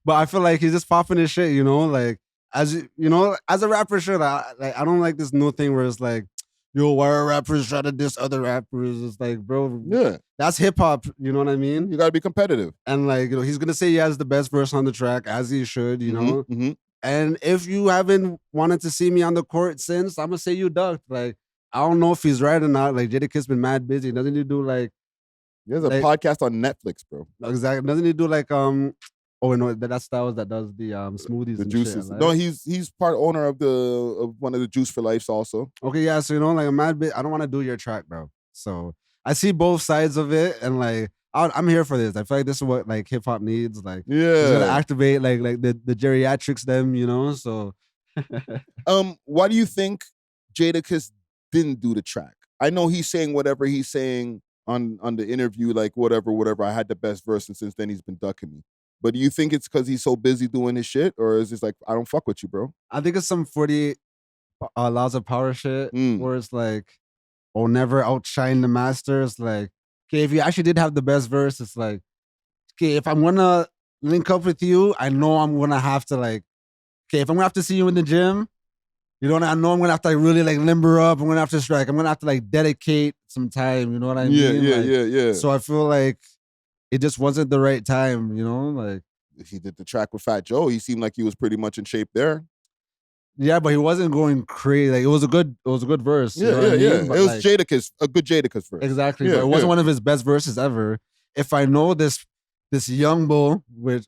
But I feel like he's just popping his shit, you know? Like, as a rapper should, I don't like this new thing where it's like, yo, why are rappers trying to diss other rappers? It's like, bro, yeah, that's hip hop, you know what I mean? You got to be competitive. And like, you know, he's going to say he has the best verse on the track, as he should, you know? Mm-hmm. And if you haven't wanted to see me on the court since, I'm going to say you ducked. Like, I don't know if he's right or not. Like, Jadakiss been mad busy. Doesn't he do like... There's a podcast on Netflix, bro. Exactly. Doesn't he do like, oh, no, that's Styles that does the smoothies the and juices. shit, like. No, he's part owner of one of the Juice for Life also. Okay, yeah, so, you know, like, I'm mad bit. I don't want to do your track, bro. So, I see both sides of it, and like, I'm here for this. I feel like this is what like hip hop needs. Like, it's gonna activate like the geriatrics them, you know. So, why do you think Jadakiss didn't do the track? I know he's saying whatever he's saying on the interview, like whatever. I had the best verse, and since then he's been ducking me. But do you think it's because he's so busy doing his shit, or is it like I don't fuck with you, bro? I think it's some 48 laws of power shit where it's like, oh, never outshine the master. It's like, okay, if you actually did have the best verse, it's like, okay, if I'm gonna link up with you, I know I'm gonna have to like, okay, if I'm gonna have to see you in the gym, you know, I know I'm gonna have to like really like limber up. I'm gonna have to strike. I'm gonna have to like dedicate some time. You know what I mean? Yeah. So I feel like it just wasn't the right time. You know, like he did the track with Fat Joe. He seemed like he was pretty much in shape there. Yeah, but he wasn't going crazy. Like it was a good verse. Yeah, you know what I mean? It was like, Jadakiss, a good Jadakiss verse. Exactly. But it wasn't one of his best verses ever. If I know this young bull, which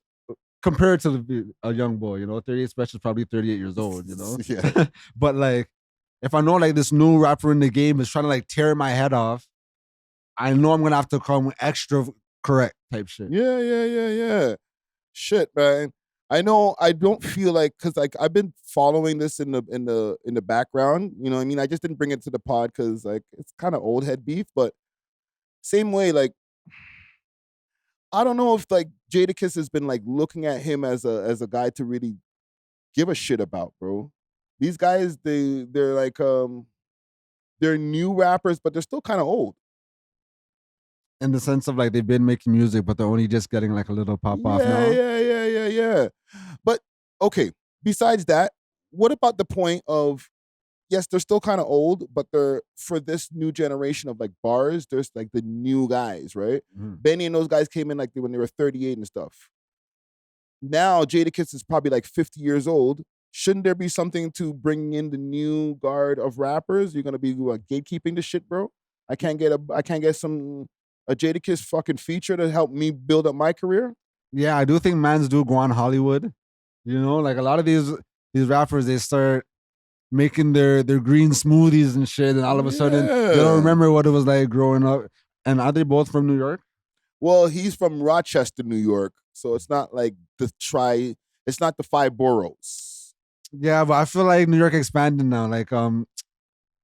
compared to a young boy, you know, 38 Spesh is probably 38 years old, you know? Yeah. But like, if I know like this new rapper in the game is trying to like tear my head off, I know I'm gonna have to come extra correct type shit. Yeah. Shit, man. I know I don't feel like because like I've been following this in the background. You know what I mean? I just didn't bring it to the pod because like it's kind of old head beef, but same way, like I don't know if like Jadakiss has been like looking at him as a guy to really give a shit about, bro. These guys, they're like they're new rappers, but they're still kind of old. In the sense of like they've been making music, but they're only just getting like a little pop off now. Yeah. But okay, besides that, what about the point of yes, they're still kind of old, but they're for this new generation of like bars, there's like the new guys, right? Benny and those guys came in like when they were 38 and stuff. Now Jadakiss is probably like 50 years old. Shouldn't there be something to bring in the new guard of rappers? You're gonna be gatekeeping the shit, bro. I can't get a Jadakiss fucking feature to help me build up my career. Yeah, I do think mans do go on Hollywood. You know, like a lot of these rappers, they start making their green smoothies and shit, and all of a sudden they don't remember what it was like growing up. And are they both from New York? Well, he's from Rochester, New York, so it's not like it's not the 5 boroughs. Yeah, but I feel like New York expanded now. Like,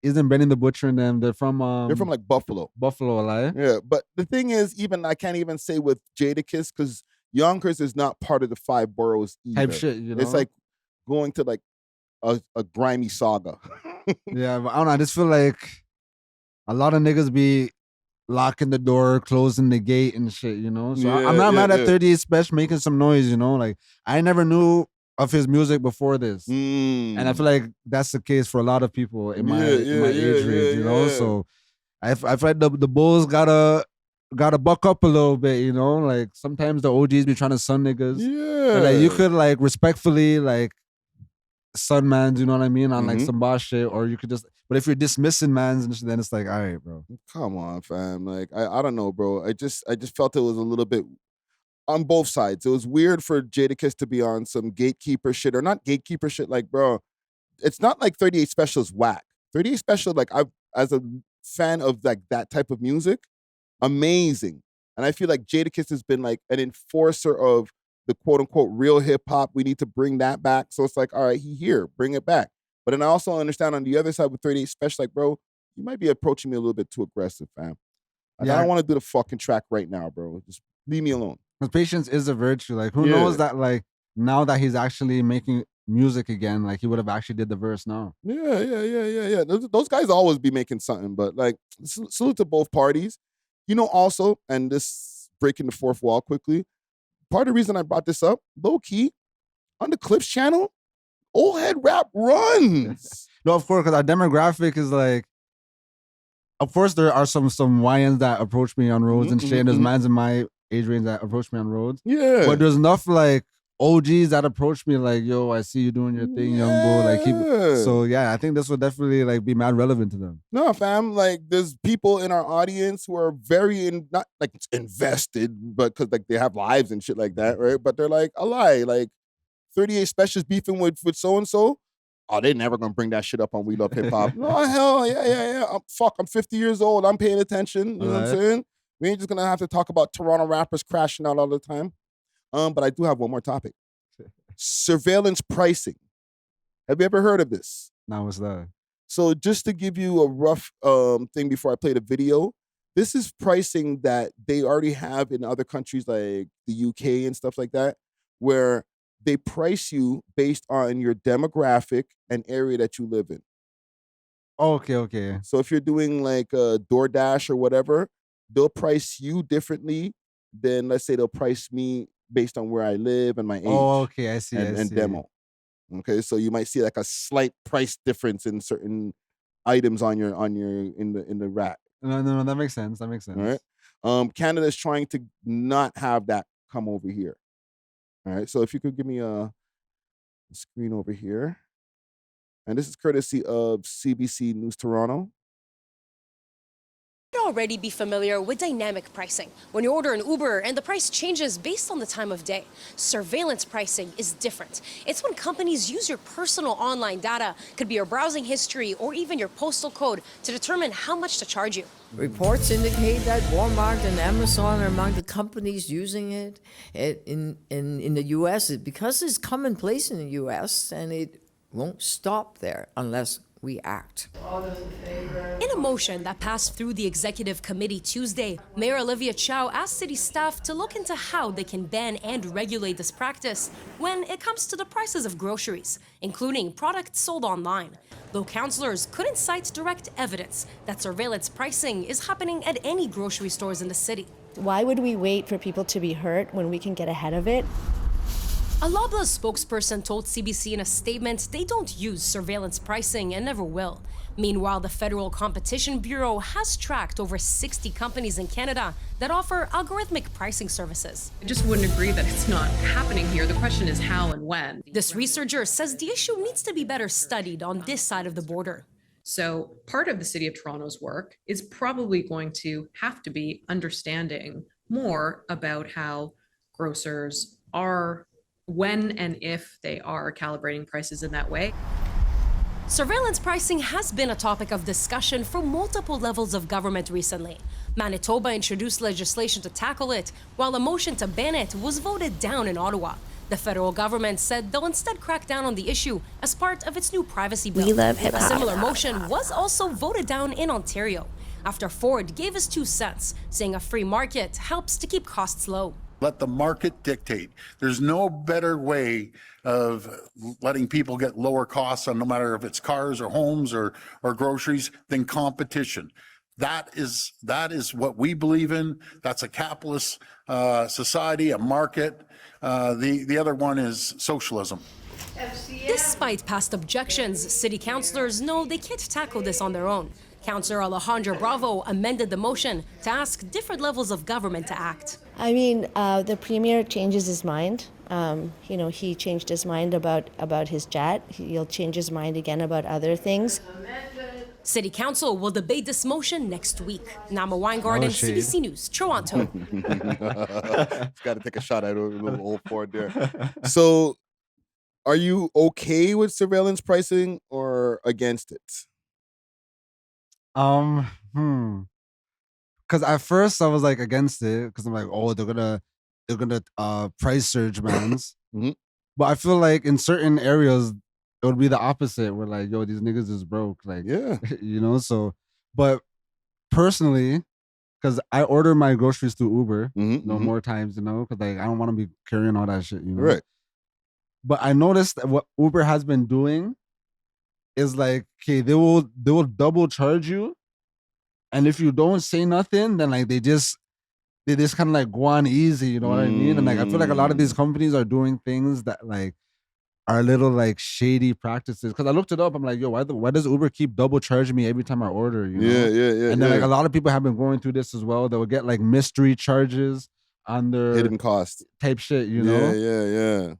isn't Benny the Butcher and them? They're from like Buffalo. Buffalo, like. Yeah, but the thing is, even I can't even say with Jadakiss because Yonkers is not part of the 5 boroughs either. Type shit, you know? It's like going to like a grimy saga. Yeah, but I don't know. I just feel like a lot of niggas be locking the door, closing the gate and shit, you know? So I'm not mad at 38 Spesh making some noise, you know? Like, I never knew of his music before this. And I feel like that's the case for a lot of people in my age range, you know? So I feel like the Bulls gotta buck up a little bit, you know? Like, sometimes the OGs be trying to sun niggas. Yeah. And, like, you could, like, respectfully, like, sun mans, you know what I mean? On, like, some boss shit, or you could just... But if you're dismissing mans and shit, then it's like, all right, bro. Come on, fam. Like, I don't know, bro. I just felt it was a little bit on both sides. It was weird for Jadakiss to be on some gatekeeper shit, or not gatekeeper shit. Like, bro, it's not like 38 Special is whack. 38 Special, like, as a fan of like that type of music, amazing. And I feel like Jadakiss has been like an enforcer of the quote unquote real hip hop. We need to bring that back. So it's like, all right, bring it back. But then I also understand on the other side with 38 Special, like, bro, you might be approaching me a little bit too aggressive, fam. Like, I don't want to do the fucking track right now, bro. Just leave me alone. Because patience is a virtue. Like, who knows that, like, now that he's actually making music again, like, he would have actually did the verse now. Yeah. Those guys always be making something, but, like, salute to both parties. You know, also, and this breaking the fourth wall quickly, part of the reason I brought this up, low-key, on the Clips channel, old head rap runs. No, of course, because our demographic is like, of course, there are some YNs that approach me on roads and shit, and there's mans in my age range that approach me on roads. Yeah. But there's enough, like, OGs that approach me like, yo, I see you doing your thing, young boy. Like, so yeah, I think this would definitely like be mad relevant to them. No, fam, like there's people in our audience who are very not like invested, but because like they have lives and shit like that, right? But they're like, a lie, like 38 Specials beefing with so and so. Oh, they're never gonna bring that shit up on We Love Hip Hop. No, hell, yeah. I'm 50 years old. I'm paying attention. You know what I'm saying? We ain't just gonna have to talk about Toronto rappers crashing out all the time. But I do have one more topic. Surveillance pricing. Have you ever heard of this? No, what's that? So just to give you a rough thing before I play the video, this is pricing that they already have in other countries like the UK and stuff like that, where they price you based on your demographic and area that you live in. Okay. So if you're doing like a DoorDash or whatever, they'll price you differently than, let's say, they'll price me based on where I live and my age. Oh, okay, I see. And demo. Okay, so you might see like a slight price difference in certain items on your in the rack. No, that makes sense. All right. Canada is trying to not have that come over here. All right, so if you could give me a screen over here. And this is courtesy of CBC News Toronto. Yo, already be familiar with dynamic pricing. When you order an Uber and the price changes based on the time of day. Surveillance pricing is different. It's when companies use your personal online data, could be your browsing history or even your postal code, to determine how much to charge you. Reports indicate that Walmart and Amazon are among the companies using it in the U.S. Because it's commonplace in the U.S. and it won't stop there unless we act. In a motion that passed through the executive committee Tuesday, Mayor Olivia Chow asked city staff to look into how they can ban and regulate this practice when it comes to the prices of groceries, including products sold online. Though councillors couldn't cite direct evidence that surveillance pricing is happening at any grocery stores in the city. Why would we wait for people to be hurt when we can get ahead of it? A.W.O.L's spokesperson told CBC in a statement they don't use surveillance pricing and never will. Meanwhile, the Federal Competition Bureau has tracked over 60 companies in Canada that offer algorithmic pricing services. I just wouldn't agree that it's not happening here. The question is how and when. This researcher says the issue needs to be better studied on this side of the border. So part of the City of Toronto's work is probably going to have to be understanding more about how grocers are, when and if they are calibrating prices in that way. Surveillance pricing has been a topic of discussion for multiple levels of government recently. Manitoba introduced legislation to tackle it, while a motion to ban it was voted down in Ottawa. The federal government said they'll instead crack down on the issue as part of its new privacy bill. We love hip A hop. similar motion was also voted down in Ontario, after Ford gave his 2 cents, saying a free market helps to keep costs low. Let the market dictate. There's no better way of letting people get lower costs on no matter if it's cars or homes or groceries than competition. That is what we believe in. That's a capitalist society, a market. The other one is socialism. Despite past objections, city councillors know they can't tackle this on their own. Councillor Alejandro Bravo amended the motion to ask different levels of government to act. I mean, the premier changes his mind. He changed his mind about his jet. He'll change his mind again about other things. City Council will debate this motion next week. Nama Weingarten, CBC News, Toronto. It's got to take a shot at a little old Ford there. So, are you okay with surveillance pricing or against it? Because at first I was like against it because I'm like, oh, they're gonna price surge mans. But I feel like in certain areas it would be the opposite. Where like, yo, these niggas is broke. Like, yeah, So, but personally, because I order my groceries through Uber, more times, because like I don't want to be carrying all that shit, Right. But I noticed that what Uber has been doing is like, okay, they will double charge you, and if you don't say nothing, then like they just kind of like go on easy, you know what I mean? And like I feel like a lot of these companies are doing things that like are little like shady practices. Because I looked it up, I'm like, yo, why does Uber keep double charging me every time I order? Yeah. And then like a lot of people have been going through this as well. They'll get like mystery charges on their hidden cost type shit, you know? Yeah.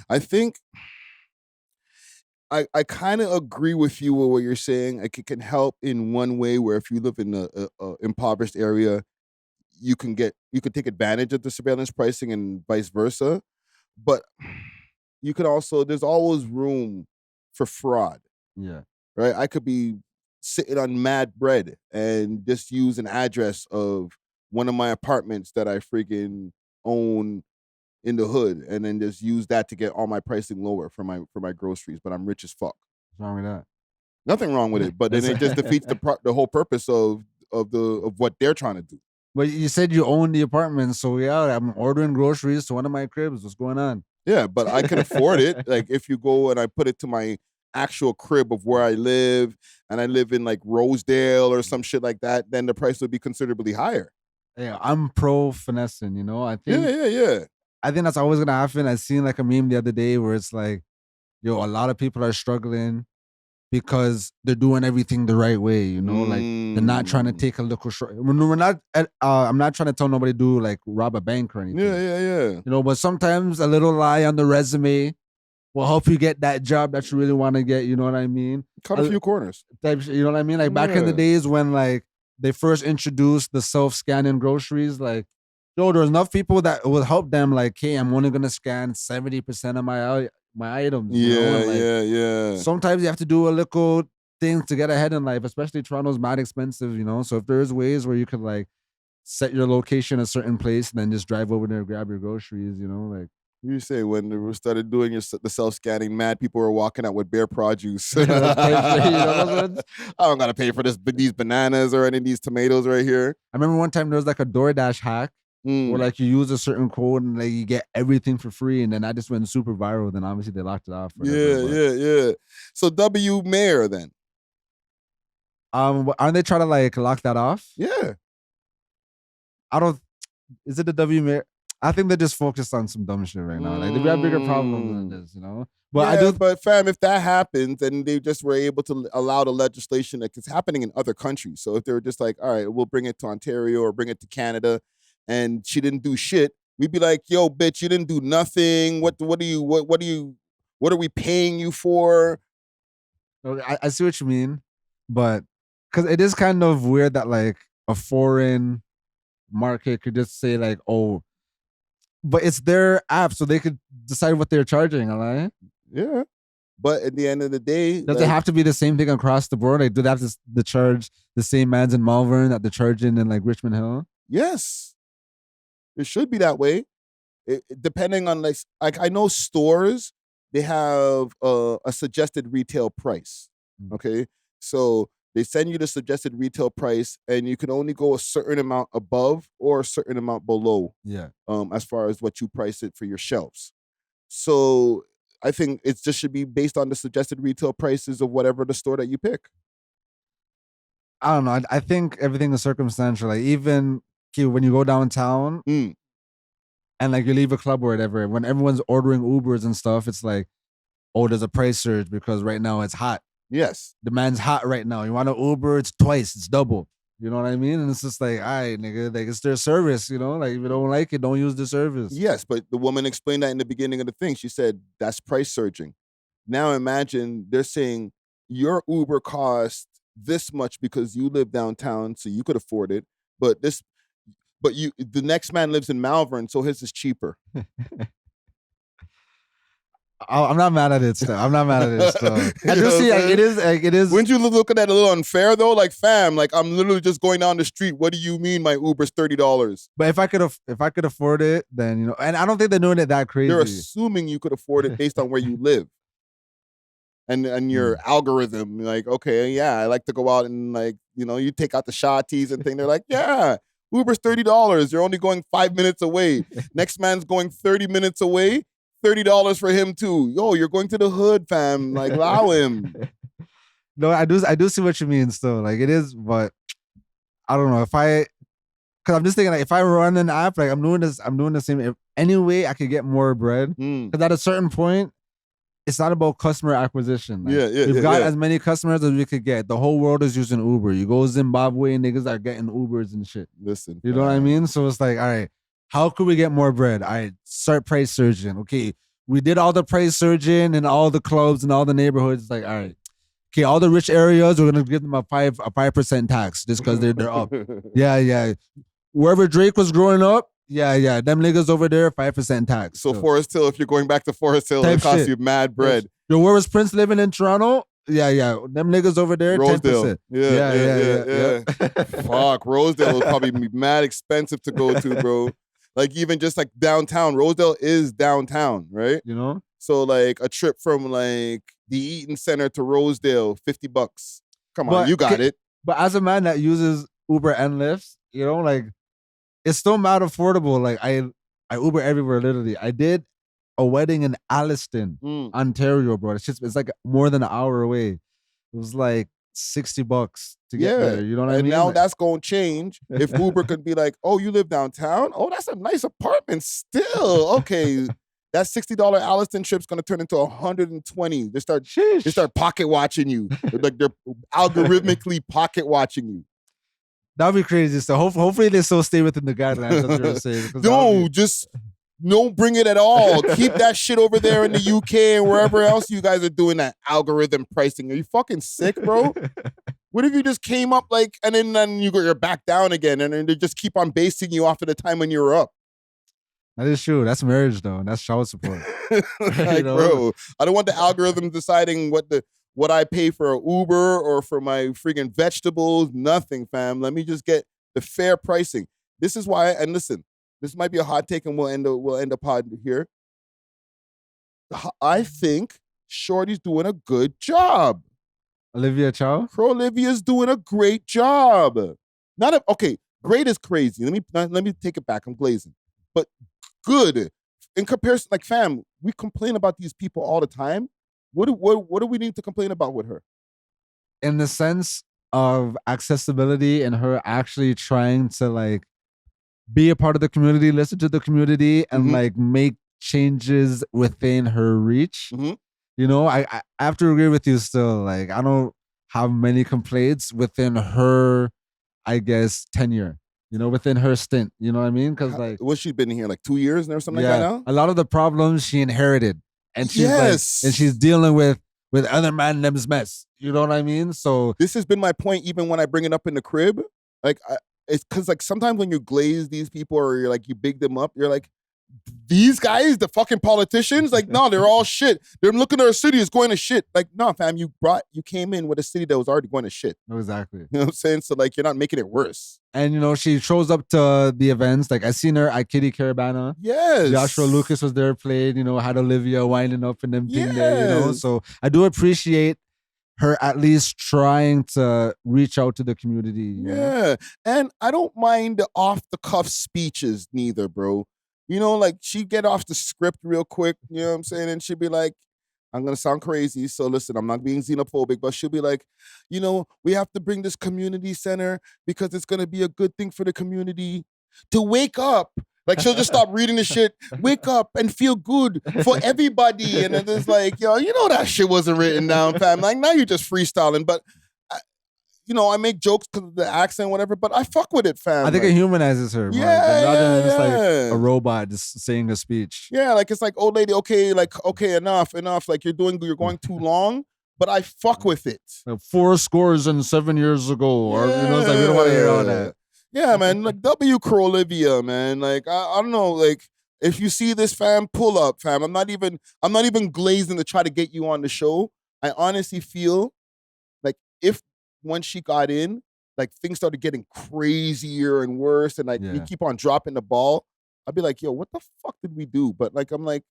I think I kind of agree with you with what you're saying. Like, it can help in one way where if you live in a impoverished area, you can take advantage of the surveillance pricing and vice versa. But you could also, there's always room for fraud. Yeah. Right? I could be sitting on mad bread and just use an address of one of my apartments that I freaking own in the hood, and then just use that to get all my pricing lower for my groceries. But I'm rich as fuck. What's wrong with that? Nothing wrong with it, but then it just defeats the whole purpose of what they're trying to do. But you said you own the apartment, so yeah, I'm ordering groceries to one of my cribs. What's going on? Yeah, but I can afford it. Like if you go and I put it to my actual crib of where I live, and I live in like Rosedale or some shit like that, then the price would be considerably higher. Yeah, I'm pro finessing. I think. Yeah. I think that's always gonna happen. I seen like a meme the other day where it's like, yo, a lot of people are struggling because they're doing everything the right way. Like they're not trying to take a little short. We're not. I'm not trying to tell nobody to like rob a bank or anything. Yeah. But sometimes a little lie on the resume will help you get that job that you really want to get. You know what I mean? Cut a few corners. You know what I mean? Like back in the days when like they first introduced the self-scanning groceries, like, yo, there's enough people that will help them. Like, hey, I'm only gonna scan 70% of my items. You know? And, like, yeah. Sometimes you have to do a little thing to get ahead in life, especially Toronto's mad expensive, you know. So if there's ways where you could like set your location a certain place and then just drive over there and grab your groceries, you know, like. You say when we started doing the self-scanning, mad people were walking out with bare produce. You know, I don't gotta pay for these bananas or any of these tomatoes right here. I remember one time there was like a DoorDash hack where like you use a certain code and like you get everything for free, and then that just went super viral. Then obviously they locked it off. Yeah. So W Mayor then. Aren't they trying to like lock that off? Yeah. Is it the W Mayor? I think they're just focused on some dumb shit right now. Like they got bigger problems than this, you know. But But fam, if that happens, then they just were able to allow the legislation that is happening in other countries. So if they were just like, all right, we'll bring it to Ontario or bring it to Canada, and she didn't do shit, we'd be like, yo, bitch, you didn't do nothing. What are we paying you for? I see what you mean, but because it is kind of weird that like a foreign market could just say like, oh. But it's their app, so they could decide what they're charging, right? Yeah. But at the end of the day... Does it have to be the same thing across the board? Like, do they have to charge the same ads in Malvern that they're charging in, like, Richmond Hill? Yes. It should be that way. Depending on, like, I know stores, they have a suggested retail price, okay? So they send you the suggested retail price, and you can only go a certain amount above or a certain amount below. Yeah. As far as what you price it for your shelves. So I think it just should be based on the suggested retail prices of whatever the store that you pick. I don't know. I think everything is circumstantial. Like even when you go downtown and like you leave a club or whatever, when everyone's ordering Ubers and stuff, it's like, oh, there's a price surge because right now it's hot. Yes. Demand's hot right now. You want an Uber, it's twice, it's double. You know what I mean? And it's just like, all right, nigga, like it's their service, you know? Like if you don't like it, don't use the service. Yes, but the woman explained that in the beginning of the thing. She said, that's price surging. Now imagine they're saying your Uber costs this much because you live downtown, so you could afford it. But the next man lives in Malvern, so his is cheaper. I'm not mad at it still. I just see like, it is. Wouldn't you look at that a little unfair though? Like, fam, like I'm literally just going down the street. What do you mean my Uber's $30? But if I could afford it, then you know, and I don't think they're doing it that crazy. They're assuming you could afford it based on where you live. And your algorithm, like, okay, yeah, I like to go out and like, you know, you take out the shotties and thing. They're like, yeah, Uber's $30. You're only going 5 minutes away. Next man's going 30 minutes away. $30 for him too. Yo, you're going to the hood, fam. Like, allow him. No, I do see what you mean still. Like it is, but I don't know because I'm just thinking like if I run an app, like I'm doing the same. If any way I could get more bread, because at a certain point, it's not about customer acquisition. Like, we've got as many customers as we could get. The whole world is using Uber. You go Zimbabwe, niggas are getting Ubers and shit. Listen, you know what I mean? So it's like, all right. How could we get more bread? All right, start price surging. Okay, we did all the price surging in all the clubs and all the neighborhoods. It's like, all right, okay, all the rich areas, we're gonna give them a 5% tax just because they're up. Yeah. Wherever Drake was growing up, yeah, them niggas over there, 5% tax. So Forest Hill, if you're going back to Forest Hill, it costs you mad bread. Yo, where was Prince living in Toronto? Yeah. Them niggas over there, Rosedale. 10%. Yeah. Fuck, Rosedale will probably be mad expensive to go to, bro. Like even just like downtown, Rosedale is downtown, right? You know? So like a trip from like the Eaton Center to Rosedale, $50. Come on, you got it. But as a man that uses Uber and Lyft, you know, like it's still not affordable. Like I Uber everywhere, literally. I did a wedding in Alliston, Ontario, bro. It's like more than an hour away. It was like $60 to get there. You know what I mean? And now like, that's gonna change. If Uber could be like, oh, you live downtown? Oh, that's a nice apartment still. Okay. That $60 Alliston trip's gonna turn into $120. They start pocket watching you. Like they're algorithmically pocket watching you. That'd be crazy. So hopefully they still stay within the guidelines. That's what I'm saying. No, just don't bring it at all. Keep that shit over there in the UK and wherever else you guys are doing that algorithm pricing. Are you fucking sick, bro? What if you just came up like, and then you're back down again, and then they just keep on basing you off of the time when you were up? That is true. That's marriage, though. And that's child support. Like, bro, I don't want the algorithm deciding what I pay for an Uber or for my freaking vegetables. Nothing, fam. Let me just get the fair pricing. This is why, and listen, this might be a hot take, and we'll end the pod here. I think Shorty's doing a good job. Olivia Chow? Olivia's doing a great job. Okay, great is crazy. Let me take it back. I'm glazing. But good. In comparison, like, fam, we complain about these people all the time. What do we need to complain about with her? In the sense of accessibility and her actually trying to like be a part of the community, listen to the community, and like make changes within her reach. You know, I have to agree with you still. Like, I don't have many complaints within her, I guess, tenure. You know, within her stint. You know what I mean? Because like, what's she been here, like 2 years or something like that now? A lot of the problems she inherited, and she's and she's dealing with other man them's mess. You know what I mean? So this has been my point, even when I bring it up in the crib. Like, it's because like sometimes when you glaze these people or you're like you big them up, you're like, these guys, the fucking politicians, like, no, they're all shit. They're looking at our city is going to shit. Like, no, fam, you came in with a city that was already going to shit. Exactly. You know what I'm saying? So like, you're not making it worse. And you know, she shows up to the events. Like, I seen her at Kitty Caravana. Yes. Joshua Lucas was there, played. You know, had Olivia winding up and them thing there. You know, so I do appreciate her at least trying to reach out to the community. You know? And I don't mind the off the cuff speeches neither, bro. You know, like, she'd get off the script real quick, you know what I'm saying? And she'd be like, I'm going to sound crazy, so listen, I'm not being xenophobic, but she'll be like, you know, we have to bring this community center because it's going to be a good thing for the community to wake up. Like, she'll just stop reading the shit, wake up and feel good for everybody. And then it's like, yo, you know that shit wasn't written down, fam. Like, now you're just freestyling, but... You know, I make jokes because of the accent, whatever, but I fuck with it, fam. I think like, it humanizes her. Rather than just like a robot just saying a speech. Yeah, like, it's like, old lady, okay, enough. Like, you're going too long, but I fuck with it. Like 4 scores and 7 years ago, or you know, it's like we don't want to hear all that. Yeah, man. Like, W. Olivia, man. Like, I don't know. Like, if you see this, fam, pull up, fam. I'm not even glazing to try to get you on the show. I honestly feel like when she got in, like, things started getting crazier and worse, and like you keep on dropping the ball, I'd be like, yo, what the fuck did we do? But like, I'm like,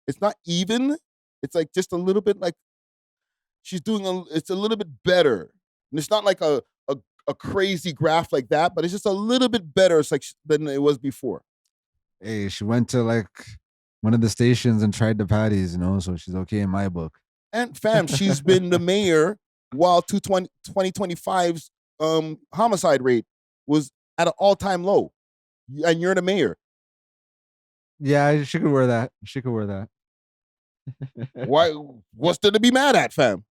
it's not even. It's like just a little bit like she's doing it's a little bit better. And it's not like a crazy graph like that, but it's just a little bit better. It's like than it was before. Hey, she went to like one of the stations and tried the patties, you know, so she's okay in my book. And fam, she's been the mayor while 2025's homicide rate was at an all-time low. And you're the mayor. Yeah, she could wear that. Why? What's there to be mad at, fam?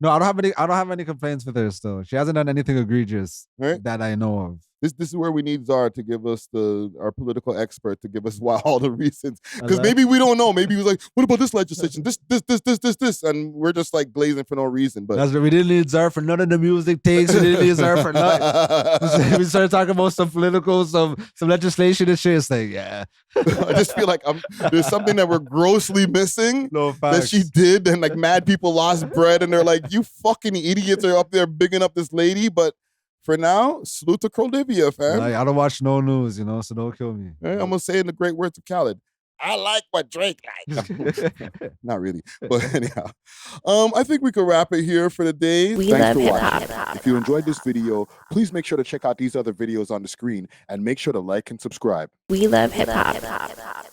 No, I don't have any complaints with her still. She hasn't done anything egregious that I know of. This is where we need Zara to give us our political expert to give us all the reasons. Because maybe we don't know. Maybe he was like, what about this legislation? This. And we're just like glazing for no reason. But that's right. We didn't need Zara for none of the music takes. We didn't need Zara for nothing. We started talking about some political, some legislation and shit. It's like, yeah. I just feel like there's something that we're grossly missing that she did. And like mad people lost bread. And they're like, you fucking idiots are up there bigging up this lady. But for now, salute to Olivia, fam. Like, I don't watch no news, you know, so don't kill me. I'm going to say in the great words of Khaled, I like what Drake likes. Not really. But anyhow, I think we can wrap it here for the day. Thanks for watching. If you enjoyed this video, please make sure to check out these other videos on the screen and make sure to like and subscribe. We love hip hop.